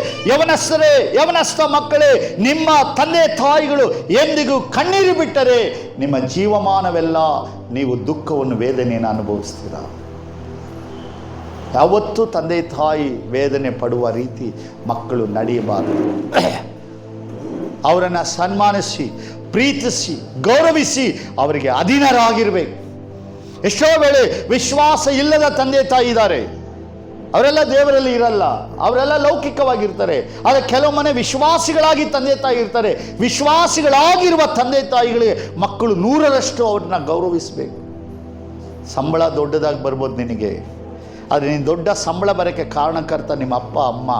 ಯವನಸ್ಥ ಮಕ್ಕಳೇ, ನಿಮ್ಮ ತಂದೆ ತಾಯಿಗಳು ಎಂದಿಗೂ ಕಣ್ಣೀರು ಬಿಟ್ಟರೆ ನಿಮ್ಮ ಜೀವಮಾನವೆಲ್ಲ ನೀವು ದುಃಖವನ್ನು ವೇದನೆಯನ್ನು ಅನುಭವಿಸ್ತೀರ. ಯಾವತ್ತೂ ತಂದೆ ತಾಯಿ ವೇದನೆ ಪಡುವ ರೀತಿ ಮಕ್ಕಳು ನಡೆಯಬಾರದು. ಅವರನ್ನು ಸನ್ಮಾನಿಸಿ, ಪ್ರೀತಿಸಿ, ಗೌರವಿಸಿ ಅವರಿಗೆ ಅಧೀನರಾಗಿರಬೇಕು. ಎಷ್ಟೋ ವೇಳೆ ವಿಶ್ವಾಸ ಇಲ್ಲದ ತಂದೆ ತಾಯಿ ಇದ್ದಾರೆ, ಅವರೆಲ್ಲ ದೇವರಲ್ಲಿ ಇರಲ್ಲ, ಅವರೆಲ್ಲ ಲೌಕಿಕವಾಗಿರ್ತಾರೆ. ಆದರೆ ಕೆಲವು ಮನೆ ವಿಶ್ವಾಸಿಗಳಾಗಿ ತಂದೆ ತಾಯಿ ಇರ್ತಾರೆ. ವಿಶ್ವಾಸಿಗಳಾಗಿರುವ ತಂದೆ ತಾಯಿಗಳಿಗೆ ಮಕ್ಕಳು 100ರಷ್ಟು ಅವ್ರನ್ನ ಗೌರವಿಸಬೇಕು. ಸಂಬಳ ದೊಡ್ಡದಾಗಿ ಬರ್ಬೋದು ನಿನಗೆ, ಆದರೆ ನೀನು ದೊಡ್ಡ ಸಂಬಳ ಬರೋಕ್ಕೆ ಕಾರಣಕರ್ತ ನಿಮ್ಮ ಅಪ್ಪ ಅಮ್ಮ.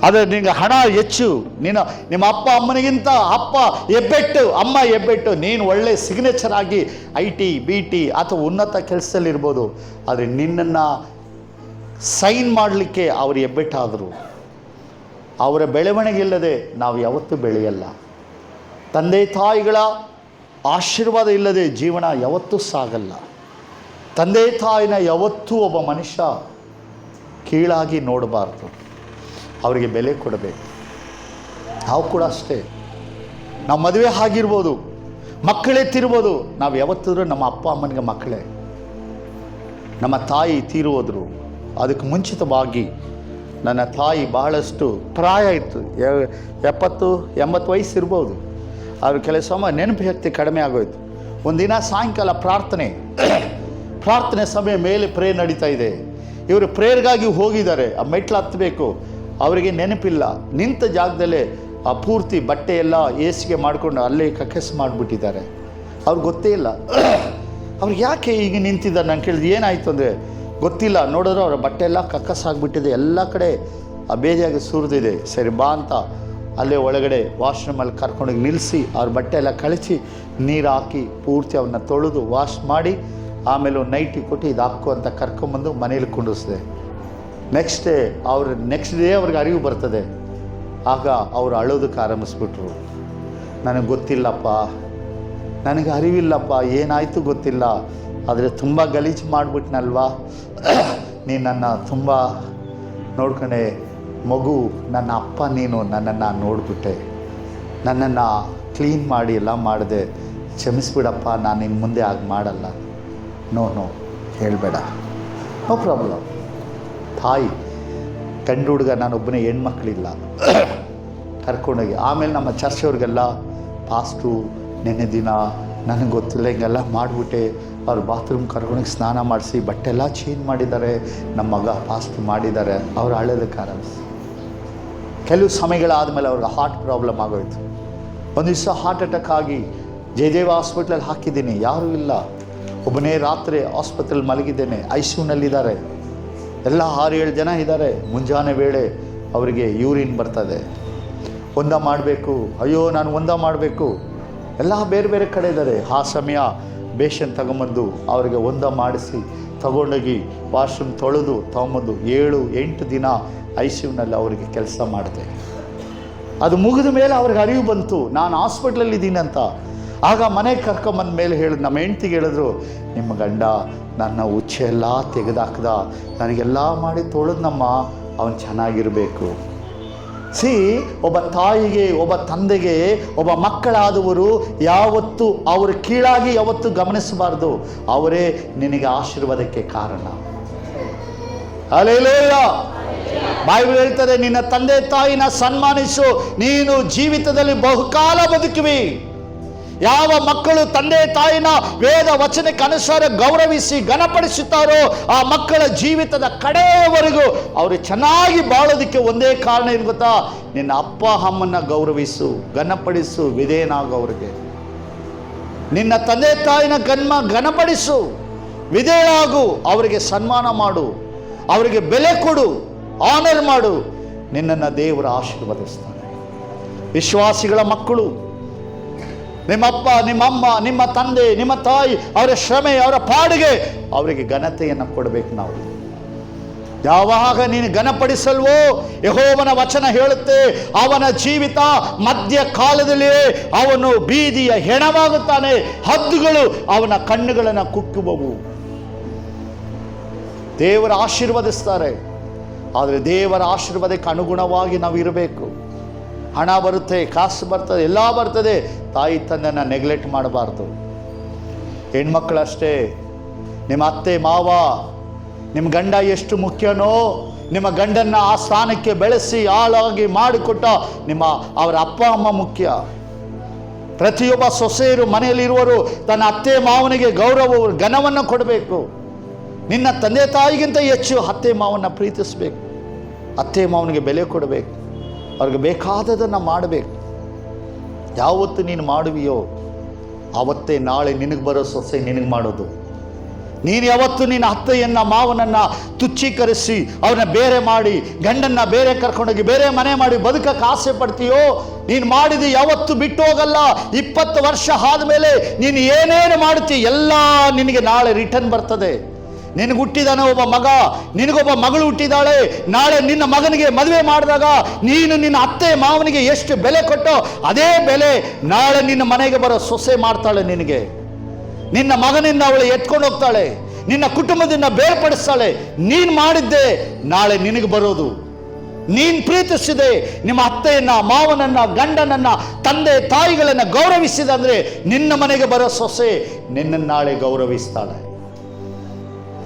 ಆದರೆ ನಿನಗೆ ಹಣ ಹೆಚ್ಚು, ನೀನು ನಿಮ್ಮ ಅಪ್ಪ ಅಮ್ಮನಿಗಿಂತ ಅಪ್ಪ ಹೆಬ್ಬೆಟ್ಟು, ಅಮ್ಮ ಹೆಬ್ಬೆಟ್ಟು. ನೀನು ಒಳ್ಳೆ ಸಿಗ್ನೇಚರ್ ಆಗಿ IT BT ಅಥವಾ ಉನ್ನತ ಕೆಲಸದಲ್ಲಿರ್ಬೋದು, ಆದರೆ ನಿನ್ನನ್ನು ಸೈನ್ ಮಾಡಲಿಕ್ಕೆ ಅವರು ಹೆಬ್ಬೆಟ್ಟಾದರು. ಅವರ ಬೆಳವಣಿಗೆ ಇಲ್ಲದೆ ನಾವು ಯಾವತ್ತೂ ಬೆಳೆಯಲ್ಲ. ತಂದೆ ತಾಯಿಗಳ ಆಶೀರ್ವಾದ ಇಲ್ಲದೆ ಜೀವನ ಯಾವತ್ತೂ ಸಾಗಲ್ಲ. ತಂದೆ ತಾಯಿನ ಯಾವತ್ತೂ ಒಬ್ಬ ಮನುಷ್ಯ ಕೀಳಾಗಿ ನೋಡಬಾರ್ದು, ಅವರಿಗೆ ಬೆಲೆ ಕೊಡಬೇಕು. ನಾವು ಕೂಡ ಅಷ್ಟೇ. ನಾವು ಮದುವೆ ಆಗಿರ್ಬೋದು, ಮಕ್ಕಳೆತ್ತಿರ್ಬೋದು, ನಾವು ಯಾವತ್ತಿದ್ರೂ ನಮ್ಮ ಅಪ್ಪ ಅಮ್ಮನಿಗೆ ಮಕ್ಕಳೇ. ನಮ್ಮ ತಾಯಿ ತೀರೋದ್ರು, ಅದಕ್ಕೆ ಮುಂಚಿತವಾಗಿ ನನ್ನ ತಾಯಿ ಬಹಳಷ್ಟು ಪ್ರಾಯ ಇತ್ತು, 70-80 ವಯಸ್ಸು ಇರ್ಬೋದು. ಅವ್ರ ಕೆಲವು ಸಮಯ ನೆನಪು ಶಕ್ತಿ ಕಡಿಮೆ ಆಗೋಯ್ತು. ಒಂದಿನ ಸಾಯಂಕಾಲ ಪ್ರಾರ್ಥನೆ ಸಮಯ ಮೇಲೆ ಪ್ರೇಯರ್ ನಡೀತಾ ಇದೆ. ಇವರು ಪ್ರೇಯರ್ಗಾಗಿ ಹೋಗಿದ್ದಾರೆ, ಆ ಮೆಟ್ಲು ಹತ್ತಬೇಕು. ಅವರಿಗೆ ನೆನಪಿಲ್ಲ, ನಿಂತ ಜಾಗದಲ್ಲೇ ಆ ಪೂರ್ತಿ ಬಟ್ಟೆ ಎಲ್ಲ ಏಸಿಗೆ ಮಾಡಿಕೊಂಡು ಅಲ್ಲೇ ಕಕ್ಕಸ್ ಮಾಡಿಬಿಟ್ಟಿದ್ದಾರೆ. ಅವ್ರಿಗೆ ಗೊತ್ತೇ ಇಲ್ಲ. ಅವ್ರಿಗೆ ಯಾಕೆ ಈಗ ನಿಂತಿದ್ದಾರೆ ನಾನು ಕೇಳಿದೆ, ಏನಾಯಿತು ಅಂದರೆ ಗೊತ್ತಿಲ್ಲ. ನೋಡಿದ್ರೆ ಅವರ ಬಟ್ಟೆ ಎಲ್ಲ ಕಕ್ಕಸ್ಸಾಗ್ಬಿಟ್ಟಿದೆ, ಎಲ್ಲ ಕಡೆ ಆ ಬೇದಿಯಾಗಿ ಸುರಿದಿದೆ. ಸರಿ ಬಾ ಅಂತ ಅಲ್ಲೇ ಒಳಗಡೆ ವಾಶ್ರೂಮಲ್ಲಿ ಕರ್ಕೊಂಡೋಗಿ ನಿಲ್ಲಿಸಿ ಅವ್ರ ಬಟ್ಟೆ ಎಲ್ಲ ಕಳಿಸಿ ನೀರು ಹಾಕಿ ಪೂರ್ತಿ ಅವನ್ನ ತೊಳೆದು ವಾಶ್ ಮಾಡಿ ಆಮೇಲೆ ಒಂದು ನೈಟಿ ಕೊಟ್ಟು ಇದು ಹಾಕು ಅಂತ ಕರ್ಕೊಂಬಂದು ಮನೇಲಿ ಕುಂಡಿಸಿದೆ. ನೆಕ್ಸ್ಟ್ ಡೇ ಅವ್ರಿಗೆ ಅರಿವು ಬರ್ತದೆ. ಆಗ ಅವರು ಅಳೋದಕ್ಕೆ ಆರಂಭಿಸ್ಬಿಟ್ರು. ನನಗೆ ಗೊತ್ತಿಲ್ಲಪ್ಪ, ನನಗೆ ಅರಿವಿಲ್ಲಪ್ಪ, ಏನಾಯಿತು ಗೊತ್ತಿಲ್ಲ, ಆದರೆ ತುಂಬ ಗಲೀಜು ಮಾಡಿಬಿಟ್ನಲ್ವಾ, ನೀನು ನನ್ನ ತುಂಬ ನೋಡ್ಕೊಂಡೆ ಮಗು, ನನ್ನ ಅಪ್ಪ ನೀನು ನನ್ನನ್ನು ನೋಡಿಬಿಟ್ಟೆ, ನನ್ನನ್ನು ಕ್ಲೀನ್ ಮಾಡಿ ಎಲ್ಲ ಮಾಡಿದೆ, ಕ್ಷಮಿಸ್ಬಿಡಪ್ಪ, ನಾನು ಇನ್ನು ಮುಂದೆ ಆಗ ಮಾಡಲ್ಲ. ನೋ ಹೇಳಬೇಡ, ನೋ ಪ್ರಾಬ್ಲಮ್. ತಾಯಿ ಗಂಡು ಹುಡುಗ, ನಾನೊಬ್ಬನೇ ಹೆಣ್ಮಕ್ಳಿಲ್ಲ, ಕರ್ಕೊಂಡೋಗಿ ಆಮೇಲೆ ನಮ್ಮ ಚರ್ಚವ್ರಿಗೆಲ್ಲ ಪಾಸ್ಟು ನೆನ್ನೆ ದಿನ ನನಗೆ ಗೊತ್ತಿಲ್ಲ ಹಿಂಗೆಲ್ಲ ಮಾಡಿಬಿಟ್ಟೆ, ಅವ್ರು ಬಾತ್ರೂಮ್ ಕರ್ಕೊಂಡೋಗಿ ಸ್ನಾನ ಮಾಡಿಸಿ ಬಟ್ಟೆ ಎಲ್ಲ ಚೇಂಜ್ ಮಾಡಿದ್ದಾರೆ, ನಮ್ಮ ಮಗ ಪಾಸ್ಟ್ ಮಾಡಿದ್ದಾರೆ. ಅವ್ರು ಅಳೋದಕ್ಕೆ ಆರಂಭಿಸಿ ಕೆಲವು ಸಮಯಗಳಾದಮೇಲೆ ಅವ್ರಿಗೆ ಹಾರ್ಟ್ ಪ್ರಾಬ್ಲಮ್ ಆಗೋಯ್ತು. ಒಂದು ದಿವಸ ಹಾರ್ಟ್ ಅಟ್ಯಾಕ್ ಆಗಿ ಜಯದೇವ ಹಾಸ್ಪಿಟ್ಲಲ್ಲಿ ಹಾಕಿದ್ದೀನಿ, ಯಾರೂ ಇಲ್ಲ, ಒಬ್ಬನೇ ರಾತ್ರಿ ಆಸ್ಪತ್ರೆಯಲ್ಲಿ ಮಲಗಿದ್ದೇನೆ. ICUನಲ್ಲಿದ್ದಾರೆ, ಎಲ್ಲ 6-7 ಜನ ಇದ್ದಾರೆ. ಮುಂಜಾನೆ ವೇಳೆ ಅವರಿಗೆ ಯೂರಿನ್ ಬರ್ತದೆ, ಒಂದ ಮಾಡಬೇಕು, ಅಯ್ಯೋ ನಾನು ಒಂದ ಮಾಡಬೇಕು, ಎಲ್ಲ ಬೇರೆ ಬೇರೆ ಕಡೆ ಇದ್ದಾರೆ. ಆ ಸಮಯ ಬೇಷನ್ ತಗೊಂಬಂದು ಅವರಿಗೆ ಒಂದ ಮಾಡಿಸಿ ತಗೊಂಡೋಗಿ ವಾಶ್ರೂಮ್ ತೊಳೆದು ತೊಗೊಂಬಂದು 7-8 ದಿನ ICUನಲ್ಲಿ ಅವರಿಗೆ ಕೆಲಸ ಮಾಡಿದೆ. ಅದು ಮುಗಿದ ಮೇಲೆ ಅವ್ರಿಗೆ ಅರಿವು ಬಂತು ನಾನು ಹಾಸ್ಪಿಟ್ಲಲ್ಲಿದ್ದೀನಿ ಅಂತ. ಆಗ ಮನೆಗೆ ಕರ್ಕೊಂಬಂದ ಮೇಲೆ ಹೇಳಿದ್ರು, ನಮ್ಮ ಹೆಂಡ್ತಿಗೆ ಹೇಳಿದ್ರು, ನಿಮ್ಮ ಗಂಡ ನನ್ನ ಉಚ್ಚೆ ಎಲ್ಲ ತೆಗೆದಾಕ್ದ, ನನಗೆಲ್ಲ ಮಾಡಿ ತೊಳೆದನಮ್ಮ, ಅವನು ಚೆನ್ನಾಗಿರಬೇಕು. ಒಬ್ಬ ತಾಯಿಗೆ, ಒಬ್ಬ ತಂದೆಗೆ, ಒಬ್ಬ ಮಕ್ಕಳಾದವರು ಯಾವತ್ತೂ ಅವರು ಕೀಳಾಗಿ ಯಾವತ್ತೂ ಗಮನಿಸಬಾರ್ದು. ಅವರೇ ನಿನಗೆ ಆಶೀರ್ವಾದಕ್ಕೆ ಕಾರಣ. ಹಲ್ಲೆಲೂಯಾ. ಬೈಬಲ್ ಹೇಳ್ತದೆ, ನಿನ್ನ ತಂದೆ ತಾಯಿನ ಸನ್ಮಾನಿಸು, ನೀನು ಜೀವಿತದಲ್ಲಿ ಬಹುಕಾಲ ಬದುಕುವಿ. ಯಾವ ಮಕ್ಕಳು ತಂದೆ ತಾಯಿನ ವೇದ ವಚನಕ್ಕೆ ಅನುಸಾರ ಗೌರವಿಸಿ ಘನಪಡಿಸುತ್ತಾರೋ ಆ ಮಕ್ಕಳ ಜೀವಿತದ ಕಡೆಯವರೆಗೂ ಅವರು ಚೆನ್ನಾಗಿ ಬಾಳೋದಕ್ಕೆ ಒಂದೇ ಕಾರಣ ಏನು ಗೊತ್ತಾ? ನಿನ್ನ ಅಪ್ಪ ಅಮ್ಮನ್ನ ಗೌರವಿಸು, ಘನಪಡಿಸು, ವಿಧೇಯನಾಗು ಅವರಿಗೆ. ನಿನ್ನ ತಂದೆ ತಾಯಿನ ಘನಪಡಿಸು, ವಿಧೇಯನಾಗು, ಅವರಿಗೆ ಸನ್ಮಾನ ಮಾಡು, ಅವರಿಗೆ ಬೆಲೆ ಕೊಡು, ಆನರ್ ಮಾಡು. ನಿನ್ನನ್ನು ದೇವರು ಆಶೀರ್ವದಿಸ್ತಾನೆ. ವಿಶ್ವಾಸಿಗಳ ಮಕ್ಕಳು ನಿಮ್ಮಪ್ಪ, ನಿಮ್ಮಮ್ಮ, ನಿಮ್ಮ ತಂದೆ, ನಿಮ್ಮ ತಾಯಿ, ಅವರ ಶ್ರಮೆ, ಅವರ ಪಾಡಿಗೆ ಅವರಿಗೆ ಘನತೆಯನ್ನು ಕೊಡಬೇಕು ನಾವು. ಯಾವಾಗ ನೀನು ಘನಪಡಿಸಲ್ವೋ, ಯೆಹೋವನ ವಚನ ಹೇಳುತ್ತೆ, ಅವನ ಜೀವಿತ ಮಧ್ಯ ಕಾಲದಲ್ಲಿಯೇ ಅವನು ಬೀದಿಯ ಹೆಣವಾಗುತ್ತಾನೆ, ಹದ್ದುಗಳು ಅವನ ಕಣ್ಣುಗಳನ್ನು ಕುಕ್ಕುವವು. ದೇವರ ಆಶೀರ್ವದಿಸ್ತಾರೆ, ಆದರೆ ದೇವರ ಆಶೀರ್ವಾದಕ್ಕೆ ಅನುಗುಣವಾಗಿ ನಾವು ಇರಬೇಕು. ಹಣ ಬರುತ್ತೆ, ಕಾಸು ಬರ್ತದೆ, ಎಲ್ಲ ಬರ್ತದೆ, ತಾಯಿ ತಂದೆನ ನೆಗ್ಲೆಕ್ಟ್ ಮಾಡಬಾರ್ದು. ಹೆಣ್ಮಕ್ಳು ಅಷ್ಟೇ. ನಿಮ್ಮ ಅತ್ತೆ ಮಾವ, ನಿಮ್ಮ ಗಂಡ ಎಷ್ಟು ಮುಖ್ಯನೋ, ನಿಮ್ಮ ಗಂಡನ್ನು ಆ ಸ್ಥಾನಕ್ಕೆ ಬೆಳೆಸಿ ಆಳಾಗಿ ಮಾಡಿಕೊಟ್ಟ ಅವರ ಅಪ್ಪ ಅಮ್ಮ ಮುಖ್ಯ. ಪ್ರತಿಯೊಬ್ಬ ಸೊಸೆಯರು ಮನೆಯಲ್ಲಿರುವರು ತನ್ನ ಅತ್ತೆ ಮಾವನಿಗೆ ಗೌರವ ಘನವನ್ನು ಕೊಡಬೇಕು. ನಿನ್ನ ತಂದೆ ತಾಯಿಗಿಂತ ಹೆಚ್ಚು ಅತ್ತೆ ಮಾವನ ಪ್ರೀತಿಸಬೇಕು, ಅತ್ತೆ ಮಾವನಿಗೆ ಬೆಲೆ ಕೊಡಬೇಕು, ಅವ್ರಿಗೆ ಬೇಕಾದದನ್ನು ಮಾಡಬೇಕು. ಯಾವತ್ತು ನೀನು ಮಾಡುವಿಯೋ ಆವತ್ತೇ ನಾಳೆ ನಿನಗೆ ಬರೋ ಸೊಸೆ ನಿನಗೆ ಮಾಡೋದು. ನೀನು ಯಾವತ್ತು ನಿನ್ನ ಅತ್ತೆಯನ್ನು ಮಾವನನ್ನು ತುಚ್ಛೀಕರಿಸಿ ಅವ್ರನ್ನ ಬೇರೆ ಮಾಡಿ, ಗಂಡನ್ನ ಬೇರೆ ಕರ್ಕೊಂಡೋಗಿ ಬೇರೆ ಮನೆ ಮಾಡಿ ಬದುಕಕ್ಕೆ ಆಸೆ ಪಡ್ತೀಯೋ, ನೀನು ಮಾಡಿದ್ದು ಯಾವತ್ತು ಬಿಟ್ಟು ಹೋಗಲ್ಲ. 20 ವರ್ಷ ಆದಮೇಲೆ ನೀನು ಏನೇನು ಮಾಡ್ತೀಯ ಎಲ್ಲ ನಿನಗೆ ನಾಳೆ ರಿಟರ್ನ್ ಬರ್ತದೆ. ನಿನಗೆ ಹುಟ್ಟಿದಾನೆ ಒಬ್ಬ ಮಗ, ನಿನಗೊಬ್ಬ ಮಗಳು ಹುಟ್ಟಿದಾಳೆ. ನಾಳೆ ನಿನ್ನ ಮಗನಿಗೆ ಮದುವೆ ಮಾಡಿದಾಗ ನೀನು ನಿನ್ನ ಅತ್ತೆ ಮಾವನಿಗೆ ಎಷ್ಟು ಬೆಲೆ ಕೊಟ್ಟೋ ಅದೇ ಬೆಲೆ ನಾಳೆ ನಿನ್ನ ಮನೆಗೆ ಬರೋ ಸೊಸೆ ಮಾಡ್ತಾಳೆ ನಿನಗೆ. ನಿನ್ನ ಮಗನಿಂದ ಅವಳು ಎತ್ಕೊಂಡು ಹೋಗ್ತಾಳೆ, ನಿನ್ನ ಕುಟುಂಬದಿಂದ ಬೇರ್ಪಡಿಸ್ತಾಳೆ. ನೀನು ಮಾಡಿದ್ದೆ ನಾಳೆ ನಿನಗೆ ಬರೋದು. ನೀನು ಪ್ರೀತಿಸಿದೆ ನಿಮ್ಮ ಅತ್ತೆಯನ್ನ, ಮಾವನನ್ನ, ಗಂಡನನ್ನ, ತಂದೆ ತಾಯಿಗಳನ್ನ ಗೌರವಿಸಿದಂದ್ರೆ ನಿನ್ನ ಮನೆಗೆ ಬರೋ ಸೊಸೆ ನಿನ್ನನ್ನು ನಾಳೆ ಗೌರವಿಸ್ತಾಳೆ.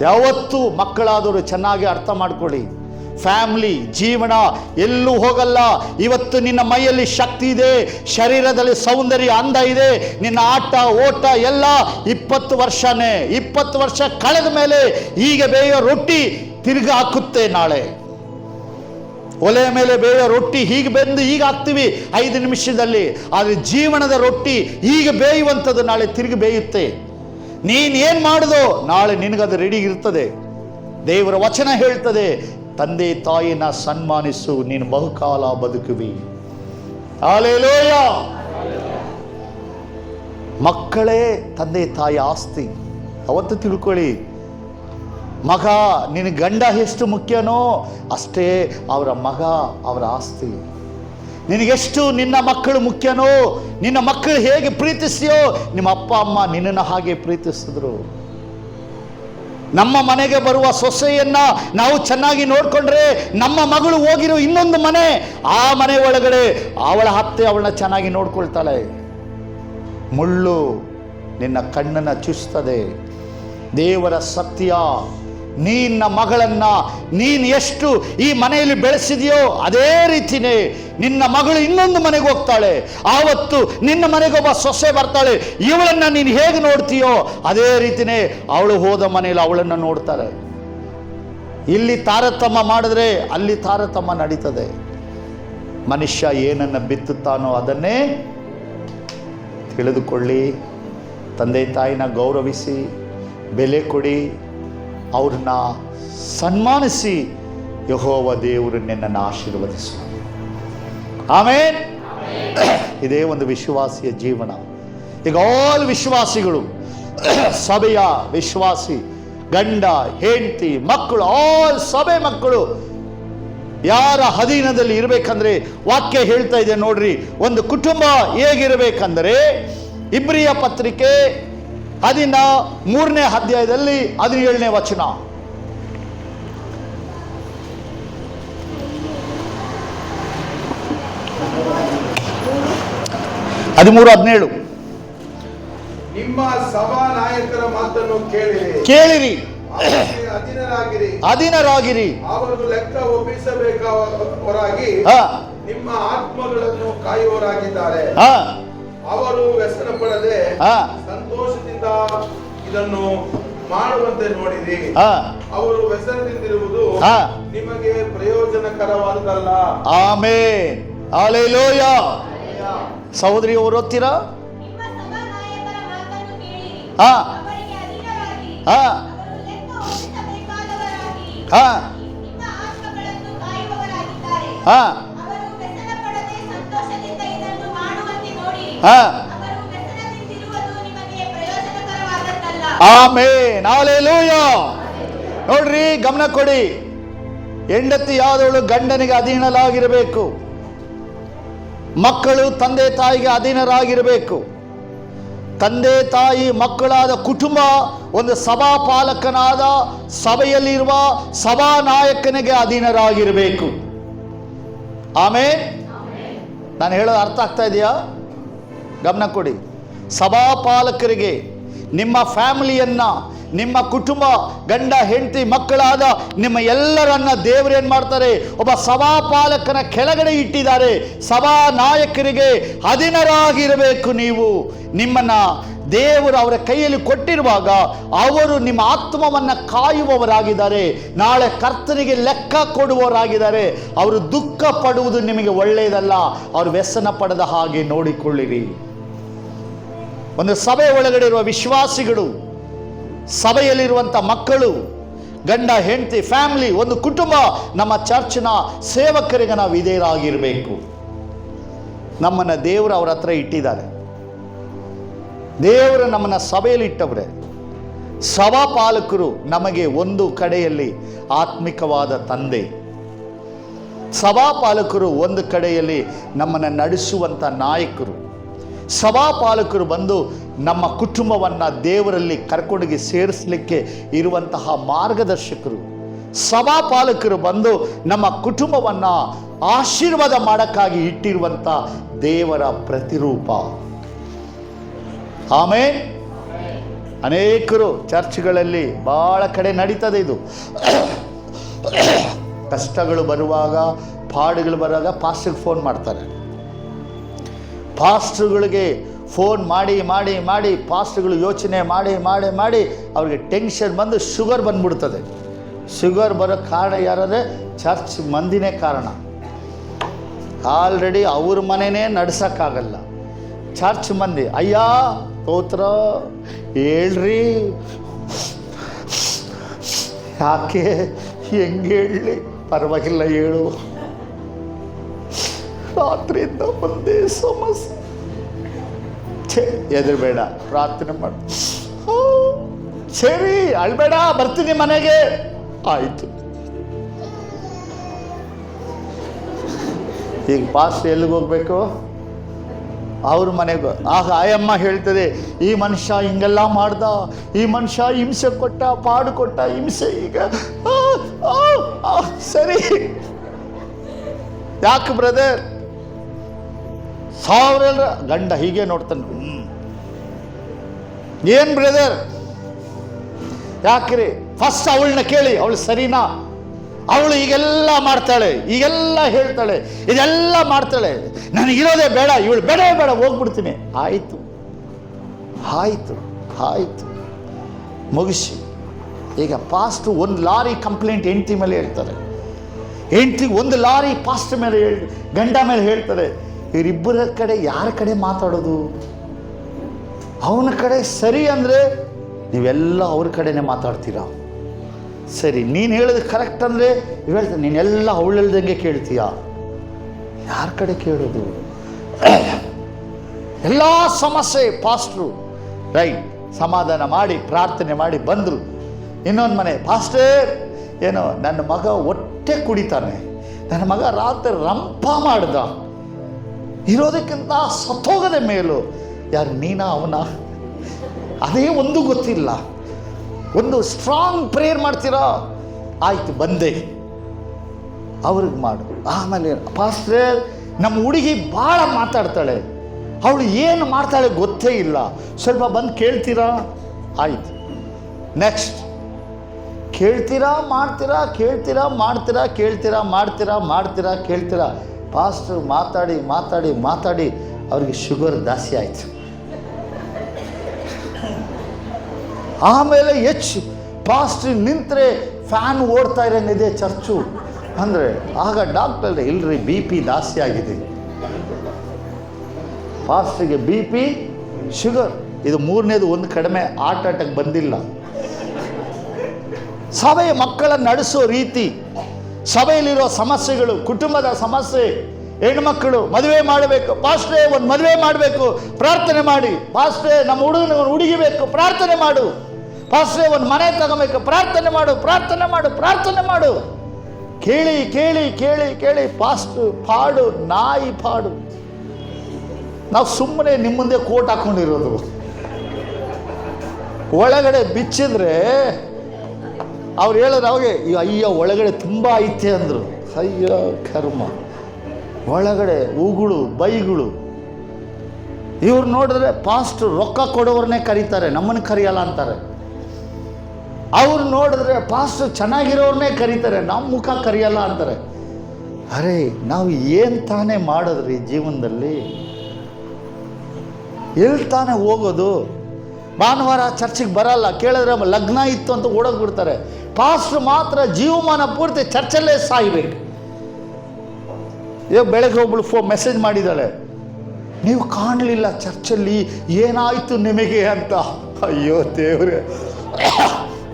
ಯಾವತ್ತೂ ಮಕ್ಕಳಾದವರು ಚೆನ್ನಾಗಿ ಅರ್ಥ ಮಾಡ್ಕೊಳ್ಳಿ, ಫ್ಯಾಮಿಲಿ ಜೀವನ ಎಲ್ಲೂ ಹೋಗಲ್ಲ. ಇವತ್ತು ನಿನ್ನ ಮೈಯಲ್ಲಿ ಶಕ್ತಿ ಇದೆ, ಶರೀರದಲ್ಲಿ ಸೌಂದರ್ಯ, ಅಂದ ಇದೆ, ನಿನ್ನ ಆಟ ಓಟ ಎಲ್ಲ 20 ವರ್ಷನೇ. 20 ವರ್ಷ ಕಳೆದ ಮೇಲೆ ಈಗ ಬೇಯೋ ರೊಟ್ಟಿ ತಿರ್ಗಿ ಹಾಕುತ್ತೆ ನಾಳೆ. ಒಲೆಯ ಮೇಲೆ ಬೇಯೋ ರೊಟ್ಟಿ ಹೀಗೆ ಬೆಂದು ಈಗ ಹಾಕ್ತೀವಿ 5 ನಿಮಿಷದಲ್ಲಿ, ಆದರೆ ಜೀವನದ ರೊಟ್ಟಿ ಈಗ ಬೇಯುವಂಥದ್ದು ನಾಳೆ ತಿರುಗಿ ಬೇಯುತ್ತೆ. ನೀನೇನು ಮಾಡೋದು ನಾಳೆ ನಿನಗದು ರೆಡಿ ಇರ್ತದೆ. ದೇವರ ವಚನ ಹೇಳ್ತದೆ, ತಂದೆ ತಾಯಿನ ಸನ್ಮಾನಿಸು, ನೀನು ಬಹುಕಾಲ ಬದುಕುವಿ. ಹಲ್ಲೆಲೂಯ. ಮಕ್ಕಳೇ ತಂದೆ ತಾಯಿ ಆಸ್ತಿ. ಅವತ್ತು ತಿಳ್ಕೊಳ್ಳಿ, ಮಗ ನಿನ್ನ ಗಂಡ ಎಷ್ಟು ಮುಖ್ಯನೋ ಅಷ್ಟೇ ಅವರ ಮಗ ಅವರ ಆಸ್ತಿ. ನಿನಗೆಷ್ಟು ನಿನ್ನ ಮಕ್ಕಳು ಮುಖ್ಯನೋ, ನಿನ್ನ ಮಕ್ಕಳು ಹೇಗೆ ಪ್ರೀತಿಸಿಯೋ ನಿಮ್ಮ ಅಪ್ಪ ಅಮ್ಮ ನಿನ್ನನ್ನು ಹಾಗೆ ಪ್ರೀತಿಸಿದ್ರು. ನಮ್ಮ ಮನೆಗೆ ಬರುವ ಸೊಸೆಯನ್ನ ನಾವು ಚೆನ್ನಾಗಿ ನೋಡಿಕೊಂಡ್ರೆ ನಮ್ಮ ಮಗಳು ಹೋಗಿರೋ ಇನ್ನೊಂದು ಮನೆ, ಆ ಮನೆ ಒಳಗಡೆ ಅವಳ ಅತ್ತೆ ಅವಳನ್ನ ಚೆನ್ನಾಗಿ ನೋಡ್ಕೊಳ್ತಾಳೆ. ಮುಳ್ಳು ನಿನ್ನ ಕಣ್ಣನ್ನು ಚುಚ್ತದೆ. ದೇವರ ಸತ್ಯ, ನಿನ್ನ ಮಗಳನ್ನ ನೀನು ಎಷ್ಟು ಈ ಮನೆಯಲ್ಲಿ ಬೆಳೆಸಿದೆಯೋ ಅದೇ ರೀತಿನೇ ನಿನ್ನ ಮಗಳು ಇನ್ನೊಂದು ಮನೆಗೆ ಹೋಗ್ತಾಳೆ. ಆವತ್ತು ನಿನ್ನ ಮನೆಗೊಬ್ಬ ಸೊಸೆ ಬರ್ತಾಳೆ, ಇವಳನ್ನ ನೀನು ಹೇಗೆ ನೋಡ್ತೀಯೋ ಅದೇ ರೀತಿನೇ ಅವಳು ಹೋದ ಮನೆಯಲ್ಲಿ ಅವಳನ್ನು ನೋಡ್ತಾರೆ. ಇಲ್ಲಿ ತಾರತಮ್ಯ ಮಾಡಿದ್ರೆ ಅಲ್ಲಿ ತಾರತಮ್ಯ ನಡೀತದೆ. ಮನುಷ್ಯ ಏನನ್ನು ಬಿತ್ತುತ್ತಾನೋ ಅದನ್ನೇ ತಿಳಿದುಕೊಳ್ಳಿ. ತಂದೆ ತಾಯಿನ ಗೌರವಿಸಿ, ಬೆಲೆ ಕೊಡಿ, ಅವ್ರನ್ನ ಸನ್ಮಾನಿಸಿ, ಯೆಹೋವ ದೇವರು ನಿನ್ನನ್ನು ಆಶೀರ್ವದಿಸು. ಆಮೇನ್. ಇದೇ ಒಂದು ವಿಶ್ವಾಸಿಯ ಜೀವನ. ಈಗ ಆಲ್ ವಿಶ್ವಾಸಿಗಳು, ಸಭೆಯ ವಿಶ್ವಾಸಿ, ಗಂಡ ಹೆಂಡತಿ ಮಕ್ಕಳು, ಆಲ್ ಸಭೆ ಮಕ್ಕಳು ಯಾರ ಅಧೀನದಲ್ಲಿ ಇರಬೇಕಂದ್ರೆ ವಾಕ್ಯ ಹೇಳ್ತಾ ಇದೆ ನೋಡ್ರಿ. ಒಂದು ಕುಟುಂಬ ಹೇಗಿರಬೇಕಂದ್ರೆ ಇಬ್ರಿಯ ಪತ್ರಿಕೆ 13ನೇ ಅಧ್ಯಾಯದಲ್ಲಿ 17ನೇ ವಚನ. 13:17. ನಿಮ್ಮ ಸಭಾ ನಾಯಕರ ಮಾತನ್ನು ಕೇಳಿರಿ, ಅಧೀನರಾಗಿರಿ. ಅವರು ಲೆಕ್ಕ ಒಪ್ಪಿಸಬೇಕಾದವರಾಗಿ ನಿಮ್ಮ ಆತ್ಮಗಳನ್ನು ಕಾಯುವವರಾಗಿದ್ದಾರೆ. ಅವರು ವ್ಯಸನ ಪಡದೆ ಸಂತೋಷದಿಂದ ಇದನ್ನು ಮಾಡುವಂತೆ ನೋಡಿರಿ. ಅವರು ವ್ಯಸನದಿಂದಿರುವುದು ನಿಮಗೆ ಪ್ರಯೋಜನಕರವಾದಲ್ಲ. ಆಮೆನ್. ಹಲ್ಲೆಲೂಯ. ಸಹೋದರಿ ಅವರು ಓದ್ತೀರಾ? Amen, hallelujah. ನೋಡ್ರಿ, ಗಮನ ಕೊಡಿ. ಹೆಂಡತಿಯಾದವಳು ಗಂಡನಿಗೆ ಅಧೀನರಾಗಿರಬೇಕು. ಮಕ್ಕಳು ತಂದೆ ತಾಯಿಗೆ ಅಧೀನರಾಗಿರಬೇಕು. ತಂದೆ ತಾಯಿ ಮಕ್ಕಳಾದ ಕುಟುಂಬ ಒಂದು ಸಭಾಪಾಲಕನಾದ ಸಭೆಯಲ್ಲಿರುವ ಸಭಾನಾಯಕನಿಗೆ ಅಧೀನರಾಗಿರಬೇಕು. ಆಮೇನ್. ನಾನು ಹೇಳೋದು ಅರ್ಥ ಆಗ್ತಾ ಇದೆಯಾ? ಗಮನ ಕೊಡಿ. ಸಭಾಪಾಲಕರಿಗೆ ನಿಮ್ಮ ಫ್ಯಾಮಿಲಿಯನ್ನ, ನಿಮ್ಮ ಕುಟುಂಬ, ಗಂಡ ಹೆಂಡತಿ ಮಕ್ಕಳಾದ ನಿಮ್ಮ ಎಲ್ಲರನ್ನ ದೇವರೇನು ಮಾಡ್ತಾರೆ? ಒಬ್ಬ ಸಭಾಪಾಲಕನ ಕೆಳಗಡೆ ಇಟ್ಟಿದ್ದಾರೆ. ಸಭಾ ನಾಯಕರಿಗೆ ಅಧೀನರಾಗಿರಬೇಕು. ನೀವು ನಿಮ್ಮನ್ನ ದೇವರು ಅವರ ಕೈಯಲ್ಲಿ ಕೊಟ್ಟಿರುವಾಗ ಅವರು ನಿಮ್ಮ ಆತ್ಮವನ್ನು ಕಾಯುವವರಾಗಿದ್ದಾರೆ. ನಾಳೆ ಕರ್ತನಿಗೆ ಲೆಕ್ಕ ಕೊಡುವವರಾಗಿದ್ದಾರೆ. ಅವರು ದುಃಖ ಪಡುವುದು ನಿಮಗೆ ಒಳ್ಳೆಯದಲ್ಲ. ಅವರು ವ್ಯಸನ ಪಡೆದ ಹಾಗೆ ನೋಡಿಕೊಳ್ಳಿರಿ. ಒಂದು ಸಭೆ ಒಳಗಡೆ ಇರುವ ವಿಶ್ವಾಸಿಗಳು, ಸಭೆಯಲ್ಲಿರುವಂಥ ಮಕ್ಕಳು, ಗಂಡ ಹೆಂಡತಿ, ಫ್ಯಾಮಿಲಿ, ಒಂದು ಕುಟುಂಬ, ನಮ್ಮ ಚರ್ಚ್ನ ಸೇವಕರಿಗೆ ನಾವು ವಿಧೇಯರಾಗಿರಬೇಕು. ನಮ್ಮನ್ನು ದೇವರು ಅವರ ಹತ್ರ ಇಟ್ಟಿದ್ದಾರೆ. ದೇವರು ನಮ್ಮನ್ನು ಸಭೆಯಲ್ಲಿ ಇಟ್ಟವ್ರೆ. ಸಭಾಪಾಲಕರು ನಮಗೆ ಒಂದು ಕಡೆಯಲ್ಲಿ ಆತ್ಮಿಕವಾದ ತಂದೆ, ಸಭಾಪಾಲಕರು ಒಂದು ಕಡೆಯಲ್ಲಿ ನಮ್ಮನ್ನು ನಡೆಸುವಂಥ ನಾಯಕರು, ಸಭಾಪಾಲಕರು ಬಂದು ನಮ್ಮ ಕುಟುಂಬವನ್ನು ದೇವರಲ್ಲಿ ಕರ್ಕೊಂಡೋಗಿ ಸೇರಿಸಲಿಕ್ಕೆ ಇರುವಂತಹ ಮಾರ್ಗದರ್ಶಕರು. ಸಭಾಪಾಲಕರು ಬಂದು ನಮ್ಮ ಕುಟುಂಬವನ್ನು ಆಶೀರ್ವಾದ ಮಾಡೋಕ್ಕಾಗಿ ಇಟ್ಟಿರುವಂಥ ದೇವರ ಪ್ರತಿರೂಪ. ಆಮೇನ್. ಅನೇಕರು ಚರ್ಚ್ಗಳಲ್ಲಿ ಭಾಳ ಕಡೆ ನಡೀತದೆ ಇದು. ಕಷ್ಟಗಳು ಬರುವಾಗ, ಪಾಡುಗಳು ಬರುವಾಗ ಪಾಸ್ಟರ್ಗೆ ಫೋನ್ ಮಾಡ್ತಾರೆ. ಪಾಸ್ಟರ್ಗಳಿಗೆ ಫೋನ್ ಮಾಡಿ ಮಾಡಿ ಮಾಡಿ ಪಾಸ್ಟರ್ಗಳು ಯೋಚನೆ ಮಾಡಿ ಮಾಡಿ ಮಾಡಿ ಅವ್ರಿಗೆ ಟೆನ್ಷನ್ ಬಂದು ಶುಗರ್ ಬಂದ್ಬಿಡ್ತದೆ. ಶುಗರ್ ಬರೋ ಕಾರಣ ಯಾರಂದರೆ ಚರ್ಚ್ ಮಂದಿನೇ ಕಾರಣ. ಆಲ್ರೆಡಿ ಅವ್ರ ಮನೆಯೇ ನಡ್ಸೋಕ್ಕಾಗಲ್ಲ. ಚರ್ಚ್ ಮಂದಿ, ಅಯ್ಯ ಸ್ತೋತ್ರ ಹೇಳ್ರಿ, ಯಾಕೆ ಹೆಂಗೆ ಹೇಳಲಿ, ಪರವಾಗಿಲ್ಲ ಹೇಳು, ರಾತ್ರಿಯಿಂದ ಒಂದೇ ಸಮಸ್ಯೆ. ಎದುರುಬೇಡ, ಪ್ರಾರ್ಥನೆ ಮಾಡು. ಸರಿ ಅಳ್ಬೇಡ, ಬರ್ತೀನಿ ಮನೆಗೆ. ಆಯಿತು. ಈಗ ಪಾಸ್ಟ್ ಎಲ್ಲಿಗೆ ಹೋಗ್ಬೇಕು? ಅವ್ರ ಮನೆಗೆ. ಆಗ ಆಯಮ್ಮ ಹೇಳ್ತದೆ, ಈ ಮನುಷ್ಯ ಹಿಂಗೆಲ್ಲ ಮಾಡ್ದ, ಈ ಮನುಷ್ಯ ಹಿಂಸೆ ಕೊಟ್ಟ, ಪಾಡು ಕೊಟ್ಟ, ಹಿಂಸೆ. ಈಗ ಸರಿ, ಯಾಕೆ ಬ್ರದರ್? ಸಾವಿರ ಗಂಡ ಹೀಗೆ ನೋಡ್ತಾನೆ. ಏನ್ ಬ್ರದರ್ ಯಾಕ್ರಿ? ಫಸ್ಟ್ ಅವಳನ್ನ ಕೇಳಿ, ಅವಳು ಸರಿನಾ? ಅವಳು ಈಗೆಲ್ಲ ಮಾಡ್ತಾಳೆ, ಈಗೆಲ್ಲ ಹೇಳ್ತಾಳೆ, ಇದೆಲ್ಲ ಮಾಡ್ತಾಳೆ, ನನಗಿರೋದೇ ಬೇಡ, ಇವಳು ಬೇಡ ಬೇಡ ಹೋಗ್ಬಿಡ್ತೀನಿ. ಆಯಿತು ಆಯಿತು ಆಯಿತು, ಮುಗಿಸಿ. ಈಗ ಪಾಸ್ಟ್ ಒಂದು ಲಾರಿ ಕಂಪ್ಲೇಂಟ್ ಹೆಂಡತಿ ಮೇಲೆ ಹೇಳ್ತಾರೆ, ಹೆಂಡತಿ ಒಂದು ಲಾರಿ ಪಾಸ್ಟ್ ಮೇಲೆ ಗಂಡ ಮೇಲೆ ಹೇಳ್ತಾರೆ. ಇವರಿಬ್ಬರ ಕಡೆ ಯಾರ ಕಡೆ ಮಾತಾಡೋದು? ಅವನ ಕಡೆ ಸರಿ ಅಂದರೆ ನೀವೆಲ್ಲ ಅವ್ರ ಕಡೆನೇ ಮಾತಾಡ್ತೀರಾ. ಸರಿ, ನೀನು ಹೇಳೋದು ಕರೆಕ್ಟ್ ಅಂದರೆ ಇವು ಹೇಳ್ತಾರೆ, ನೀನೆಲ್ಲ ಅವಳು ಹೇಳ್ದಂಗೆ ಕೇಳ್ತೀಯ. ಯಾರ ಕಡೆ ಕೇಳೋದು? ಎಲ್ಲ ಸಮಸ್ಯೆ ಪಾಸ್ಟ್ರು ರೈಟ್ ಸಮಾಧಾನ ಮಾಡಿ ಪ್ರಾರ್ಥನೆ ಮಾಡಿ ಬಂದರು. ಇನ್ನೊಂದು ಮನೆ, ಪಾಸ್ಟರ್ ಏನೋ ನನ್ನ ಮಗ ಹೊಟ್ಟೆ ಕುಡಿತಾನೆ, ನನ್ನ ಮಗ ರಾತ್ರಿ ರಂಪ ಮಾಡ್ದ, ಇರೋದಕ್ಕಿಂತ ಸತ್ತೋಗದೆ ಮೇಲು. ಯಾರು ನೀನಾ ಅವನ? ಅದೇ ಒಂದು ಗೊತ್ತಿಲ್ಲ. ಒಂದು ಸ್ಟ್ರಾಂಗ್ ಪ್ರೇಯರ್ ಮಾಡ್ತೀರಾ? ಆಯಿತು ಬಂದೆ, ಅವ್ರಿಗೆ ಮಾಡು. ಆಮೇಲೆ ಪಾಸ್ಟರ್ ನಮ್ಮ ಹುಡುಗಿ ಭಾಳ ಮಾತಾಡ್ತಾಳೆ, ಅವಳು ಏನು ಮಾಡ್ತಾಳೆ ಗೊತ್ತೇ ಇಲ್ಲ, ಸ್ವಲ್ಪ ಬಂದು ಕೇಳ್ತೀರಾ? ಆಯಿತು. ನೆಕ್ಸ್ಟ್ ಕೇಳ್ತೀರಾ ಮಾಡ್ತೀರಾ, ಕೇಳ್ತೀರಾ ಮಾಡ್ತೀರಾ, ಕೇಳ್ತೀರಾ ಮಾಡ್ತೀರಾ, ಮಾಡ್ತೀರಾ ಕೇಳ್ತೀರಾ. ಪಾಸ್ಟರ್ ಮಾತಾಡಿ ಮಾತಾಡಿ ಮಾತಾಡಿ ಅವ್ರಿಗೆ ಶುಗರ್ ಜಾಸ್ತಿ ಆಯಿತು. ಆಮೇಲೆ ಪಾಸ್ಟರ್ ನಿಂತರೆ ಫ್ಯಾನ್ ಓಡ್ತಾ ಇರೋಂಗಿದೆ ಚರ್ಚು ಅಂದರೆ, ಆಗ ಡಾಕ್ಟರ್ ಇಲ್ರಿ ಬಿ ಪಿ ಜಾಸ್ತಿ ಆಗಿದೆ. ಪಾಸ್ಟರ್ಗೆ ಬಿ ಪಿ ಶುಗರ್, ಇದು ಮೂರನೇದು ಒಂದು ಕಡಿಮೆ, ಹಾರ್ಟ್ ಅಟ್ಯಾಕ್ ಬಂದಿಲ್ಲ. ಸಭೆಯ ಮಕ್ಕಳ ನಡೆಸೋ ರೀತಿ, ಸಭೆಯಲ್ಲಿರೋ ಸಮಸ್ಯೆಗಳು, ಕುಟುಂಬದ ಸಮಸ್ಯೆ, ಹೆಣ್ಮಕ್ಕಳು ಮದುವೆ ಮಾಡಬೇಕು, ಪಾಸ್ಟ್ರೇ ಒಂದು ಮದುವೆ ಮಾಡಬೇಕು ಪ್ರಾರ್ಥನೆ ಮಾಡಿ, ಪಾಸ್ಟ್ರೇ ನಮ್ಮ ಹುಡುಗನ ಹುಡುಗಿ ಬೇಕು ಪ್ರಾರ್ಥನೆ ಮಾಡು, ಪಾಸ್ಟ್ರೇ ಒಂದು ಮನೆ ತಗೋಬೇಕು, ಪ್ರಾರ್ಥನೆ ಮಾಡು, ಪ್ರಾರ್ಥನೆ ಮಾಡು, ಪ್ರಾರ್ಥನೆ ಮಾಡು. ಕೇಳಿ ಕೇಳಿ ಕೇಳಿ ಕೇಳಿ ಪಾಸ್ಟ್ ಪಾಡು, ನಾಯಿ ಪಾಡು. ನಾವು ಸುಮ್ಮನೆ ನಿಮ್ಮ ಮುಂದೆ ಕೋಟ್ ಹಾಕೊಂಡಿರೋದು. ಒಳಗಡೆ ಬಿಚ್ಚಿದ್ರೆ ಅವ್ರು ಹೇಳಿದ್ರು ಅವಾಗೆ, ಅಯ್ಯೋ ಒಳಗಡೆ ತುಂಬ ಐತೆ ಅಂದರು. ಅಯ್ಯೋ ಕರ್ಮ, ಒಳಗಡೆ ಉಗುಳು ಬೈಗಳು. ಇವ್ರು ನೋಡಿದ್ರೆ ಪಾಸ್ಟ್ ರೊಕ್ಕ ಕೊಡೋವ್ರನ್ನೇ ಕರೀತಾರೆ, ನಮ್ಮನ್ನು ಕರೆಯಲ್ಲ ಅಂತಾರೆ. ಅವ್ರು ನೋಡಿದ್ರೆ ಪಾಸ್ಟ್ ಚೆನ್ನಾಗಿರೋರ್ನೇ ಕರೀತಾರೆ, ನಮ್ಮ ಮುಖ ಕರೆಯಲ್ಲ ಅಂತಾರೆ. ಅರೆ ನಾವು ಏನು ತಾನೇ ಮಾಡೋದ್ರಿ ಜೀವನದಲ್ಲಿ? ಎಲ್ಲಿ ತಾನೇ ಹೋಗೋದು? ಭಾನುವಾರ ಚರ್ಚಿಗೆ ಬರಲ್ಲ, ಕೇಳಿದ್ರೆ ಲಗ್ನ ಇತ್ತು ಅಂತ ಓಡೋಗ್ಬಿಡ್ತಾರೆ. ಪಾಸ್ಟ್ರು ಮಾತ್ರ ಜೀವಮಾನ ಪೂರ್ತಿ ಚರ್ಚಲ್ಲೇ ಸಾಯ್ಬೇಕು. ಇವಾಗ ಬೆಳಗ್ಗೆ ಒಬ್ಬಳು ಮೆಸೇಜ್ ಮಾಡಿದ್ದಾಳೆ, ನೀವು ಕಾಣಲಿಲ್ಲ ಚರ್ಚಲ್ಲಿ, ಏನಾಯಿತು ನಿಮಗೆ ಅಂತ. ಅಯ್ಯೋ ದೇವ್ರೆ,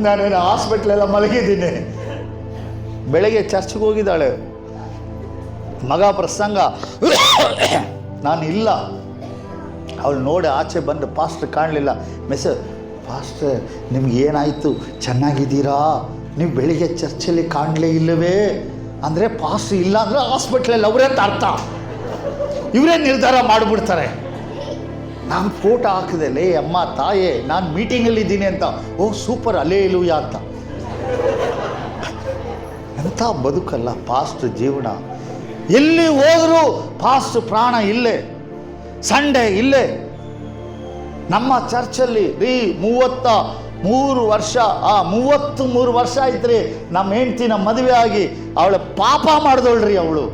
ನಾನೇನು ಹಾಸ್ಪಿಟ್ಲೆಲ್ಲ ಮಲಗಿದ್ದೀನಿ. ಬೆಳಗ್ಗೆ ಚರ್ಚ್ಗೆ ಹೋಗಿದ್ದಾಳೆ, ಮಗ ಪ್ರಸಂಗ, ನಾನು ಇಲ್ಲ. ಅವಳು ನೋಡಿ ಆಚೆ ಬಂದು ಪಾಸ್ಟ್ರ್ ಕಾಣಲಿಲ್ಲ. ಮೆಸೇಜ್, ಪಾಸ್ಟ್ರ್ ನಿಮ್ಗೆ ಏನಾಯಿತು, ಚೆನ್ನಾಗಿದ್ದೀರಾ? ನೀವು ಬೆಳಿಗ್ಗೆ ಚರ್ಚಲ್ಲಿ ಕಾಣಲೇ ಇಲ್ಲವೇ? ಅಂದರೆ ಪಾಸ್ಟ್ರ್ ಇಲ್ಲ ಅಂದರೆ ಹಾಸ್ಪಿಟ್ಲಲ್ಲಿ ಅವರೇ ಅಂತ ಅರ್ಥ. ಇವರೇ ನಿರ್ಧಾರ ಮಾಡಿಬಿಡ್ತಾರೆ. ನಾನು ಫೋಟೋ ಹಾಕಿದೆ, ಲೇ ಅಮ್ಮ ತಾಯೇ ನಾನು ಮೀಟಿಂಗಲ್ಲಿದ್ದೀನಿ ಅಂತ. ಓ ಸೂಪರ್, ಅಲ್ಲೇಲೂಯ ಅಂತ. ಎಂಥ ಬದುಕಲ್ಲ ಪಾಸ್ಟ್ ಜೀವನ. ಎಲ್ಲಿ ಹೋದರೂ ಪಾಸ್ಟ್ ಪ್ರಾಣ ಇಲ್ಲೇ, ಸಂಡೇ ಇಲ್ಲೇ. ನಮ್ಮ ಚರ್ಚಲ್ಲಿ ರೀ 33 ವರ್ಷ 33 ವರ್ಷ ಆಯ್ತು ರೀ ನಮ್ಮ ಹೆಂಡ್ತಿನ ಮದುವೆ ಆಗಿ. ಅವಳ ಪಾಪ ಮಾಡಿದವಳ್ರಿ ಅವಳು.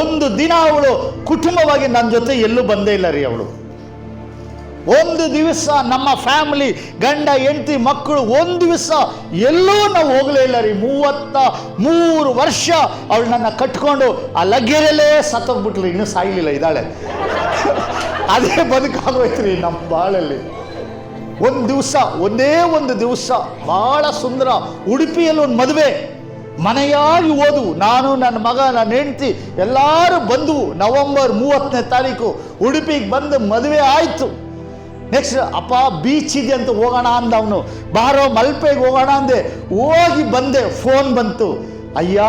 ಒಂದು ದಿನ ಅವಳು ಕುಟುಂಬವಾಗಿ ನನ್ನ ಜೊತೆ ಎಲ್ಲೂ ಬಂದೇ ಇಲ್ಲ ರೀ ಅವಳು. ಒಂದು ದಿವಸ ನಮ್ಮ ಫ್ಯಾಮಿಲಿ ಗಂಡ ಹೆಂಡತಿ ಮಕ್ಕಳು ಒಂದು ದಿವಸ ಎಲ್ಲೂ ನಾವು ಹೋಗಲೇ ಇಲ್ಲ ರೀ. 33 ವರ್ಷ ಅವಳು ನನ್ನ ಕಟ್ಕೊಂಡು ಆ ಲಗ್ಗೆರಲ್ಲೇ ಸತ್ತೋಗ್ಬಿಟ್ಲು, ಇನ್ನೂ ಸಾಯ್ಲಿಲ್ಲ, ಇದ್ದಾಳೆ. ಅದೇ ಬದುಕಾಗೋಯ್ತು ರೀ ನಮ್ಮ ಬಾಳಲ್ಲಿ. ಒಂದು ದಿವಸ, ಒಂದೇ ಒಂದು ದಿವಸ ಭಾಳ ಸುಂದರ, ಉಡುಪಿಯಲ್ಲಿ ಒಂದು ಮದುವೆ ಮನೆಯಾಗಿ ಹೋದವು. ನಾನು ನನ್ನ ಮಗ ನನ್ನ ಹೆಂಡ್ತಿ ಎಲ್ಲರೂ ಬಂದವು. ನವೆಂಬರ್ 30ನೇ ತಾರೀಕು ಉಡುಪಿಗೆ ಬಂದು ಮದುವೆ ಆಯಿತು. ನೆಕ್ಸ್ಟ್ ಅಪ್ಪ ಬೀಚ್ ಇದೆ ಅಂತ ಹೋಗೋಣ ಅಂದ ಅವನು. ಬಾರೋ ಮಲ್ಪೆಗೆ ಹೋಗೋಣ ಅಂದೆ, ಹೋಗಿ ಬಂದೆ. ಫೋನ್ ಬಂತು, ಅಯ್ಯ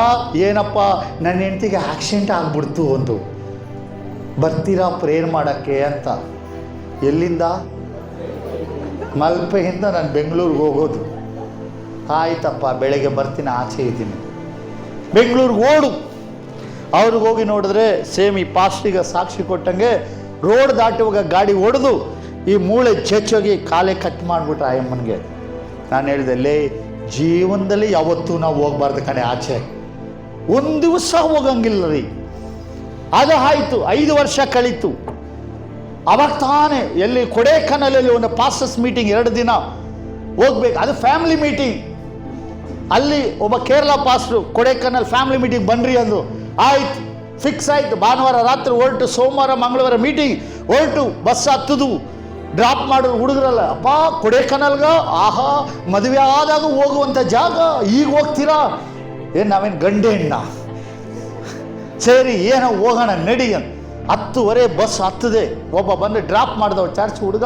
ಏನಪ್ಪ ನನ್ನ ಹೆಂಡ್ತಿಗೆ ಆಕ್ಸಿಡೆಂಟ್ ಆಗ್ಬಿಡ್ತು ಒಂದು, ಬರ್ತೀರಾ ಪ್ರೇಯರ್ ಮಾಡೋಕ್ಕೆ ಅಂತ. ಎಲ್ಲಿಂದ? ಮಲ್ಪೆಯಿಂದ ನಾನು ಬೆಂಗಳೂರಿಗೆ ಹೋಗೋದು. ಆಯ್ತಪ್ಪ ಬೆಳಗ್ಗೆ ಬರ್ತೀನಿ, ಆಚೆ ಇದ್ದೀನಿ. ಬೆಂಗಳೂರಿಗೆ ಓಡು. ಅವ್ರಿಗೆ ಹೋಗಿ ನೋಡಿದ್ರೆ ಸೇಮ್ ಈ ಪಾಸ್ಟಿಗೆ ಸಾಕ್ಷಿ ಕೊಟ್ಟಂಗೆ ರೋಡ್ ದಾಟುವಾಗ ಗಾಡಿ ಹೊಡೆದು ಈ ಮೂಳೆ ಚೆಚ್ಚೋಗಿ ಕಾಲೇ ಕಟ್ ಮಾಡಿಬಿಟ್ರೆ ಆಯಮ್ಮನಿಗೆ. ನಾನು ಹೇಳಿದೆ, ಲೇ ಜೀವನದಲ್ಲಿ ಯಾವತ್ತೂ ನಾವು ಹೋಗ್ಬಾರ್ದು ಕಣೆ ಆಚೆ, ಒಂದು ದಿವಸ ಹೋಗಂಗಿಲ್ಲ ರೀ. ಅದು ಆಯಿತು, 5 ವರ್ಷ ಕಳೀತು. ಅವಾಗ ತಾನೇ ಎಲ್ಲಿ ಕೊಡೇಕನಲಲ್ಲಿ ಒಂದು ಪಾಸ್ಟರ್ಸ್ ಮೀಟಿಂಗ್ 2 ದಿನ ಹೋಗ್ಬೇಕು. ಅದು ಫ್ಯಾಮಿಲಿ ಮೀಟಿಂಗ್. ಅಲ್ಲಿ ಒಬ್ಬ ಕೇರಳ ಪಾಸ್ಟ್ರು ಕೊಡೇಕನಲ್ ಫ್ಯಾಮಿಲಿ ಮೀಟಿಂಗ್ ಬನ್ನಿರಿ ಅಂದರು. ಆಯ್ತು, ಫಿಕ್ಸ್ ಆಯಿತು. ಭಾನುವಾರ ರಾತ್ರಿ ಹೊರಟು ಸೋಮವಾರ ಮಂಗಳವಾರ ಮೀಟಿಂಗ್ ಹೊರಟು ಬಸ್ ಹತ್ತದು. ಡ್ರಾಪ್ ಮಾಡೋದು ಹುಡುಗರಲ್ಲ, ಅಪ್ಪ ಕೊಡೇಕನಲ್ಗ, ಆಹಾ ಮದುವೆ ಆದಾಗ ಹೋಗುವಂಥ ಜಾಗ, ಈಗ ಹೋಗ್ತೀರಾ? ಏನು ನಾವೇನು ಗಂಡೆ ಹೆಣ್ಣ? ಸರಿ ಏನೋ ಹೋಗೋಣ ನಡಿ ಅಂತ. 10:30 ಬಸ್ ಹತ್ತದೆ. ಒಬ್ಬ ಬಂದು ಡ್ರಾಪ್ ಮಾಡಿದವ ಚರ್ಚ್ ಹುಡುಗ.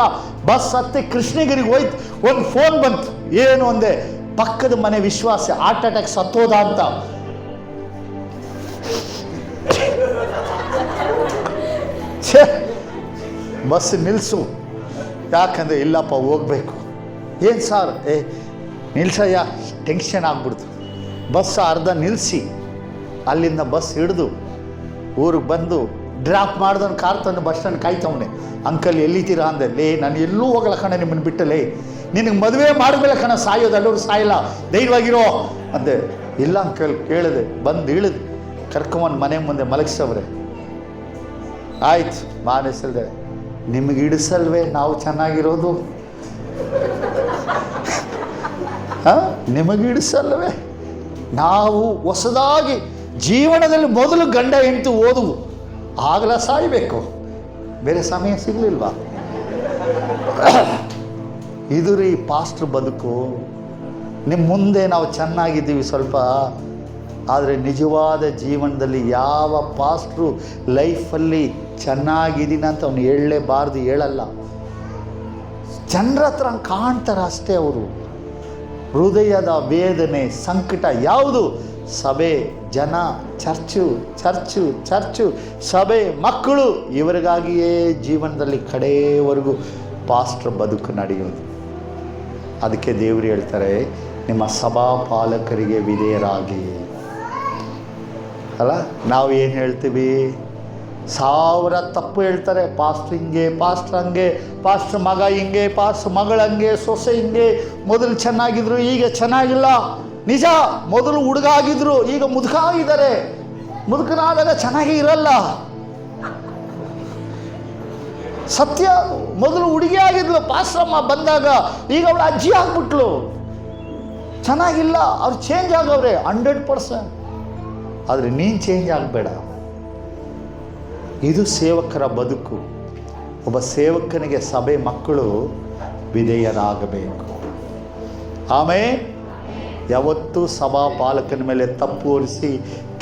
ಬಸ್ ಹತ್ತಿ ಕೃಷ್ಣಗಿರಿಗೆ ಹೋಯ್ತು. ಒಂದು ಫೋನ್ ಬಂತು, ಏನು ಅಂದೆ, ಪಕ್ಕದ ಮನೆ ವಿಶ್ವಾಸ ಹಾರ್ಟ್ ಅಟ್ಯಾಕ್ ಸತ್ತೋದ ಅಂತ. ಬಸ್ ನಿಲ್ಲಿಸು, ಯಾಕಂದರೆ ಇಲ್ಲಪ್ಪ ಹೋಗ್ಬೇಕು. ಏನು ಸಾರ್? ನಿಲ್ಸಯ್ಯ, ಟೆನ್ಷನ್ ಆಗ್ಬಿಡ್ತು. ಬಸ್ ಅರ್ಧ ನಿಲ್ಲಿಸಿ ಅಲ್ಲಿಂದ ಬಸ್ ಹಿಡಿದು ಊರಿಗೆ ಬಂದು ಡ್ರಾಪ್ ಮಾಡ್ದವನು ಕಾರ್ ತಂದು ಬಸ್ ಸ್ಟ್ಯಾಂಡ್ ಕಾಯ್ತವನೆ. ಅಂಕಲ್ ಎಲ್ಲಿದ್ದೀರಾ ಅಂದೆ. ಲೇ ನಾನು ಎಲ್ಲೂ ಹೋಗಲ್ಲ ಕಣ ನಿಮ್ಮನ್ನು ಬಿಟ್ಟಲೇ, ನಿನಗೆ ಮದುವೆ ಮಾಡಬೇಡ ಕಣ, ಸಾಯೋದು ಅಲ್ಲೂರು ಸಾಯಿಲ್ಲ, ಧೈರ್ಯವಾಗಿರೋ ಅಂದೆ. ಇಲ್ಲ ಅಂಕಲ್ ಕೇಳಿದೆ. ಬಂದು ಇಳಿದು ಕರ್ಕೊಂಬಂದು ಮನೆ ಮುಂದೆ ಮಲಗಿಸವ್ರೆ. ಆಯ್ತು ಮಾನಿಸಲ್ದೆ, ನಿಮಗೆ ಇಡಿಸಲ್ವೇ ನಾವು ಚೆನ್ನಾಗಿರೋದು? ನಿಮಗೆ ಇಡಿಸಲ್ವೇ? ನಾವು ಹೊಸದಾಗಿ ಜೀವನದಲ್ಲಿ ಮೊದಲು ಗಂಡ ಹೆಂಡತಿ ಓದುವು, ಆಗಲ ಸಾಯಬೇಕು, ಬೇರೆ ಸಮಯ ಸಿಗಲಿಲ್ವಾ? ಇದು ರೀ ಪಾಸ್ಟ್ರ್ ಬದುಕು. ನಿಮ್ಮ ಮುಂದೆ ನಾವು ಚೆನ್ನಾಗಿದ್ದೀವಿ ಸ್ವಲ್ಪ, ಆದರೆ ನಿಜವಾದ ಜೀವನದಲ್ಲಿ ಯಾವ ಪಾಸ್ಟ್ರು ಲೈಫಲ್ಲಿ ಚೆನ್ನಾಗಿದ್ದೀನಿ ಅಂತ ಅವನು ಹೇಳಲೇಬಾರ್ದು, ಹೇಳಲ್ಲ. ಜನರ ಹತ್ರ ಕಾಣ್ತಾರೆ ಅಷ್ಟೇ ಅವರು. ಹೃದಯದ ವೇದನೆ, ಸಂಕಟ ಯಾವುದು? ಸಭೆ, ಜನ, ಚರ್ಚು, ಸಭೆ, ಮಕ್ಕಳು, ಇವರಿಗಾಗಿಯೇ ಜೀವನದಲ್ಲಿ ಕಡೆಯವರೆಗೂ ಪಾಸ್ಟರ್ ಬದುಕು ನಡೆಯೋದು. ಅದಕ್ಕೆ ದೇವರು ಹೇಳ್ತಾರೆ, ನಿಮ್ಮ ಸಭಾ ಪಾಲಕರಿಗೆ ವಿಧೇಯರಾಗಿ. ಅಲ್ಲ, ನಾವು ಏನು ಹೇಳ್ತೀವಿ? 1000 ತಪ್ಪು ಹೇಳ್ತಾರೆ. ಪಾಸ್ಟರ್ ಹಿಂಗೆ, ಪಾಸ್ಟರ್ ಹಂಗೆ, ಪಾಸ್ಟರ್ ಮಗ ಹಿಂಗೆ, ಪಾಸ್ಟರ್ ಮಗಳಂಗೆ, ಸೊಸೆ ಹಿಂಗೆ, ಮೊದಲು ಚೆನ್ನಾಗಿದ್ರು ಈಗ ಚೆನ್ನಾಗಿಲ್ಲ. ನಿಜ, ಮೊದಲು ಹುಡುಗ ಆಗಿದ್ರು ಈಗ ಮುದುಕ ಆಗಿದ್ದಾರೆ. ಮುದುಕನಾದಾಗ ಚೆನ್ನಾಗಿ ಇರಲ್ಲ. ಸತ್ಯ. ಮೊದಲು ಹುಡುಗಿ ಆಗಿದ್ಲು, ಪಾಸ್ಟಮ್ಮ ಬಂದಾಗ ಈಗ ಅವಳು ಅಜ್ಜಿ ಆಗ್ಬಿಟ್ಲು. ಚೆನ್ನಾಗಿಲ್ಲ. ಅವ್ರು ಚೇಂಜ್ ಆಗವ್ರೆ 100%. ಆದರೆ ನೀನು ಚೇಂಜ್ ಆಗಬೇಡ. ಇದು ಸೇವಕರ ಬದುಕು. ಒಬ್ಬ ಸೇವಕನಿಗೆ ಸಭೆ ಮಕ್ಕಳು ವಿಧೇಯರಾಗಬೇಕು. ಆಮೇಲೆ ಯಾವತ್ತೂ ಸಭಾ ಪಾಲಕನ ಮೇಲೆ ತಪ್ಪು ಹೊರಿಸಿ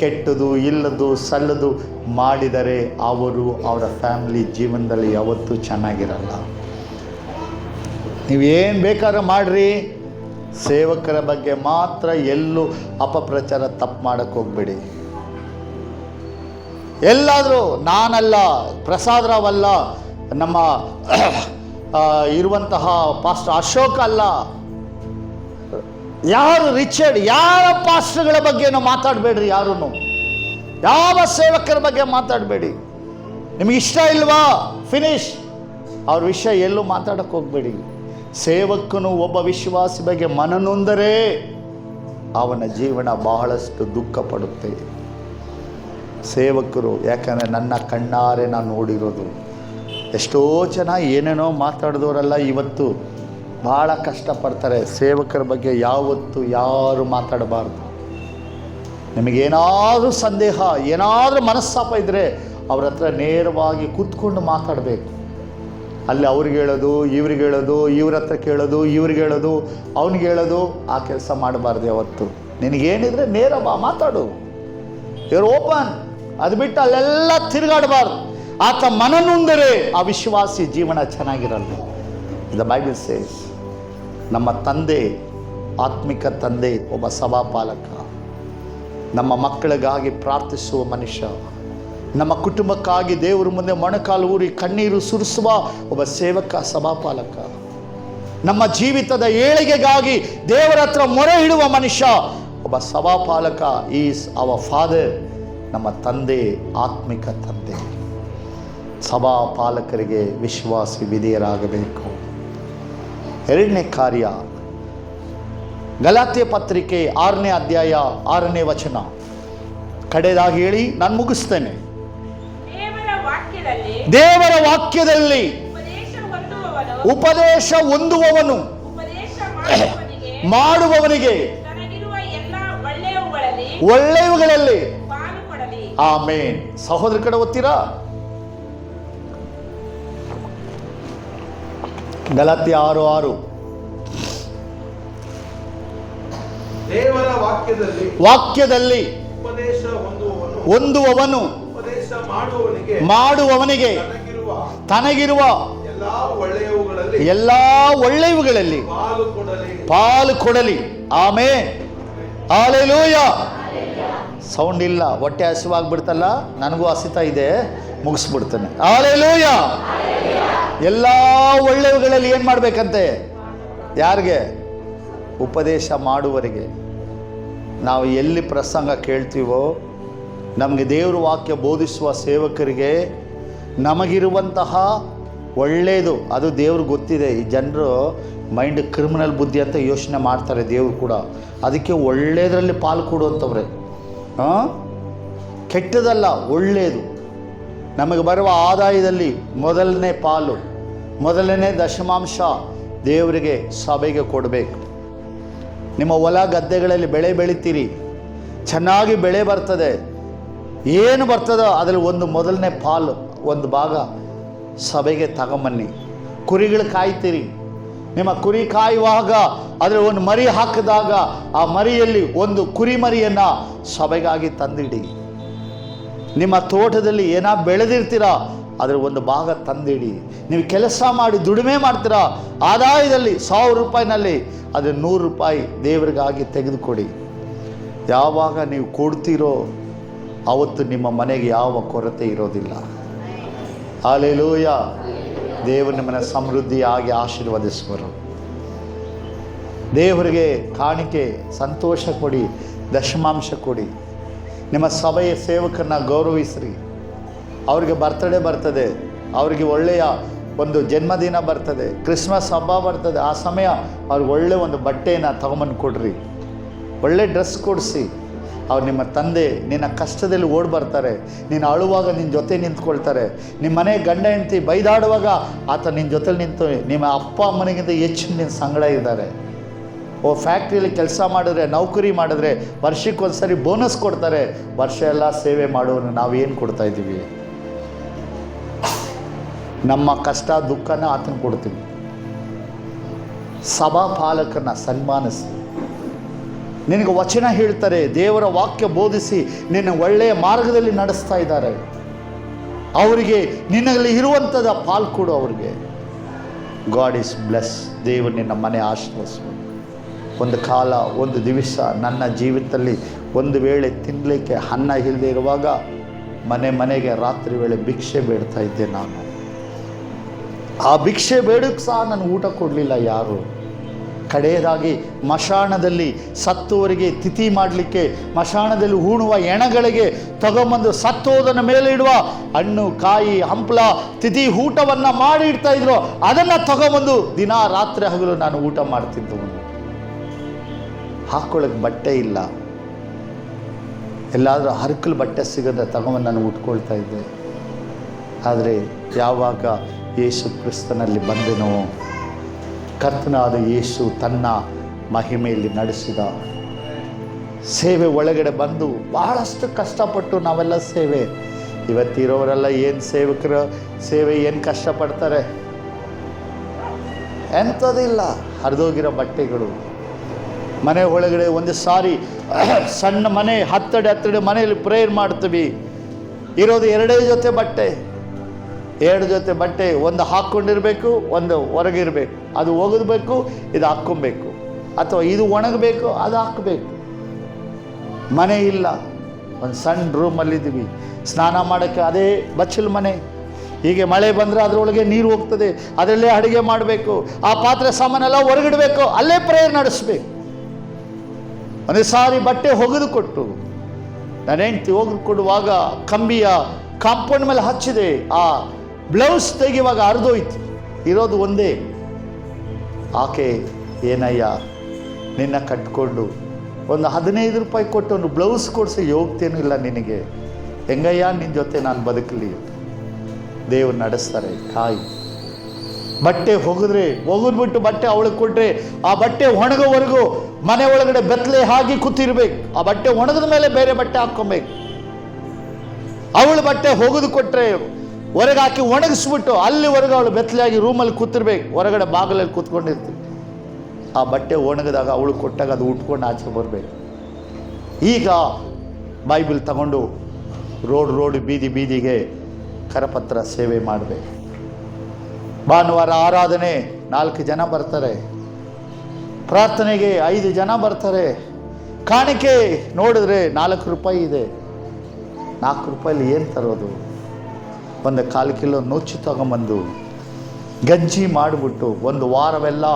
ಕೆಟ್ಟದು, ಇಲ್ಲದು, ಸಲ್ಲದು ಮಾಡಿದರೆ ಅವರ ಫ್ಯಾಮಿಲಿ ಜೀವನದಲ್ಲಿ ಯಾವತ್ತೂ ಚೆನ್ನಾಗಿರಲ್ಲ. ನೀವೇನು ಬೇಕಾದ್ರೂ ಮಾಡಿರಿ, ಸೇವಕರ ಬಗ್ಗೆ ಮಾತ್ರ ಎಲ್ಲೂ ಅಪಪ್ರಚಾರ ತಪ್ಪು ಮಾಡೋಕ್ಕೆ ಹೋಗ್ಬೇಡಿ. ಎಲ್ಲಾದರೂ ನಾನಲ್ಲ, ಪ್ರಸಾದರಾವ್ ಅಲ್ಲ, ನಮ್ಮ ಇರುವಂತಹ ಪಾಸ್ಟರ್ ಅಶೋಕ್ ಅಲ್ಲ, ಯಾರು ರಿಚರ್ಡ್, ಯಾರ ಪಾಸ್ಟರ್ಗಳ ಬಗ್ಗೆನೂ ಮಾತಾಡಬೇಡ್ರಿ. ಯಾರೂ ಯಾವ ಸೇವಕರ ಬಗ್ಗೆ ಮಾತಾಡಬೇಡಿ. ನಿಮಗೆ ಇಷ್ಟ ಇಲ್ವಾ, ಫಿನಿಶ್. ಅವ್ರ ವಿಷಯ ಎಲ್ಲೂ ಮಾತಾಡಕ್ಕೆ ಹೋಗಬೇಡಿ. ಸೇವಕನು ಒಬ್ಬ ವಿಶ್ವಾಸಿ ಬಗ್ಗೆ ಮನನೊಂದರೆ ಅವನ ಜೀವನ ಬಹಳಷ್ಟು ದುಃಖ ಪಡುತ್ತೆ. ಸೇವಕರು, ಯಾಕಂದರೆ ನನ್ನ ಕಣ್ಣಾರೆ ನಾನು ನೋಡಿರೋದು, ಎಷ್ಟೋ ಜನ ಏನೇನೋ ಮಾತಾಡಿದವರೆಲ್ಲ ಇವತ್ತು ಭಾಳ ಕಷ್ಟಪಡ್ತಾರೆ. ಸೇವಕರ ಬಗ್ಗೆ ಯಾವತ್ತೂ ಯಾರು ಮಾತಾಡಬಾರ್ದು. ನಿಮಗೇನಾದರೂ ಸಂದೇಹ, ಏನಾದರೂ ಮನಸ್ತಾಪ ಇದ್ದರೆ ಅವ್ರ ಹತ್ರ ನೇರವಾಗಿ ಕೂತ್ಕೊಂಡು ಮಾತಾಡಬೇಕು. ಅಲ್ಲಿ ಅವ್ರಿಗೆ ಹೇಳೋದು, ಇವ್ರಿಗೆ ಹೇಳೋದು, ಇವ್ರ ಹತ್ರ ಕೇಳೋದು, ಇವ್ರಿಗೆ ಹೇಳೋದು, ಅವ್ನಿಗೆ ಹೇಳೋದು, ಆ ಕೆಲಸ ಮಾಡಬಾರ್ದು ಯಾವತ್ತು. ನಿನಗೇನಿದ್ರೆ ನೇರ ಬಾ, ಮಾತಾಡು. ಇವ್ರು ಓಪನ್. ಅದು ಬಿಟ್ಟು ಅಲ್ಲೆಲ್ಲ ತಿರುಗಾಡಬಾರ್ದು. ಆತ ಮನನೊಂದರೆ ಆ ವಿಶ್ವಾಸಿ ಜೀವನ ಚೆನ್ನಾಗಿರಲ್ಲ. ದ ಬೈಬಲ್ ಸೇಸ್, ನಮ್ಮ ತಂದೆ, ಆತ್ಮಿಕ ತಂದೆ ಒಬ್ಬ ಸಭಾಪಾಲಕ, ನಮ್ಮ ಮಕ್ಕಳಿಗಾಗಿ ಪ್ರಾರ್ಥಿಸುವ ಮನುಷ್ಯ, ನಮ್ಮ ಕುಟುಂಬಕ್ಕಾಗಿ ದೇವರ ಮುಂದೆ ಮೊಣಕಾಲು ಊರಿ ಕಣ್ಣೀರು ಸುರಿಸುವ ಒಬ್ಬ ಸೇವಕ, ಸಭಾಪಾಲಕ, ನಮ್ಮ ಜೀವಿತದ ಏಳಿಗೆಗಾಗಿ ದೇವರ ಹತ್ರ ಮೊರೆ ಇಡುವ ಮನುಷ್ಯ ಒಬ್ಬ ಸಭಾಪಾಲಕ. Is our father. ನಮ್ಮ ತಂದೆ, ಆತ್ಮಿಕ ತಂದೆ. ಸಭಾಪಾಲಕರಿಗೆ ವಿಶ್ವಾಸಿ ವಿಧೇಯರಾಗಬೇಕು. ಎರಡನೇ ಕಾರ್ಯ, ಗಲಾತ್ಯ ಪತ್ರಿಕೆ 6ನೇ ಅಧ್ಯಾಯ 6ನೇ ವಚನ ಕಡೆದಾಗಿ ಹೇಳಿ ನಾನು ಮುಗಿಸ್ತೇನೆ. ದೇವರ ವಾಕ್ಯದಲ್ಲಿ ಉಪದೇಶ ಹೊಂದುವವನು ಮಾಡುವವನಿಗೆ ಒಳ್ಳೆಯವುಗಳಲ್ಲಿ ಆಮೇನ್. ಸಹೋದರ ಕಡೆ ಓದ್ತೀರಾ? ಗಲಾತ್ಯ 6:6. ದೇವರ ವಾಕ್ಯದಲ್ಲಿ ಉಪದೇಶ ಹೊಂದುವವನು ಉಪದೇಶ ಮಾಡುವವನಿಗೆ ತನಗಿರುವ ಎಲ್ಲಾ ಒಳ್ಳೆಯವುಗಳಲ್ಲಿ ಪಾಲು ಕೊಡಲಿ. ಆಮೇನ್. ಹಲ್ಲೆಲೂಯಾ. ಸೌಂಡ್ ಇಲ್ಲ, ಹೊಟ್ಟೆ ಹಸಿವಾಗ್ಬಿಡ್ತಲ್ಲ, ನನಗೂ ಹಸಿತಾ ಇದೆ, ಮುಗಿಸ್ಬಿಡ್ತಾನೆ. ಹಲ್ಲೆಲೂಯಾ. ಎಲ್ಲ ಒಳ್ಳೆಯವುಗಳಲ್ಲಿ ಏನು ಮಾಡಬೇಕಂತೆ? ಯಾರಿಗೆ? ಉಪದೇಶ ಮಾಡುವವರಿಗೆ. ನಾವು ಎಲ್ಲಿ ಪ್ರಸಂಗ ಕೇಳ್ತೀವೋ, ನಮಗೆ ದೇವ್ರ ವಾಕ್ಯ ಬೋಧಿಸುವ ಸೇವಕರಿಗೆ ನಮಗಿರುವಂತಹ ಒಳ್ಳೆಯದು ಅದು ದೇವ್ರಿಗೆ ಗೊತ್ತಿದೆ. ಈ ಜನರು ಮೈಂಡ್ ಕ್ರಿಮಿನಲ್ ಬುದ್ಧಿ ಅಂತ ಯೋಚನೆ ಮಾಡ್ತಾರೆ. ದೇವ್ರು ಕೂಡ ಅದಕ್ಕೆ ಒಳ್ಳೆಯದರಲ್ಲಿ ಪಾಲು ಕೊಡುವಂಥವ್ರೆ. ಕೆಟ್ಟದಲ್ಲ, ಒಳ್ಳೆಯದು. ನಮಗೆ ಬರುವ ಆದಾಯದಲ್ಲಿ ಮೊದಲನೇ ಪಾಲು, ಮೊದಲನೇ ದಶಮಾಂಶ ದೇವರಿಗೆ, ಸಭೆಗೆ ಕೊಡಬೇಕು. ನಿಮ್ಮ ಹೊಲ ಗದ್ದೆಗಳಲ್ಲಿ ಬೆಳೆ ಬೆಳಿತೀರಿ, ಚೆನ್ನಾಗಿ ಬೆಳೆ ಬರ್ತದೆ, ಏನು ಬರ್ತದೋ ಅದರಲ್ಲಿ ಒಂದು ಮೊದಲನೇ ಪಾಲು, ಒಂದು ಭಾಗ ಸಭೆಗೆ ತಗೊಂಬನ್ನಿ. ಕುರಿಗಳು ಕಾಯ್ತೀರಿ, ನಿಮ್ಮ ಕುರಿ ಕಾಯುವಾಗ ಅದರಲ್ಲಿ ಒಂದು ಮರಿ ಹಾಕಿದಾಗ ಆ ಮರಿಯಲ್ಲಿ ಒಂದು ಕುರಿ ಮರಿಯನ್ನು ಸಭೆಗಾಗಿ ತಂದಿಡಿ. ನಿಮ್ಮ ತೋಟದಲ್ಲಿ ಏನೋ ಬೆಳೆದಿರ್ತೀರ, ಅದರ ಒಂದು ಭಾಗ ತಂದಿಡಿ. ನೀವು ಕೆಲಸ ಮಾಡಿ ದುಡಿಮೆ ಮಾಡ್ತೀರಾ, ಆದಾಯದಲ್ಲಿ 1000 ರೂಪಾಯಿನಲ್ಲಿ ಅದು 100 ರೂಪಾಯಿ ದೇವರಿಗಾಗಿ ತೆಗೆದುಕೊಡಿ. ಯಾವಾಗ ನೀವು ಕೊಡ್ತೀರೋ ಅವತ್ತು ನಿಮ್ಮ ಮನೆಗೆ ಯಾವ ಕೊರತೆ ಇರೋದಿಲ್ಲ. ಹಲ್ಲೆಲೂಯ. ದೇವರು ನಿಮ್ಮನ್ನು ಸಮೃದ್ಧಿಯಾಗಿ ಆಶೀರ್ವದಿಸುವರು. ದೇವರಿಗೆ ಕಾಣಿಕೆ ಸಂತೋಷ ಕೊಡಿ, ದಶಮಾಂಶ ಕೊಡಿ. ನಿಮ್ಮ ಸಭೆಯ ಸೇವಕರನ್ನ ಗೌರವಿಸ್ರಿ. ಅವ್ರಿಗೆ ಬರ್ತಡೇ ಬರ್ತದೆ, ಅವರಿಗೆ ಒಳ್ಳೆಯ ಒಂದು ಜನ್ಮದಿನ ಬರ್ತದೆ, ಕ್ರಿಸ್ಮಸ್ ಹಬ್ಬ ಬರ್ತದೆ. ಆ ಸಮಯ ಅವ್ರಿಗೆ ಒಳ್ಳೆಯ ಒಂದು ಬಟ್ಟೆಯನ್ನು ತಗೊಂಬಂದು ಕೊಡ್ರಿ, ಒಳ್ಳೆ ಡ್ರೆಸ್ ಕೊಡಿಸಿ. ಅವ್ರು ನಿಮ್ಮ ತಂದೆ ನಿನ್ನ ಕಷ್ಟದಲ್ಲಿ ಓಡಿ ಬರ್ತಾರೆ, ನೀನು ಅಳುವಾಗ ನಿನ್ನ ಜೊತೆ ನಿಂತ್ಕೊಳ್ತಾರೆ. ನಿಮ್ಮ ಮನೆ ಗಂಡ ಹೆಂಡತಿ ಬೈದಾಡುವಾಗ ಆತ ನಿನ್ನ ಜೊತೆಲಿ ನಿಂತು ನಿಮ್ಮ ಅಪ್ಪ ಅಮ್ಮನಿಗಿಂತ ಹೆಚ್ಚು ನಿನ್ನ ಸಂಗಡ ಇದ್ದಾರೆ. ಫ್ಯಾಕ್ಟ್ರಿಯಲ್ಲಿ ಕೆಲಸ ಮಾಡಿದ್ರೆ, ನೌಕರಿ ಮಾಡಿದ್ರೆ ವರ್ಷಕ್ಕೊಂದು ಸರಿ ಬೋನಸ್ ಕೊಡ್ತಾರೆ. ವರ್ಷ ಎಲ್ಲ ಸೇವೆ ಮಾಡೋನು ನಾವೇನು ಕೊಡ್ತಾ ಇದ್ದೀವಿ? ನಮ್ಮ ಕಷ್ಟ ದುಃಖನ ಆತನ ಕೊಡ್ತೀವಿ. ಸಭಾ ಪಾಲಕರನ್ನ ಸನ್ಮಾನಿಸಿ. ನಿನಗೆ ವಚನ ಹೇಳ್ತಾರೆ, ದೇವರ ವಾಕ್ಯ ಬೋಧಿಸಿ ನಿನ್ನ ಒಳ್ಳೆಯ ಮಾರ್ಗದಲ್ಲಿ ನಡೆಸ್ತಾ ಇದ್ದಾರೆ. ಅವರಿಗೆ ನಿನ್ನಲ್ಲಿ ಇರುವಂಥದ್ದು ಪಾಲು ಕೊಡು ಅವ್ರಿಗೆ. God is bless. ದೇವರು ನಿನ್ನ ಮನೆ ಆಶೀರ್ವದಿಸು. ಒಂದು ಕಾಲ, ಒಂದು ದಿವಸ ನನ್ನ ಜೀವಿತದಲ್ಲಿ ಒಂದು ವೇಳೆ ತಿನ್ನಲಿಕ್ಕೆ ಅನ್ನ ಇಲ್ಲದೆ ಇರುವಾಗ ಮನೆಗೆ ರಾತ್ರಿ ವೇಳೆ ಭಿಕ್ಷೆ ಬೇಡ್ತಾ ಇದ್ದೆ ನಾನು. ಆ ಭಿಕ್ಷೆ ಬೇಡಕ್ಕೆ ಸಹ ನಾನು ಊಟ ಕೊಡಲಿಲ್ಲ ಯಾರು. ಕಡೆಯದಾಗಿ ಮಶಾಣದಲ್ಲಿ ಸತ್ತುವರಿಗೆ ತಿಥಿ ಮಾಡಲಿಕ್ಕೆ, ಮಶಾಣದಲ್ಲಿ ಹೂಣುವ ಎಣಗಳಿಗೆ ತಗೊಂಬಂದು ಸತ್ತೋದನ ಮೇಲೆ ಇಡುವ ಹಣ್ಣು ಕಾಯಿ ಹಂಪಲ ತಿಥಿ ಊಟವನ್ನು ಮಾಡಿ ಇಡ್ತಾ ಇದ್ರು. ಅದನ್ನು ತಗೊಂಬಂದು ದಿನ ರಾತ್ರಿ ಹಗಲು ನಾನು ಊಟ ಮಾಡ್ತಿದ್ದವನು. ಹಾಕ್ಕೊಳ್ಳೋಕ್ಕೆ ಬಟ್ಟೆ ಇಲ್ಲ, ಎಲ್ಲಾದರೂ ಹರಕಲು ಬಟ್ಟೆ ಸಿಗದೆ ತಗೊಂಬಂದು ನಾನು ಉಟ್ಕೊಳ್ತಾ ಇದ್ದೆ. ಆದರೆ ಯಾವಾಗ ಯೇಸು ಕ್ರಿಸ್ತನಲ್ಲಿ ಬಂದೆನೋ, ಕರ್ತನಾದ ಯೇಸು ತನ್ನ ಮಹಿಮೆಯಲ್ಲಿ ನಡೆಸಿದ ಸೇವೆ ಒಳಗಡೆ ಬಂದು ಬಹಳಷ್ಟು ಕಷ್ಟಪಟ್ಟು ನಾವೆಲ್ಲ ಸೇವೆ. ಇವತ್ತಿರೋರೆಲ್ಲ ಏನು ಸೇವಕರು ಸೇವೆ ಏನು ಕಷ್ಟಪಡ್ತಾರೆ? ಎಂಥದಿಲ್ಲ, ಹರಿದೋಗಿರೋ ಬಟ್ಟೆಗಳು. ಮನೆ ಒಳಗಡೆ ಒಂದು ಸಾರಿ ಸಣ್ಣ ಮನೆ, ಹತ್ತಡೆ ಮನೆಯಲ್ಲಿ ಪ್ರೇಯರ್ ಮಾಡ್ತೀವಿ. ಇರೋದು 2 ಜೊತೆ ಬಟ್ಟೆ, 2 ಜೊತೆ ಬಟ್ಟೆ. ಒಂದು ಹಾಕ್ಕೊಂಡಿರಬೇಕು, ಒಂದು ಹೊರಗಿರಬೇಕು. ಅದು ಒಗೆದಬೇಕು, ಇದು ಹಾಕ್ಕೊಬೇಕು. ಅಥವಾ ಇದು ಒಣಗಬೇಕು, ಅದು ಹಾಕಬೇಕು. ಮನೆ ಇಲ್ಲ, ಒಂದು ಸಣ್ಣ ರೂಮಲ್ಲಿದ್ದೀವಿ. ಸ್ನಾನ ಮಾಡೋಕ್ಕೆ ಅದೇ ಬಚ್ಚಲು ಮನೆ. ಹೀಗೆ ಮಳೆ ಬಂದರೆ ಅದರೊಳಗೆ ನೀರು ಹೋಗ್ತದೆ, ಅದರಲ್ಲೇ ಅಡುಗೆ ಮಾಡಬೇಕು. ಆ ಪಾತ್ರೆ ಸಾಮಾನೆಲ್ಲ ಹೊರಗಿಡಬೇಕು, ಅಲ್ಲೇ ಪ್ರೇಯರ್ ನಡೆಸಬೇಕು. ಒಂದೇ ಸಾರಿ ಬಟ್ಟೆ ಒಗೆದು ಕೊಟ್ಟು, ನನ್ನ ಹೆಂಡ್ತಿ ಒಗೆದು ಕೊಡುವಾಗ ಕಂಬಿಯ ಕಾಂಪೌಂಡ್ ಮೇಲೆ ಹಚ್ಚಿದೆ. ಆ ಬ್ಲೌಸ್ ತೆಗೆಯುವಾಗ ಹರಿದೋಯ್ತು. ಇರೋದು ಒಂದೇ. ಆಕೆ, ಏನಯ್ಯ ನಿನ್ನ ಕಟ್ಕೊಂಡು ಒಂದು 15 ರೂಪಾಯಿ ಕೊಟ್ಟು ಒಂದು ಬ್ಲೌಸ್ ಕೊಡಿಸಿ ಯೋಗ್ಯತೆಯೂ ಇಲ್ಲ ನಿನಗೆ, ಹೆಂಗಯ್ಯ ನಿನ್ನ ಜೊತೆ ನಾನು ಬದುಕಲಿ? ದೇವ್ರು ನಡೆಸ್ತಾರೆ. ಕಾಯಿ ಬಟ್ಟೆ ಒಗೆದ್ಬಿಟ್ಟು ಬಟ್ಟೆ ಅವಳಿಗೆ ಕೊಟ್ಟರೆ ಆ ಬಟ್ಟೆ ಒಣಗೋವರೆಗೂ ಮನೆ ಒಳಗಡೆ ಬೆತ್ತಲೆ ಹಾಕಿ ಕೂತಿರ್ಬೇಕು. ಆ ಬಟ್ಟೆ ಒಣಗಿದ ಮೇಲೆ ಬೇರೆ ಬಟ್ಟೆ ಹಾಕ್ಕೊಬೇಕು. ಅವಳು ಬಟ್ಟೆ ಒಗೆದು ಕೊಟ್ಟರೆ ಹೊರಗೆ ಹಾಕಿ ಒಣಗಿಸ್ಬಿಟ್ಟು ಅಲ್ಲಿವರೆಗೂ ಅವಳು ಬೆತ್ತಲೆಯಾಗಿ ರೂಮಲ್ಲಿ ಕೂತಿರ್ಬೇಕು. ಹೊರಗಡೆ ಬಾಗಿಲಲ್ಲಿ ಕೂತ್ಕೊಂಡಿರ್ತೀವಿ. ಆ ಬಟ್ಟೆ ಒಣಗಿದಾಗ ಅವಳು ಕೊಟ್ಟಾಗ ಅದು ಉಟ್ಕೊಂಡು ಆಚೆ ಬರಬೇಕು. ಈಗ ಬೈಬಲ್ ತಗೊಂಡು ರೋಡ್ ಬೀದಿಗೆ ಕರಪತ್ರ ಸೇವೆ ಮಾಡಬೇಕು. ಭಾನುವಾರ ಆರಾಧನೆ 4 ಜನ ಬರ್ತಾರೆ, ಪ್ರಾರ್ಥನೆಗೆ 5 ಜನ ಬರ್ತಾರೆ. ಕಾಣಿಕೆ ನೋಡಿದ್ರೆ 4 ರೂಪಾಯಿ ಇದೆ. 4 ರೂಪಾಯಲ್ಲಿ ಏನು ತರೋದು? ಒಂದು 1/4 ಕಿಲೋ ನುಚ್ಚು ತಗೊಂಬಂದು ಗಂಜಿ ಮಾಡಿಬಿಟ್ಟು ಒಂದು ವಾರವೆಲ್ಲ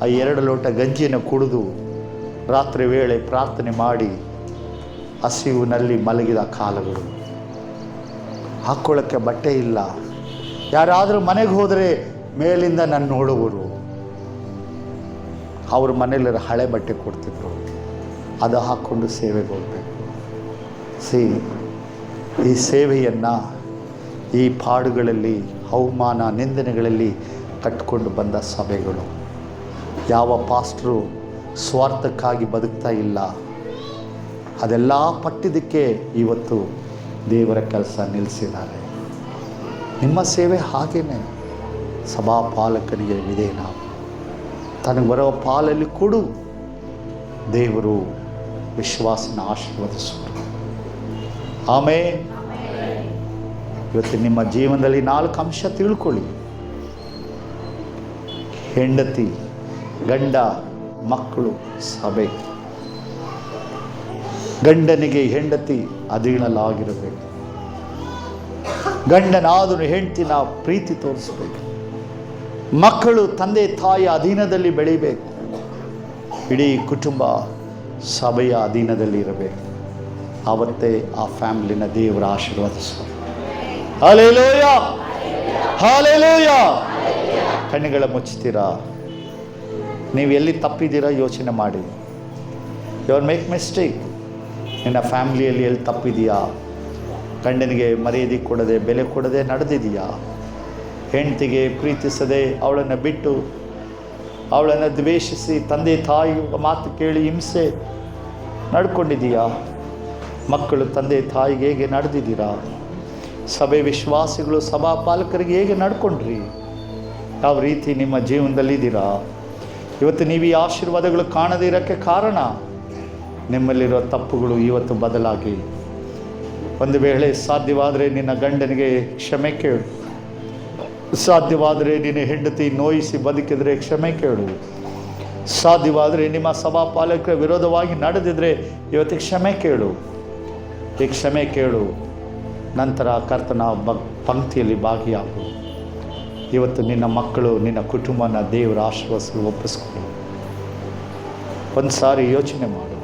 ಆ 2 ಲೋಟ ಗಂಜಿಯನ್ನು ಕುಡಿದು ರಾತ್ರಿ ವೇಳೆ ಪ್ರಾರ್ಥನೆ ಮಾಡಿ ಹಸಿವಿನಲ್ಲಿ ಮಲಗಿದ ಕಾಲಗಳು. ಹಾಕ್ಕೊಳ್ಳೋಕ್ಕೆ ಬಟ್ಟೆ ಇಲ್ಲ. ಯಾರಾದರೂ ಮನೆಗೆ ಹೋದರೆ ಮೇಲಿಂದ ನಾನು ನೋಡುವರು. ಅವ್ರ ಮನೇಲಿರೋ ಹಳೆ ಬಟ್ಟೆ ಕೊಡ್ತಿದ್ರು, ಅದು ಹಾಕ್ಕೊಂಡು ಸೇವೆಗೆ ಹೋಗಬೇಕು. ಈ ಸೇವೆಯನ್ನು ಈ ಪಾಡುಗಳಲ್ಲಿ ಅವಮಾನ ನಿಂದನೆಗಳಲ್ಲಿ ಕಟ್ಕೊಂಡು ಬಂದ ಸಭೆಗಳು. ಯಾವ ಪಾಸ್ಟ್ರು ಸ್ವಾರ್ಥಕ್ಕಾಗಿ ಬದುಕ್ತಾ ಇಲ್ಲ. ಅದೆಲ್ಲ ಪಟ್ಟಿದ್ದಕ್ಕೆ ಇವತ್ತು ದೇವರ ಕೆಲಸ ನಿಲ್ಲಿಸಿದ್ದಾರೆ. ನಿಮ್ಮ ಸೇವೆ ಹಾಗೇನೆ. ಸಭಾ ಪಾಲಕನಿಗೆ ವಿಧೇಯ, ತನಗೆ ಬರೋ ಪಾಲಲ್ಲಿ ಕೊಡು. ದೇವರು ವಿಶ್ವಾಸನ ಆಶೀರ್ವದಿಸುವರು. ಆಮೇಲೆ ಇವತ್ತು ನಿಮ್ಮ ಜೀವನದಲ್ಲಿ 4 ಅಂಶ ತಿಳ್ಕೊಳ್ಳಿ. ಹೆಂಡತಿ, ಗಂಡ, ಮಕ್ಕಳು, ಸಭೆ. ಗಂಡನಿಗೆ ಹೆಂಡತಿ ಅಧೀನಲಾಗಿರಬೇಕು. ಗಂಡನಾದನು ಹೆಂಡತಿನ ಪ್ರೀತಿ ತೋರಿಸ್ಬೇಕು. ಮಕ್ಕಳು ತಂದೆ ತಾಯಿಯ ಅಧೀನದಲ್ಲಿ ಬೆಳಿಬೇಕು. ಇಡೀ ಕುಟುಂಬ ಸಭೆಯ ಅಧೀನದಲ್ಲಿ ಇರಬೇಕು. ಆವತ್ತೇ ಆ ಫ್ಯಾಮಿಲಿನ ದೇವರ ಆಶೀರ್ವಾದಿಸುವ. Hallelujah, hallelujah. ಕಣ್ಣುಗಳ ಮುಚ್ತೀರಾ? ನೀವು ಎಲ್ಲಿ ತಪ್ಪಿದ್ದೀರಾ ಯೋಚನೆ ಮಾಡಿ. You make mistake. ನಿನ್ನ ಫ್ಯಾಮಿಲಿಯಲ್ಲಿ ಎಲ್ಲಿ ತಪ್ಪಿದೆಯಾ? ಗಂಡನಿಗೆ ಮರ್ಯಾದೆ ಕೊಡದೆ, ಬೆಲೆ ಕೊಡದೆ ನಡೆದಿದೆಯಾ? ಹೆಂಡತಿಗೆ ಪ್ರೀತಿಸದೆ, ಅವಳನ್ನು ಬಿಟ್ಟು, ಅವಳನ್ನು ದ್ವೇಷಿಸಿ, ತಂದೆ ತಾಯಿ ಮಾತು ಕೇಳಿ ಹಿಂಸೆ ನಡ್ಕೊಂಡಿದೀಯಾ? ಮಕ್ಕಳು ತಂದೆ ತಾಯಿಗೆ ಹೇಗೆ ನಡೆದಿದ್ದೀರಾ? ಸಭೆ ವಿಶ್ವಾಸಿಗಳು ಸಭಾಪಾಲಕರಿಗೆ ಹೇಗೆ ನಡ್ಕೊಂಡ್ರಿ? ಯಾವ ರೀತಿ ನಿಮ್ಮ ಜೀವನದಲ್ಲಿದ್ದೀರಾ? ಇವತ್ತು ನೀವು ಈ ಆಶೀರ್ವಾದಗಳು ಕಾಣದೇ ಇರೋಕ್ಕೆ ಕಾರಣ ನಿಮ್ಮಲ್ಲಿರೋ ತಪ್ಪುಗಳು ಇವತ್ತು ಬದಲಾಗಿ. ಒಂದು ವೇಳೆ ಸಾಧ್ಯವಾದರೆ ನಿನ್ನ ಗಂಡನಿಗೆ ಕ್ಷಮೆ ಕೇಳು. ಸಾಧ್ಯವಾದರೆ ನಿನ್ನ ಹೆಂಡತಿ ನೋಯಿಸಿ ಬದುಕಿದರೆ ಕ್ಷಮೆ ಕೇಳು. ಸಾಧ್ಯವಾದರೆ ನಿಮ್ಮ ಸಭಾಪಾಲಕರ ವಿರೋಧವಾಗಿ ನಡೆದಿದ್ರೆ ಇವತ್ತು ಕ್ಷಮೆ ಕೇಳು. ಈ ಕ್ಷಮೆ ಕೇಳು. ನಂತರ ಕರ್ತನ ಪಂಕ್ತಿಯಲ್ಲಿ ಭಾಗಿಯಾಗು. ಇವತ್ತು ನಿನ್ನ ಮಕ್ಕಳು, ನಿನ್ನ ಕುಟುಂಬನ ದೇವರ ಆಶೀರ್ವಾದ ಒಪ್ಪಿಸ್ಕೊಂಡು ಒಂದು ಸಾರಿ ಯೋಚನೆ ಮಾಡು.